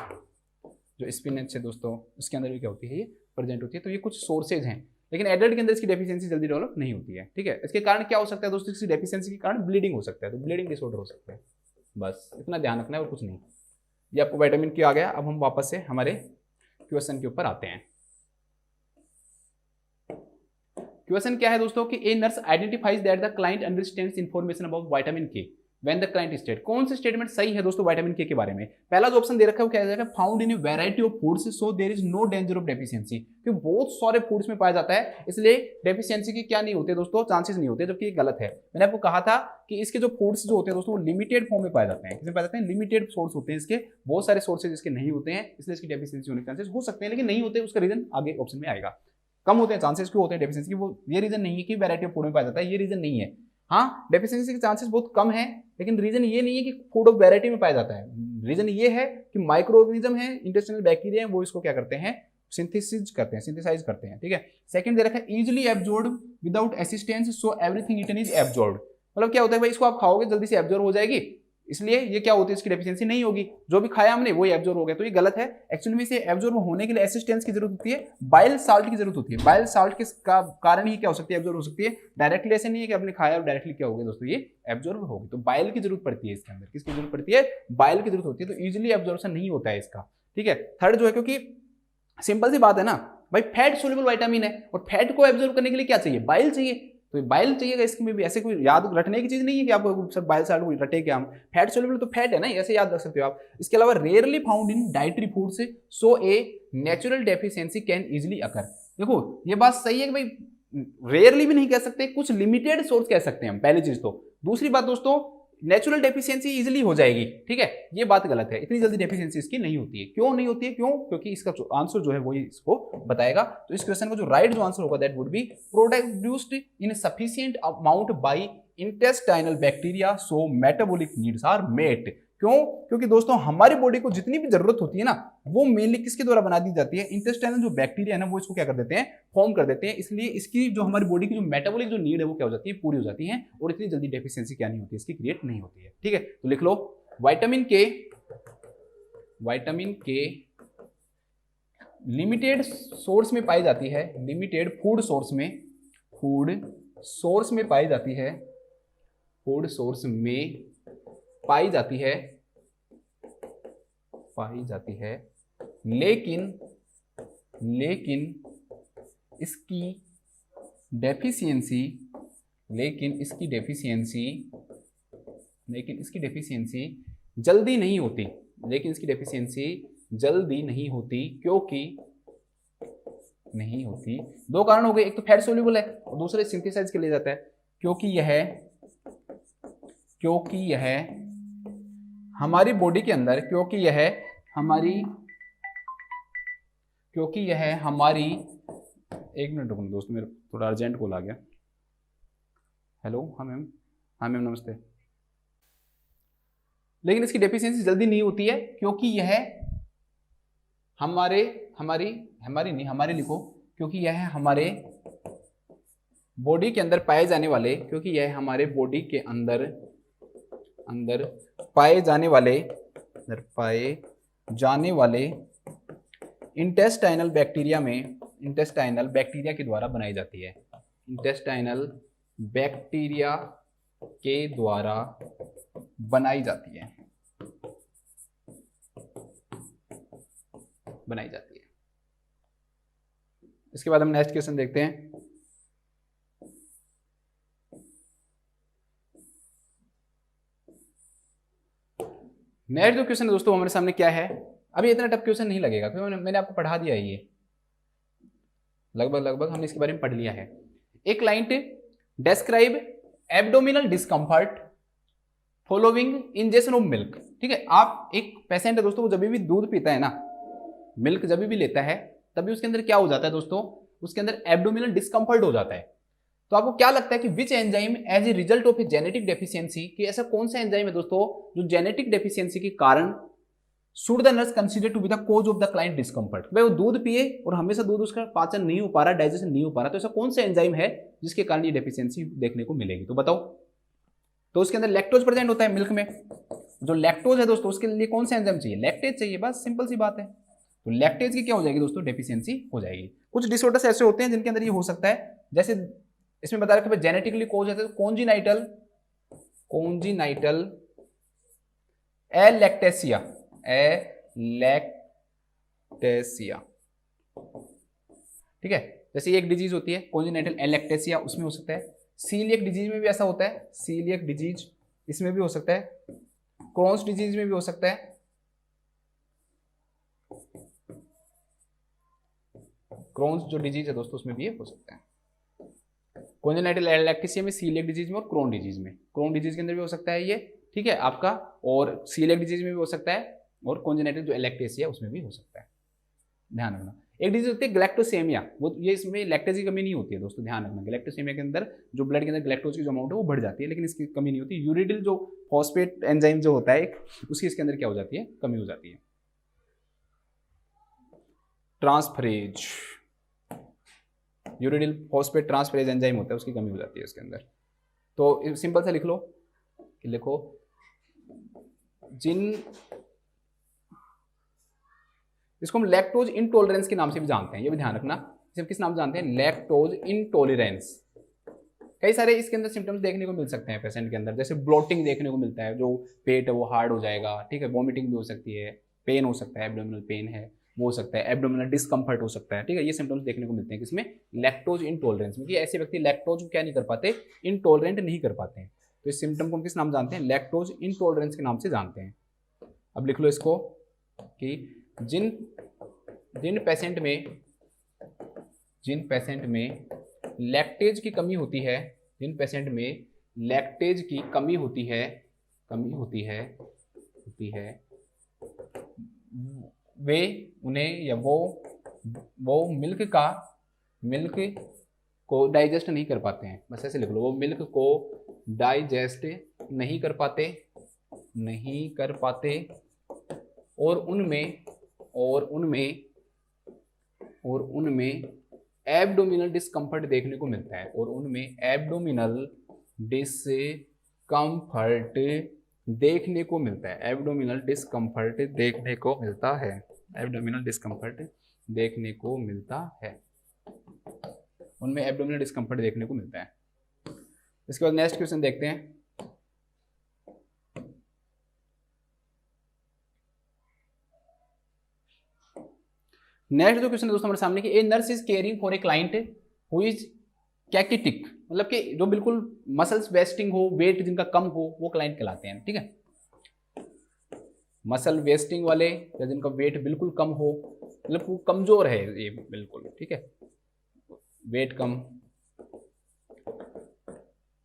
जो स्पिनच है दोस्तों उसके अंदर भी क्या होती है, ये प्रेजेंट होती है। तो ये कुछ सोर्सेज हैं, लेकिन एडल्ट के अंदर इसकी डेफिशिएंसी जल्दी डेवलप नहीं होती है, ठीक है। इसके कारण क्या हो सकता है दोस्तों, इसकी डेफिशिएंसी के कारण ब्लीडिंग हो सकता है, तो ब्लीडिंग डिसऑर्डर हो सकता है। बस इतना ध्यान रखना है और कुछ नहीं। ये आपको विटामिन की आ गया। अब हम वापस से हमारे क्वेश्चन के ऊपर आते हैं। क्वेश्चन क्या है दोस्तों कि a nurse identifies that the client understands information about vitamin K when the client state. कौन सा स्टेटमेंट सही है दोस्तों विटामिन के बारे में। पहला जो ऑप्शन दे रखा है वो क्या है, found in a variety of foods so there is no danger of deficiency. क्योंकि बहुत सारे फूड्स में पाया जाता है, इसलिए डेफिशिएंसी की क्या नहीं होते दोस्तों, चांसेस नहीं होते, जबकि ये गलत है। मैंने आपको कहा था कि इसके जो फूड्स जो होते हैं दोस्तों वो लिमिटेड फॉर्म में पाए जाते हैं। किसमें पाए जाते हैं, लिमिटेड सोर्स होते हैं इसके, बहुत सारे सोर्सेज इसके नहीं होते हैं, इसलिए इसकी डेफिशिएंसी होने के चांसेस हो सकते हैं, लेकिन नहीं होते उसका रीजन आगे ऑप्शन में आएगा। कम होते हैं चांसेस, क्यों होते हैं डेफिशिएंसी की, वो ये रीजन नहीं है कि वैरायटी ऑफ फूड में पाया जाता है, ये रीजन नहीं है। हाँ, डेफिशिएंसी के चांसेस बहुत कम है, लेकिन रीजन ये नहीं है कि फूड ऑफ वैरायटी में पाया जाता है। रीजन ये है कि माइक्रो ऑर्गेनिज्म है, इंटेस्टाइनल बैक्टीरिया है, वो इसको क्या करते हैं, सिंथेसाइज करते हैं, ठीक है। सेकंड दे रखा है easily absorb without assistance so everything eaten is absorb. मतलब क्या होता है भाई, इसको आप खाओगे जल्दी से एब्जॉर्ब हो जाएगी, इसलिए ये क्या होती है, इसकी डेफिशिएंसी नहीं होगी, जो भी खाया हमने वही एब्जॉर्ब हो गया। तो ये गलत है। एक्चुअली में इसे एब्जॉर्ब होने के लिए असिस्टेंस की जरूरत होती है, बाइल साल्ट की जरूरत होती है। बाइल साल्ट के कारण ही क्या हो सकती है, एब्जॉर्ब हो सकती है। डायरेक्टली ऐसे नहीं है कि आपने खाया और डायरेक्टली क्या होगा दोस्तों, ये एब्जॉर्ब होगी। तो बाइल की जरूरत पड़ती है इसके अंदर, किसकी जरूरत पड़ती है, बाइल की जरूरत होती है। तो इजिली एब्जॉर्प्शन नहीं होता है इसका, ठीक है। थर्ड जो है, क्योंकि सिंपल सी बात है ना भाई, फैट सोल्यूबल विटामिन है और फैट को एब्जॉर्ब करने के लिए क्या चाहिए, बाइल चाहिए। तो बाइल चाहिएगा, इसमें भी ऐसे कोई याद रखने की चीज नहीं है कि आपको सब बाइल साल्ट रटे क्या, हम फैट सोल्यूबल तो फैट है ना, ऐसे याद रख सकते हो आप। इसके अलावा rarely found in dietary food से so a natural deficiency can easily occur. देखो ये बात सही है कि भाई रेयरली भी नहीं कह सकते, कुछ लिमिटेड सोर्स कह सकते हैं हम, पहली चीज तो। दूसरी बात दोस्तों, नेचुरल डेफिशिएंसी इजीली हो जाएगी, ठीक है, ये बात गलत है। इतनी जल्दी डेफिशिएंसी इसकी नहीं होती है। क्यों नहीं होती है, क्यों, क्योंकि इसका जो आंसर जो है वही इसको बताएगा। तो इस क्वेश्चन का जो राइट जो आंसर होगा that would be produced in sufficient amount by intestinal bacteria so metabolic needs are met. क्यों? क्योंकि दोस्तों हमारी बॉडी को जितनी भी जरूरत होती है ना, वो मेनली किसके द्वारा बना दी जाती है? इंटेस्टाइनल जो बैक्टीरिया है ना, वो इसको क्या कर देते हैं? फॉर्म कर देते हैं। इसलिए इसकी जो हमारी बॉडी की जो मेटाबॉलिक जो नीड है वो क्या हो जाती है? पूरी हो जाती है, और इतनी जल्दी डेफिशिएंसी क्या नहीं होती है, इसकी क्रिएट नहीं होती है। ठीक है, तो लिख लो विटामिन के लिमिटेड सोर्स में पाई जाती है, लिमिटेड फूड सोर्स में पाई जाती है, फूड सोर्स में पाई जाती है, लेकिन इसकी डेफिशिएंसी जल्दी नहीं होती, क्योंकि दो कारण हो गए, एक तो फैट सोल्यूबल है और दूसरे सिंथेसाइज के लिए जाता है, क्योंकि यह हमारी बॉडी के अंदर, क्योंकि यह हमारी एक मिनट रुको दोस्त, मेरे थोड़ा अर्जेंट कॉल आ गया। हेलो, हाँ मैम नमस्ते। लेकिन इसकी डेफिशिएंसी जल्दी नहीं होती है, क्योंकि यह हमारी लिखो, क्योंकि यह हमारे बॉडी के अंदर पाए जाने वाले, पाए जाने वाले इंटेस्टाइनल बैक्टीरिया के द्वारा बनाई जाती है, बनाई जाती है। इसके बाद हम नेक्स्ट क्वेश्चन देखते हैं। नेक्स्ट जो क्वेश्चन है दोस्तों हमारे सामने क्या है? अभी इतना टफ क्वेश्चन नहीं लगेगा, क्योंकि मैंने आपको पढ़ा दिया है, ये लगभग हमने इसके बारे में पढ़ लिया है। एक client describe abdominal discomfort following injection of milk. ठीक है, आप एक पेशेंट है दोस्तों, वो जब भी दूध पीता है ना, मिल्क जब भी लेता है, तभी उसके अंदर क्या हो जाता है दोस्तों? उसके अंदर एब्डोमिनल डिस्कम्फर्ट हो जाता है। तो आपको क्या लगता है कि which enzyme as a result of a genetic deficiency, कि ऐसा कौन सा एंजाइम है दोस्तों जो जेनेटिक डेफिशिएंसी के कारण should the nurse consider to be the cause of the client discomfort? भाई वो दूध पिए और हमेशा दूध उसका पाचन नहीं हो पा रहा, डाइजेशन नहीं हो पा रहा, तो ऐसा कौन सा एंजाइम है जिसके कारण ये डेफिशिएंसी देखने को मिलेगी? तो बताओ। तो उसके अंदर लैक्टोज प्रेजेंट होता है मिल्क में। जो लैक्टोज है दोस्तों, उसके लिए कौन सा एंजाइम चाहिए? लैक्टेज चाहिए, बस सिंपल सी बात है। तो लैक्टेज की क्या हो जाएगी दोस्तों? डेफिशिएंसी हो जाएगी। कुछ डिसऑर्डर्स ऐसे होते हैं जिनके अंदर ये हो सकता है, जैसे इसमें बता रखा है जेनेटिकली कॉज है, कॉन्जिनाइटल एलैक्टेसिया, ठीक है। जैसे एक डिजीज होती है कॉन्जिनाइटल एलैक्टेसिया, उसमें हो सकता है। सीलियक डिजीज में भी ऐसा होता है, सीलियक डिजीज इसमें भी हो सकता है। क्रोन्स डिजीज में भी हो सकता है। क्रोन्स जो डिजीज है दोस्तों, उसमें भी ये हो सकता है। कॉन्जेनाइटल एलैक्टेसिया में, सीलियक डिजीज में और क्रोन डिजीज में। क्रोन डिजीज के अंदर भी हो सकता है ये, ठीक है आपका, और सीलियक डिजीज में भी हो सकता है, और कॉन्जेनाइटल जो एलैक्टेसिया उसमें भी हो सकता है। ध्यान रखना। एक डिजीज होती है ग्लैक्टोसेमिया, वो ये इसमें लैक्टेज की कमी नहीं होती है दोस्तों, ध्यान रखना। ग्लैक्टोसेमिया के अंदर जो ब्लड के अंदर ग्लैक्टोज की जो अमाउंट है वो बढ़ जाती है, लेकिन इसकी कमी नहीं होती। यूरिडिल जो फॉस्फेट एंजाइम जो होता है उसकी इसके अंदर क्या हो जाती है? कमी हो जाती है। ट्रांसफरेज, यूरिडिल फॉस्फेट ट्रांसफरेज एंजाइम होता है, उसकी कमी हो जाती है इसके अंदर। तो सिंपल सा लिख लो कि इसको हम लैक्टोज इंटॉलरेंस के नाम से भी जानते हैं, ये भी ध्यान रखना। इसे हम किस नाम से जानते हैं? Lactose intolerance. कई सारे इसके अंदर सिम्टम्स देखने को मिल सकते हैं पेशेंट के अंदर, जैसे ब्लोटिंग देखने को मिलता है, जो पेट है वो हार्ड हो जाएगा, ठीक है। वॉमिटिंग भी हो सकती है, पेन हो सकता है, एब्डोमिनल पेन है वो हो सकता है, एब्डोमिनल डिस्कम्फर्ट हो सकता है, ठीक है। ये सिम्टम्स देखने को मिलते हैं किसमें? लैक्टोज इंटॉलरेंस में, कि ऐसे व्यक्ति लैक्टोज को क्या नहीं कर पाते? इंटॉलरेंट नहीं कर पाते हैं। तो इस सिम्टम को हम किस नाम जानते हैं? लैक्टोज इंटॉलरेंस के नाम से जानते हैं। अब लिख लो इसको कि जिन पेशेंट में लैक्टेज की कमी होती है, जिन पेशेंट में लैक्टेज की कमी होती है वे उन्हें या वो मिल्क को डाइजेस्ट नहीं कर पाते हैं। बस ऐसे लिख लो, वो मिल्क को डाइजेस्ट नहीं कर पाते नहीं कर पाते और उनमें एब्डोमिनल डिस्कम्फर्ट देखने को मिलता है, और उनमें एब्डोमिनल डिस्कम्फर्ट देखने को मिलता है, एब्डोमिनल डिस्कम्फर्ट देखने को मिलता है, एब्डोमिनल डिस्कम्फर्ट देखने को मिलता है, उनमें एब्डोमिनल डिस्कम्फर्ट देखने को मिलता है। इसके बाद नेक्स्ट क्वेश्चन देखते हैं। नेक्स्ट जो क्वेश्चन है दोस्तों हमारे सामने कि a nurse is caring for a client who is cachectic, मतलब कि जो बिल्कुल मसल्स वेस्टिंग हो, वेट जिनका कम हो, वो क्लाइंट कहलाते हैं। ठीक है, मसल वेस्टिंग वाले या जिनका वेट बिल्कुल कम हो, मतलब वो कमजोर है ये बिल्कुल, ठीक है, वेट कम,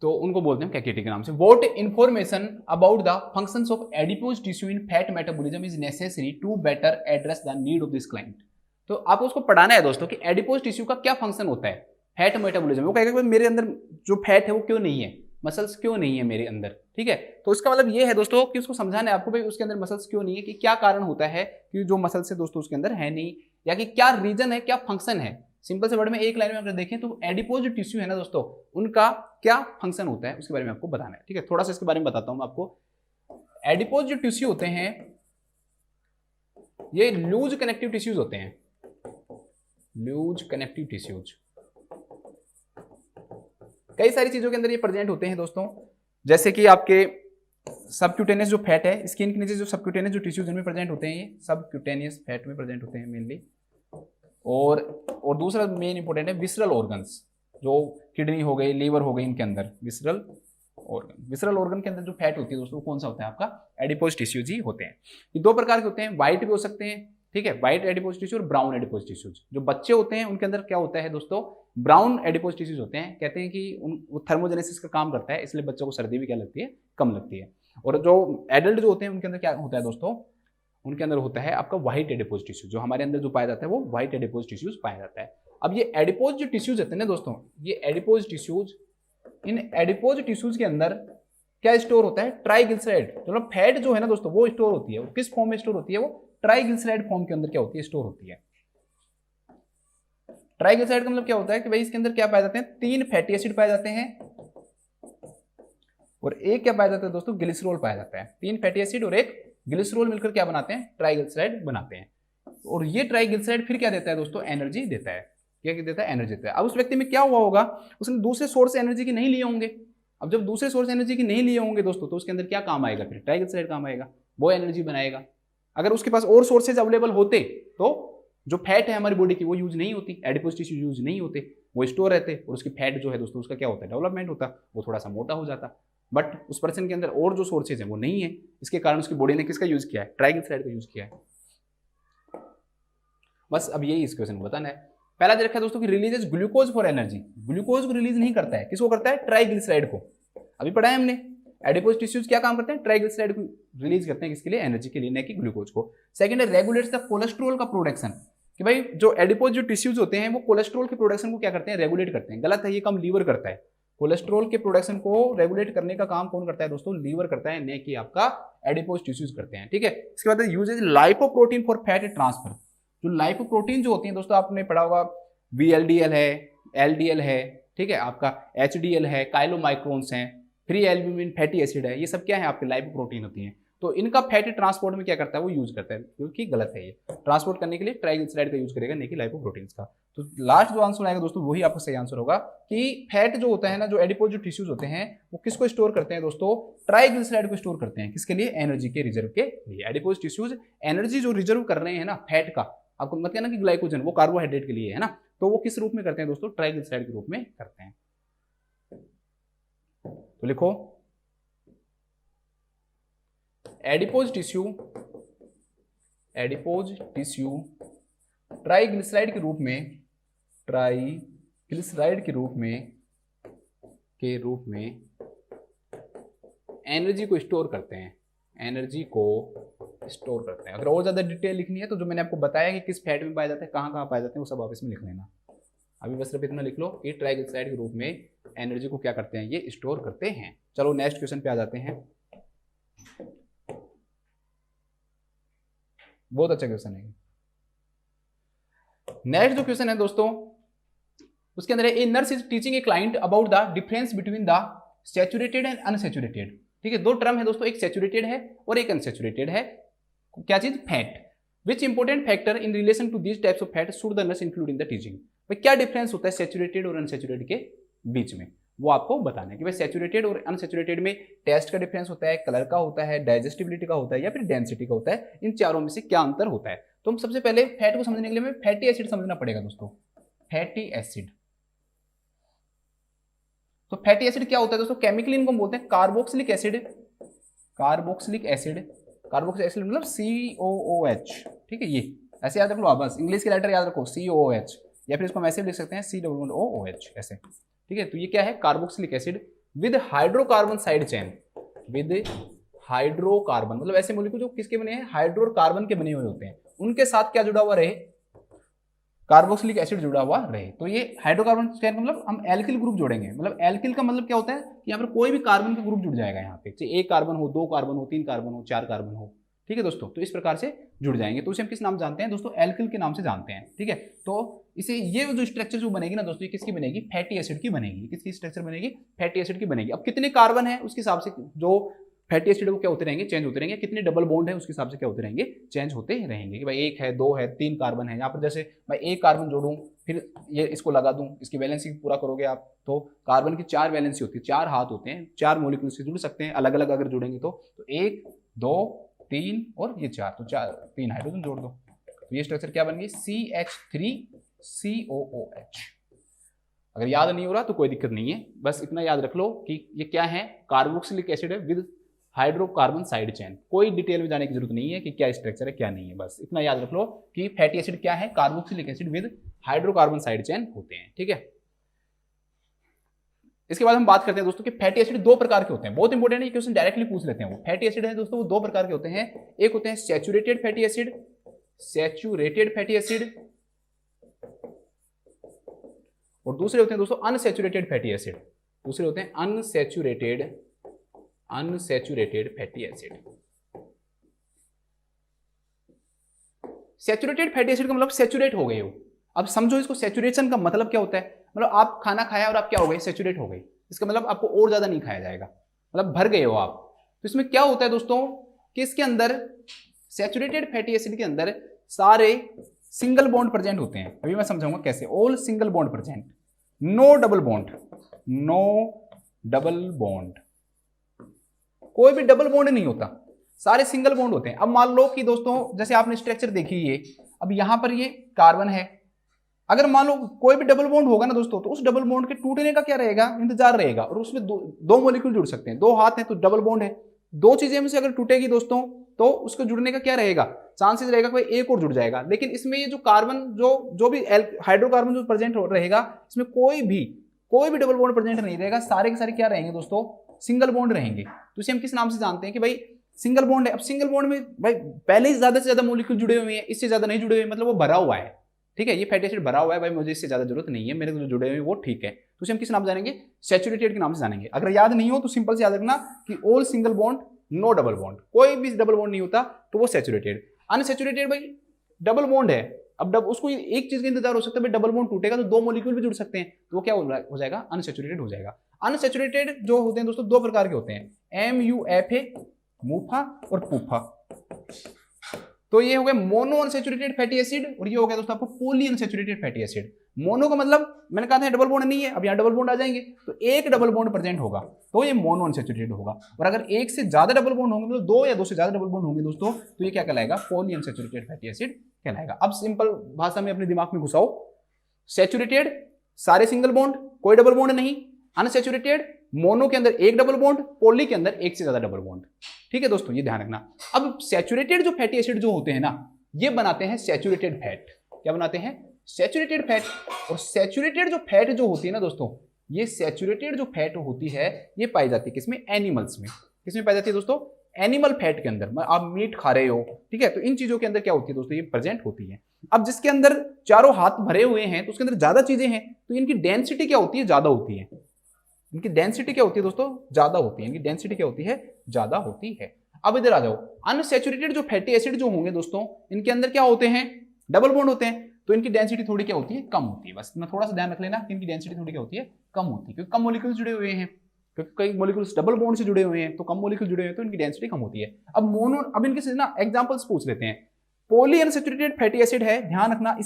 तो उनको बोलते हैं कैकिटिक के नाम से। What information about the functions of adipose tissue in fat metabolism is necessary to better address the need of this client. तो आपको उसको पढ़ाना है दोस्तों कि एडिपोज टिश्यू का क्या फंक्शन होता है फैट मेटाबॉलिज्म। वो कहेगा मेरे अंदर जो फैट है वो क्यों नहीं है, मसल्स क्यों नहीं है मेरे अंदर। ठीक है, तो इसका मतलब ये है दोस्तों कि उसको समझाना है आपको भाई उसके अंदर मसल्स क्यों नहीं है, कि क्या कारण होता है कि जो मसल्स है दोस्तों उसके अंदर है नहीं, या कि क्या रीजन है, क्या फंक्शन है। सिंपल से वर्ड में एक लाइन में अगर देखें तो एडिपोज टिश्यू है ना दोस्तों, उनका क्या फंक्शन होता है उसके बारे में आपको बताना है। ठीक है, थोड़ा सा इसके बारे में बताता हूं आपको। एडिपोज जो टिश्यू होते हैं ये लूज कनेक्टिव टिश्यूज होते हैं, लूज कनेक्टिव टिश्यूज कई सारी चीजों के अंदर ये प्रेजेंट होते हैं दोस्तों, जैसे कि आपके सबक्यूटेनियस जो फैट है, स्किन के नीचे जो सबक्यूटेनियस जो टिश्यूज इनमें प्रेजेंट होते हैं, ये सबक्यूटेनियस फैट में प्रेजेंट होते हैं मेनली। और दूसरा मेन इंपॉर्टेंट है विसरल ऑर्गन्स, जो किडनी हो गई, लीवर हो गई, इनके अंदर विसरल ऑर्गन के अंदर जो फैट होती है दोस्तों कौन सा होता है आपका एडिपोज टिश्यूज ही होते हैं। ये दो प्रकार के होते हैं, व्हाइट भी हो सकते हैं, ठीक है, व्हाइट एडिपोज टिश्यू और ब्राउन एडिपोज टिश्यूज। जो बच्चे होते हैं उनके अंदर क्या होता है दोस्तों, ब्राउन एडिपोज टिश्यूज होते हैं। कहते हैं कि वो थर्मोजेनेसिस का काम करता है, इसलिए बच्चों को सर्दी भी क्या लगती है, कम लगती है। और जो एडल्ट जो होते हैं उनके अंदर क्या होता है दोस्तों, उनके अंदर होता है आपका व्हाइट एडिपोज टिश्यू। जो हमारे अंदर जो पाया जाता है वो व्हाइट एडिपोज टिश्यूज पाया जाता है। अब ये एडिपोज जो टिश्यूज होते हैं ना दोस्तों, ये adipose tissues, in adipose tissues के अंदर क्या स्टोर होता है, ट्राइग्लिसराइड। मतलब फैट जो है ना दोस्तों वो स्टोर होती है, वो किस फॉर्म में स्टोर होती है, वो ट्राइग्लिसराइड फॉर्म के अंदर क्या होती है, स्टोर होती है। ट्राइग्लिसराइड का मतलब क्या होता है कि भाई इसके अंदर क्या पाए जाते हैं, 3 फैटी एसिड पाए जाते हैं और एक क्या पाया जाता है दोस्तों, ग्लिसरॉल पाया जाता है। 3 फैटी एसिड और एक ग्लिसरॉल मिलकर क्या बनाते हैं, ट्राइग्लिसराइड बनाते हैं। और ये ट्राइग्लिसराइड फिर क्या देता है दोस्तों, एनर्जी देता है। क्या देता है, एनर्जी देता है। अब उस व्यक्ति में क्या हुआ होगा, उसने दूसरे सोर्स से एनर्जी की नहीं लिए होंगे। अब जब दूसरे सोर्स एनर्जी की नहीं लिए होंगे दोस्तों, तो उसके अंदर क्या काम आएगा, फिर ट्राइग्लिसराइड काम आएगा, वो एनर्जी बनाएगा। अगर उसके पास और सोर्सेज अवेलेबल होते तो जो फैट है हमारी बॉडी की वो यूज नहीं होती, एडिपोज टिश्यू यूज नहीं होते, वो स्टोर रहते और उसकी फैट जो है दोस्तों उसका क्या होता है, डेवलपमेंट होता, वो थोड़ा सा मोटा हो जाता। बट उस पर्सन के अंदर और जो सोर्सेज हैं वो नहीं है, इसके कारण उसकी बॉडी ने किसका यूज किया है, ट्राइग्लिसराइड का यूज किया है। बस अब यही इस क्वेश्चन को बताना है। पहला दे रखा है दोस्तों कि releases glucose for energy. Glucose को रिलीज नहीं करता है, किसको करता है, ट्राइग्लिसराइड को। अभी पढ़ा है हमने, एडिपोज टिश्यूज क्या काम करते हैं, ट्राइग्लिसराइड को रिलीज करते हैं, किसके लिए, एनर्जी के लिए, न कि ग्लूकोज को। सेकंड है रेगुलेट्स द कोलेस्ट्रॉल का प्रोडक्शन, कि भाई जो एडिपोज जो टिश्यूज होते हैं वो कोलेस्ट्रॉल के प्रोडक्शन को क्या करते हैं, रेगुलेट करते हैं। गलत है, ये काम लीवर करता है। कोलेस्ट्रॉल के प्रोडक्शन को रेगुलेट करने का काम कौन करता है दोस्तों, लीवर करता है, न कि आपका एडिपोज टिश्यूज करते हैं। ठीक है, इसके बाद uses lipoprotein for fat transfer. जो लाइपोप्रोटीन जो होती है दोस्तों, आपने पढ़ा होगा VLDL है, LDL है, ठीक है, आपका HDL है, काइलोमाइक्रोन्स हैं, फ्री एल्ब्यूमिन फैटी एसिड है, ये सब क्या है आपके लाइपोप्रोटीन होती हैं। तो इनका फैट ट्रांसपोर्ट में क्या करता है, वो यूज करता है, क्योंकि गलत है ये। ट्रांसपोर्ट करने के लिए ट्राइग्लिसराइड का यूज करेगा, नहीं कि लाइपोप्रोटीन्स का। तो लास्ट जो आंसर आएगा दोस्तों वही आपका सही आंसर होगा कि फैट जो होता है ना, जो एडिपोज जो टिश्यूज होते हैं वो किसको स्टोर करते हैं दोस्तों, ट्राइग्लिसराइड को स्टोर करते हैं। किसके लिए, एनर्जी के रिजर्व के लिए। एडिपोज टिश्यूज एनर्जी जो रिजर्व कर रहे हैं ना फैट का, आपको मत कहना कि ग्लाइकोजन वो कार्बोहाइड्रेट के लिए है ना, तो वो किस रूप में करते हैं दोस्तों, ट्राइग्लिसराइड के रूप में करते हैं। तो लिखो एडिपोज टिश्यू ट्राइग्लिसराइड के रूप में एनर्जी को स्टोर करते हैं, अगर और ज्यादा डिटेल लिखनी है तो जो मैंने आपको बताया कि किस फैट में पाए जाते हैं, कहाँ कहाँ पाए जाते हैं, वो सब आप इसमें लिख लेना। अभी बस सिर्फ इतना लिख लो कि ट्राइग्लिसराइड के रूप में एनर्जी को क्या करते हैं, ये स्टोर करते हैं। चलो नेक्स्ट क्वेश्चन पे आ जाते हैं। बहुत अच्छा क्वेश्चन है। नेक्स्ट जो क्वेश्चन है दोस्तों उसके अंदर है, a nurse is teaching a client about the difference between the saturated and unsaturated. ठीक है, दो टर्म है दोस्तों, एक सैचुरेटेड है और एक अनसैचुरेटेड है। क्या चीज? Fat. Which important factor in relation to these types of fat should the nurse include in the teaching. भाई क्या डिफरेंस होता है सैचुरेटेड और अनसैचुरेटेड के बीच में, वो आपको बताना है कि भाई सैचुरेटेड और अनसैचुरेटेड में टेस्ट का डिफरेंस होता है, कलर का होता है, डाइजेस्टिबिलिटी का होता है या फिर डेंसिटी का होता है, इन चारों में से क्या अंतर होता है। तो हम सबसे पहले फैट को समझने के लिए हमें फैटी एसिड समझना पड़ेगा दोस्तों। फैटी एसिड, तो फैटी एसिड क्या होता है दोस्तों? केमिकली इनको हम बोलते हैं carboxylic acid. Carboxylic acid, carboxylic acid मतलब COOH। ठीक है, ये ऐसे याद रख लो आप, बस इंग्लिश के लेटर याद रखो COOH, या फिर इसको हम ऐसे लिख सकते हैं COOH ऐसे। ठीक है, तो ये क्या है? Carboxylic acid with hydrocarbon side chain. With hydrocarbon मतलब ऐसे मॉलिक्यूल जो किसके बने हैं? हाइड्रोकार्बन के बने हुए होते हैं, उनके साथ क्या जुड़ा हुआ रहे? कार्बोक्सिलिक एसिड जुड़ा हुआ रहे। तो ये हाइड्रोकार्बन चेन का मतलब हम एल्किल ग्रुप जोड़ेंगे। मतलब एल्किल का मतलब क्या होता है कि यहाँ पर कोई भी कार्बन का ग्रुप जुड़ जाएगा, यहाँ पे चाहे एक कार्बन हो, दो कार्बन हो, तीन कार्बन हो, चार कार्बन हो। ठीक है दोस्तों, तो इस प्रकार से जुड़ जाएंगे। तो इसे हम किस नाम जानते हैं दोस्तों? एल्किल के नाम से जानते हैं। ठीक है, तो इसे ये जो स्ट्रक्चर जो बनेगी ना दोस्तों, ये किसकी बनेगी? फैटी एसिड की बनेगी। किसकी स्ट्रक्चर बनेगी? फैटी एसिड की बनेगी। अब कितने कार्बन है उसके हिसाब से जो फैटी एसिड वो क्या होते रहेंगे? चेंज होते रहेंगे। कितने डबल बॉन्ड है उसके हिसाब से क्या होते रहेंगे? चेंज होते रहेंगे। कि भाई एक है, दो है, तीन कार्बन है। यहाँ पर जैसे मैं एक कार्बन जोड़ूं, फिर ये इसको लगा दूं, इसकी वैलेंसी पूरा करोगे आप, तो कार्बन की चार वैलेंसी होती है, चार हाथ होते हैं, चार मॉलिक्यूल से जुड़ सकते हैं अलग अलग अगर जुड़ेंगे तो एक, दो, तीन और ये चार, तो चार, तीन हाइड्रोजन जोड़ दो, तो ये स्ट्रक्चर क्या बन गई? CH3COOH। अगर याद नहीं हो रहा तो कोई दिक्कत नहीं है, बस इतना याद रख लो कि ये क्या है? कार्बोक्सिलिक एसिड है विद हाइड्रोकार्बन साइड चेन। कोई डिटेल में जाने की जरूरत नहीं है कि क्या स्ट्रक्चर है क्या नहीं है, बस इतना याद रख लो कि फैटी एसिड क्या है? Carboxylic acid with hydrocarbon side chain होते हैं। ठीक है, इसके बाद हम बात करते हैं दोस्तों कि फैटी एसिड दो प्रकार के होते हैं। बहुत इंपॉर्टेंट है, ये क्वेश्चन डायरेक्टली पूछ लेते हैं। वो फैटी एसिड है दोस्तों, वो दो प्रकार के होते हैं। एक होते हैं saturated fatty acid, saturated fatty acid, और दूसरे होते हैं दोस्तों अनसैचुरेटेड फैटी एसिड। दूसरे होते हैं unsaturated fatty acid. Saturated fatty acid का मतलब सैचुरेट हो गए हो। अब समझो इसको, सैचुरेशन का मतलब क्या होता है? मतलब आप खाना खाया और आप क्या हो गए? सैचुरेट हो गए। इसका मतलब आपको और ज्यादा नहीं खाया जाएगा, मतलब भर गए हो आप। तो इसमें क्या होता है दोस्तों कि इसके अंदर सैचुरेटेड फैटी एसिड के अंदर सारे सिंगल बॉन्ड प्रेजेंट होते हैं। अभी मैं समझाऊंगा कैसे। All single bond present, no double bond, no double bond, कोई भी डबल बॉन्ड नहीं होता, सारे सिंगल बॉन्ड होते हैं। अब मान लो कि दोस्तों जैसे आपने स्ट्रक्चर देखी ये, अब यहां पर ये कार्बन है, अगर मान लो कोई भी डबल बॉन्ड होगा ना दोस्तों, तो उस डबल बॉन्ड के टूटने का क्या रहेगा? इंतजार रहेगा। और उसमें दो मॉलिक्यूल जुड़ सकते हैं, दो हाथ हैं तो डबल बॉन्ड है। दो चीजें में से अगर टूटेगी दोस्तों तो उसको जुड़ने का क्या रहेगा? चांसेस रहेगा कोई एक और जुड़ जाएगा। लेकिन इसमें ये जो कार्बन जो भी हाइड्रोकार्बन जो प्रेजेंट रहेगा, इसमें कोई भी डबल बॉन्ड प्रेजेंट नहीं रहेगा। सारे के सारे क्या रहेंगे दोस्तों? सिंगल बॉन्ड रहेंगे। तो इसे हम किस नाम से जानते हैं कि भाई सिंगल बॉन्ड है। अब सिंगल बॉन्ड में भाई पहले ही ज्यादा से ज्यादा मॉलिक्यूल जुड़े हुए हैं, इससे ज्यादा नहीं जुड़े हुए, मतलब वो भरा हुआ है। ठीक है, ये फैटी एसिड भरा हुआ है, भाई मुझे इससे ज्यादा जरूरत नहीं है, मेरे जो जुड़े हुए हैं वो ठीक है। तो इसे हम किस नाम जानेंगे? सैचुरेटेड के नाम से जानेंगे। अगर याद नहीं हो तो सिंपल से याद रखना कि all single bond, no double bond, कोई भी डबल बॉन्ड नहीं होता तो वो सैचुरेटेड। अनसैचुरेटेड भाई डबल बॉन्ड है, अब उसको एक चीज का इंतजार हो सकता है, डबल बॉन्ड टूटेगा तो दो मॉलिक्यूल भी जुड़ सकते हैं, तो वो क्या हो जाएगा? अनसैचुरेटेड हो जाएगा। अनसैचुरेटेड जो होते हैं दोस्तों दो प्रकार के होते हैं, MUFA, मूफा और पूफा। तो ये हो गया मोनो अनसैचुरेटेड फैटी एसिड, और ये हो गया दोस्तों आपको poly unsaturated fatty acid. Mono का मतलब मैंने कहा था डबल बॉन्ड नहीं है, अब यहाँ डबल बॉन्ड आ जाएंगे, तो एक डबल बॉन्ड प्रेजेंट होगा तो ये मोनो अनसैचुरेटेड होगा। और अगर एक से ज्यादा डबल बॉन्ड होंगे, मतलब दो या दो से ज्यादा डबल बॉन्ड होंगे दोस्तों, तो ये क्या कहलाएगा? पॉली अनसैचुरेटेड फैटी एसिड कहलाएगा। अब सिंपल भाषा में अपने दिमाग में घुसाओ, सैचुरेटेड सारे सिंगल बॉन्ड, कोई डबल बॉन्ड नहीं। अनसैचुरेटेड मोनो के अंदर एक डबल बॉन्ड, पॉली के अंदर एक से ज्यादा डबल बॉन्ड। ठीक है दोस्तों, ये ध्यान रखना। अब सैचुरेटेड जो फैटी एसिड जो होते हैं ना, ये बनाते हैं सैचुरेटेड फैट। क्या बनाते हैं? Saturated fat. और सैचुरेटेड जो फैट जो होती है ना दोस्तों, ये सैचुरेटेड जो फैट होती है ये पाई जाती है किसमें? एनिमल्स में। किसमें पाई जाती है दोस्तों? एनिमल फैट के अंदर। आप मीट खा रहे हो, ठीक है, तो इन चीजों के अंदर क्या होती है दोस्तों? ये प्रेजेंट होती है। अब जिसके अंदर चारों हाथ भरे हुए हैं तो उसके अंदर ज्यादा चीजें हैं, तो इनकी डेंसिटी क्या होती है? ज्यादा होती है। इनकी डेंसिटी क्या होती है दोस्तों? ज्यादा होती है। इनकी डेंसिटी क्या होती है? ज्यादा होती है। अब इधर आ जाओ, अनसैचुरेटेड जो फैटी एसिड जो होंगे दोस्तों, इनके अंदर क्या होते हैं, डबल बॉन्ड होते हैं, तो इनकी डेंसिटी थोड़ी क्या होती है, कम होती है। बस थोड़ा सा ध्यान रख लेना कि इनकी डेंसिटी थोड़ी क्या होती है, कम होती है, क्योंकि कम मॉलिक्यूल्स जुड़े हुए हैं, क्योंकि कई मॉलिक्यूल्स डबल बॉन्ड से जुड़े हुए हैं, तो कम मॉलिक्यूल जुड़े हुए हैं तो इनकी डेंसिटी कम होती है। अब इनके से ना एग्जांपल्स पूछ लेते हैं। पॉली अनसैचुरेटेड फैटी एसिड है, ध्यान रखना,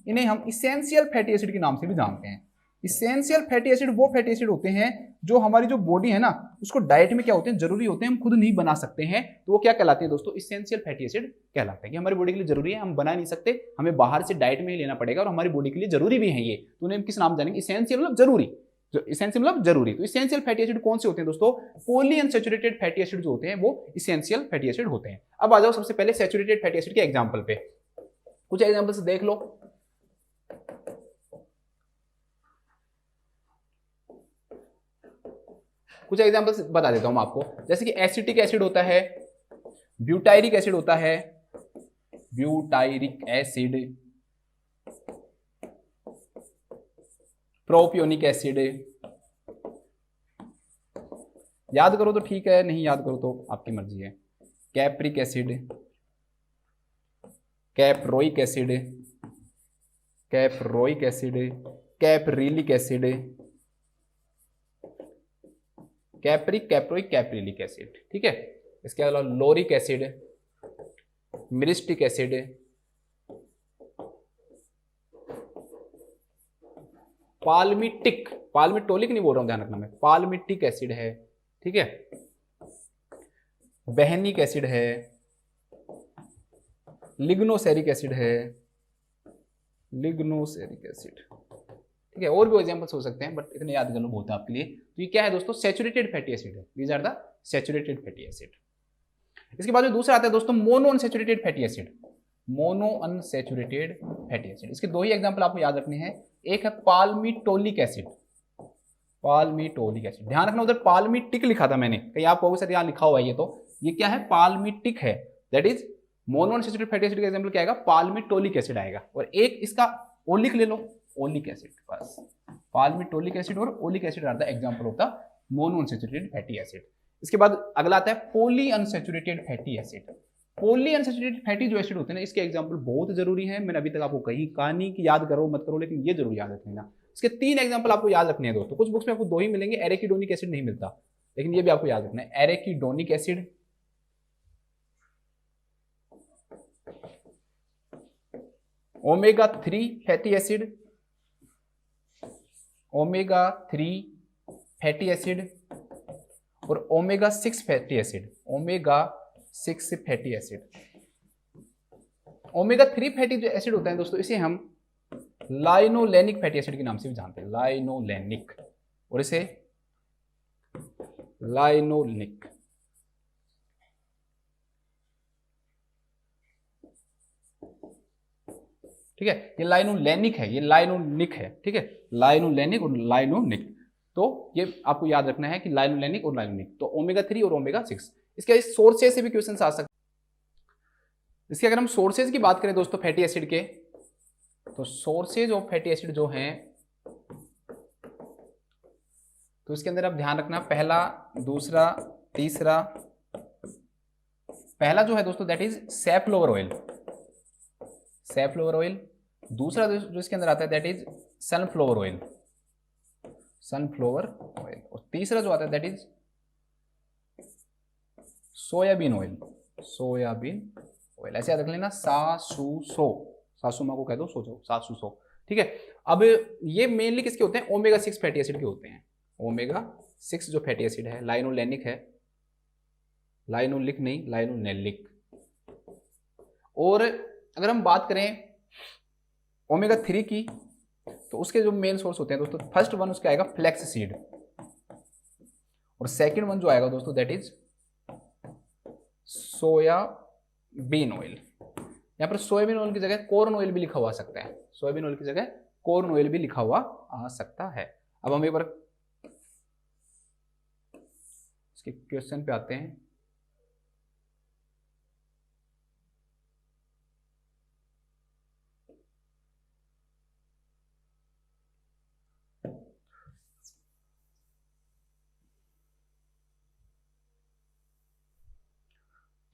इन्हें हम इसेंशियल फैटी एसिड के नाम से भी जानते हैं। इसेंशियल फैटी एसिड वो फैटी एसिड होते हैं जो हमारी जो बॉडी है ना, उसको डाइट में क्या होते हैं, जरूरी होते हैं, हम खुद नहीं बना सकते हैं, तो वो क्या कहलाते हैं दोस्तों, इसेंशियल फैटी एसिड कहलाते हैं, कि हमारी बॉडी के लिए जरूरी है, हम बना नहीं सकते, हमें बाहर से डाइट में ही लेना पड़ेगा और हमारी बॉडी के लिए जरूरी भी है ये, तो उन्हें किस नाम जानेंगे, इसेंशियल मतलब जरूरी, जो इसेंशियल मतलब जरूरी। तो इसेंशियल फैटी एसिड कौन से होते हैं दोस्तों, पॉली अनसैचुरेटेड फैटी एसिड जो होते हैं वो इसेंशियल फैटी एसिड होते हैं। अब आ जाओ सबसे पहले सैचुरेटेड फैटी एसिड के एग्जांपल पे, कुछ एग्जांपल से देख लो। कुछ एग्जांपल्स बता देता हूं मैं आपको, जैसे कि एसिटिक एसिड होता है, ब्यूटायरिक एसिड होता है, ब्यूटायरिक एसिड, प्रोपियोनिक एसिड, याद करो तो ठीक है, नहीं याद करो तो आपकी मर्जी है, capric acid, caproic acid, caproic acid, caprylic acid, capric, caproic, caprylic acid, ठीक है। इसके अलावा lauric acid, myristic acid, palmitic, palmitoleic नहीं बोल रहा हूं, ध्यान रखना, मैं पाल्मिटिक एसिड है, ठीक है, बहनिक एसिड है, लिग्नोसेरिक एसिड है, लिग्नोसेरिक एसिड, ठीक है, और भी एग्जांपल्स हो सकते हैं बट इतने याद कर लो बहुत है आपके लिए। तो ये क्या है दोस्तों, सैचुरेटेड फैटी एसिड है, these are the saturated fatty acid. इसके बाद जो दूसरा आता है दोस्तों, mono unsaturated fatty acid, mono unsaturated fatty acid, इसके दो ही एग्जांपल आपको याद रखने हैं, एक है पाल्मिटोलिक एसिड, पाल्मिटोलिक एसिड, ध्यान रखना उधर पाल्मिटिक लिखा था मैंने, कहीं आप कहोगे सर यहाँ लिखा हुआ है, ये क्या है, पाल्मिटिक है, that is mono unsaturated fatty acid का एग्जांपल क्या आएगा, पाल्मिटोलिक एसिड आएगा। और एक इसका ओलिक ले लो, ओलिक एसिड, बस पाल्मिटोलिक एसिड और oleic acid are the example of the mono unsaturated fatty acid. इसके बाद अगला आता है poly unsaturated fatty acid. Poly unsaturated fatty जो एसिड होते हैं ना, इसके एग्जांपल बहुत जरूरी है, मैंने अभी तक आपको कहीं कहा नहीं कि याद करो मत करो, लेकिन ये जरूर याद रख लेना। इसके 3 एग्जांपल आपको याद रखने हैं दोस्तों, कुछ बुक्स में आपको 2 ही मिलेंगे, एरेकिडोनिक एसिड नहीं मिलता, लेकिन ये भी आपको याद रखना है, arachidonic acid, omega 3 fatty acid, omega 3 fatty acid और omega 6 fatty acid, omega 6 fatty acid. Omega 3 fatty जो एसिड होता है दोस्तों, इसे हम लाइनोलेनिक फैटी एसिड के नाम से भी जानते हैं, लाइनोलेनिक, और इसे लाइनोलिक, ठीक है, ये लाइनोलेनिक है, ये लाइनोनिक है, ठीक है, लाइनोलेनिक और लाइनोनिक, तो ये आपको याद रखना है कि लाइनोलेनिक और लाइनोनिक, तो ओमेगा 3 और ओमेगा 6। इसके सोर्सेज से भी क्वेश्चन आ सकते हैं। इसके अगर हम सोर्सेज की बात करें दोस्तों फैटी एसिड के, तो सोर्सेज ऑफ फैटी एसिड जो हैं, तो इसके अंदर आप ध्यान रखना, पहला, दूसरा, तीसरा, पहला जो है दोस्तों दैट इज सैफ्लोवर ऑयल, सैफ्लोवर ऑयल, दूसरा जो इसके अंदर आता है that is sunflower oil, sunflower oil, और तीसरा जो आता है that is soybean oil, soybean oil, ऐसे याद रख लेना, सासुसो, सासू माँ को कह दो सो जाओ, सासुसो, ठीक है। अब ये मेनली किसके होते हैं, ओमेगा 6 फैटी एसिड के होते हैं, ओमेगा 6 जो फैटी एसिड है, लाइनोलेनिक है, लाइनोलिक नहीं, लाइनोनेलिक। और अगर हम बात करें ओमेगा 3 की, तो उसके जो मेन सोर्स होते हैं दोस्तों, फर्स्ट वन उसका आएगा फ्लैक्स सीड, और सेकंड वन जो आएगा दोस्तों दैट इज सोयाबीन ऑयल। यहाँ पर सोयाबीन ऑयल की जगह कॉर्न ऑयल भी लिखा हुआ आ सकता है, सोयाबीन ऑयल की जगह कॉर्न ऑयल भी लिखा हुआ आ सकता है। अब हम एक बार इसके क्वेश्चन पे आते हैं।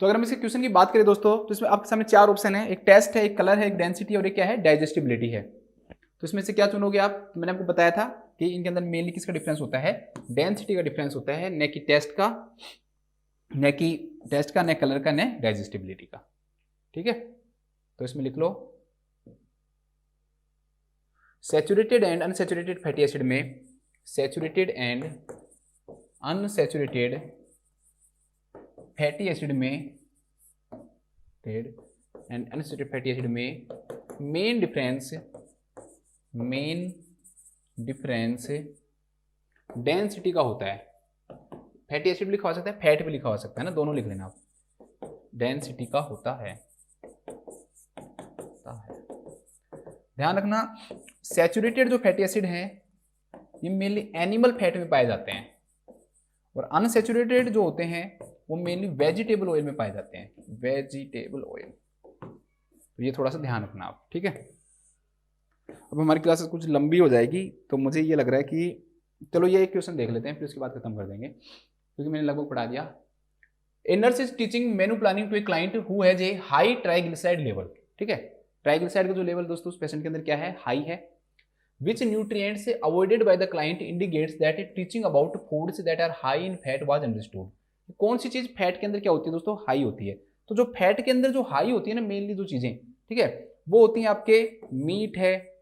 तो अगर हम इसके क्वेश्चन की बात करें दोस्तों, तो इसमें आपके सामने 4 ऑप्शन है, एक टेस्ट है, एक कलर है, एक डेंसिटी और एक क्या है, डाइजेस्टिबिलिटी है। तो इसमें से क्या चुनोगे आप? मैंने आपको बताया था कि इनके अंदर मेनली किसका डिफरेंस होता है, डेंसिटी का डिफरेंस होता है, न कि टेस्ट का, न कलर का, न डाइजेस्टिबिलिटी का। ठीक है, तो इसमें लिख लो saturated and unsaturated fatty acid में, saturated and unsaturated fatty acid में, एंड अनसैचुरेटेड फैटी एसिड में मेन डिफरेंस डेंसिटी का होता है। फैटी एसिड भी लिखा हो सकता है, फैट भी लिखा हो सकता है ना, दोनों लिख लेना आप। डेंसिटी का होता है। ध्यान रखना, सैचुरेटेड जो फैटी एसिड हैं ये मेनली एनिमल फैट में पाए जाते हैं, और अनसैचुरेटेड जो होते हैं वो मेनली वेजिटेबल ऑयल में पाए जाते हैं, वेजिटेबल ऑयल। तो ये थोड़ा सा ध्यान रखना आप। ठीक है, अब हमारी क्लासेस कुछ लंबी हो जाएगी, तो मुझे ये लग रहा है कि चलो ये एक क्वेश्चन देख लेते हैं, फिर उसके बाद खत्म कर देंगे, क्योंकि मैंने लगभग पढ़ा दिया। A nurse is teaching menu planning to a client who has a high triglyceride level. ठीक है, ट्राइग्लिसराइड का जो लेवल दोस्तों उस पेशेंट के अंदर क्या है, हाई है। Which nutrients avoided by the client indicates that teaching about foods that are high in fat was understood. कौन सी चीज फैट के अंदर क्या होती है दोस्तों, हाई होती है। तो जो फैट के अंदर जो हाई होती है ना, मेनली जो चीजें, ठीक है, वो होती हैं आपके मीट है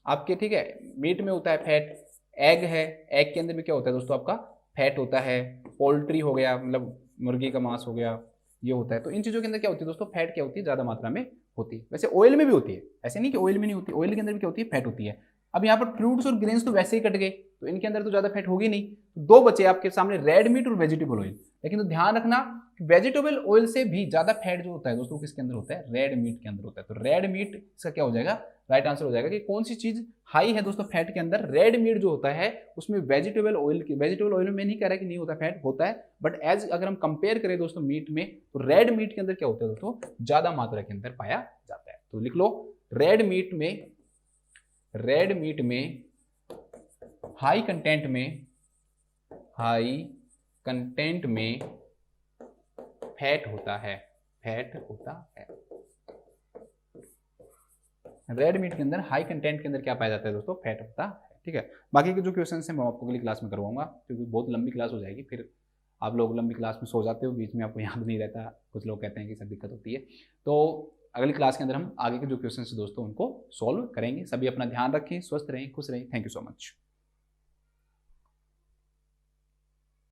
आपके, ठीक है, मीट में होता है फैट, एग है, एग के अंदर में क्या होता है दोस्तों आपका फैट होता है, पोल्ट्री हो गया, मतलब मुर्गी का मांस हो गया, ये होता है। तो इन चीजों के अंदर क्या होती है दोस्तों, फैट क्या होती है, ज्यादा मात्रा में होती है। वैसे ऑयल में भी होती है, ऐसे नहीं कि ऑयल में नहीं होती, ऑयल के अंदर भी क्या होती है, फैट होती है। अब यहाँ पर फ्रूट्स और ग्रेन्स तो वैसे ही कट गए, तो इनके अंदर तो ज्यादा फैट होगी नहीं। दो बचे आपके सामने, रेड मीट और वेजिटेबल ऑयल। लेकिन तो ध्यान रखना, वेजिटेबल ऑयल से भी ज्यादा फैट जो होता है दोस्तों किसके अंदर होता है, रेड मीट के अंदर होता है। तो रेड मीट इसका क्या हो जाएगा, राइट आंसर हो जाएगा कि कौन सी चीज हाई है दोस्तों फैट के अंदर, रेड मीट जो होता है उसमें वेजिटेबल ऑयल की, वेजिटेबल ऑयल में नहीं कह रहा कि नहीं होता फैट, होता है, बट एज अगर हम कंपेयर करें दोस्तों मीट में, तो रेड मीट के अंदर क्या होता है दोस्तों, ज्यादा मात्रा के अंदर पाया जाता है। तो लिख लो रेड मीट में हाई कंटेंट में फैट होता है, रेड मीट के अंदर हाई कंटेंट के अंदर क्या पाया जाता है दोस्तों, फैट होता है। ठीक है, बाकी के जो क्वेश्चन हैं मैं आपको अगली क्लास में करवाऊंगा, क्योंकि बहुत लंबी क्लास हो जाएगी, फिर आप लोग लंबी क्लास में सो जाते हो, बीच में आपको याद नहीं रहता, कुछ लोग कहते हैं कि सब दिक्कत होती है। तो अगली क्लास के अंदर हम आगे के जो क्वेश्चन हैं दोस्तों उनको सॉल्व करेंगे। सभी अपना ध्यान रखें, स्वस्थ रहें, खुश रहें। Thank you so much.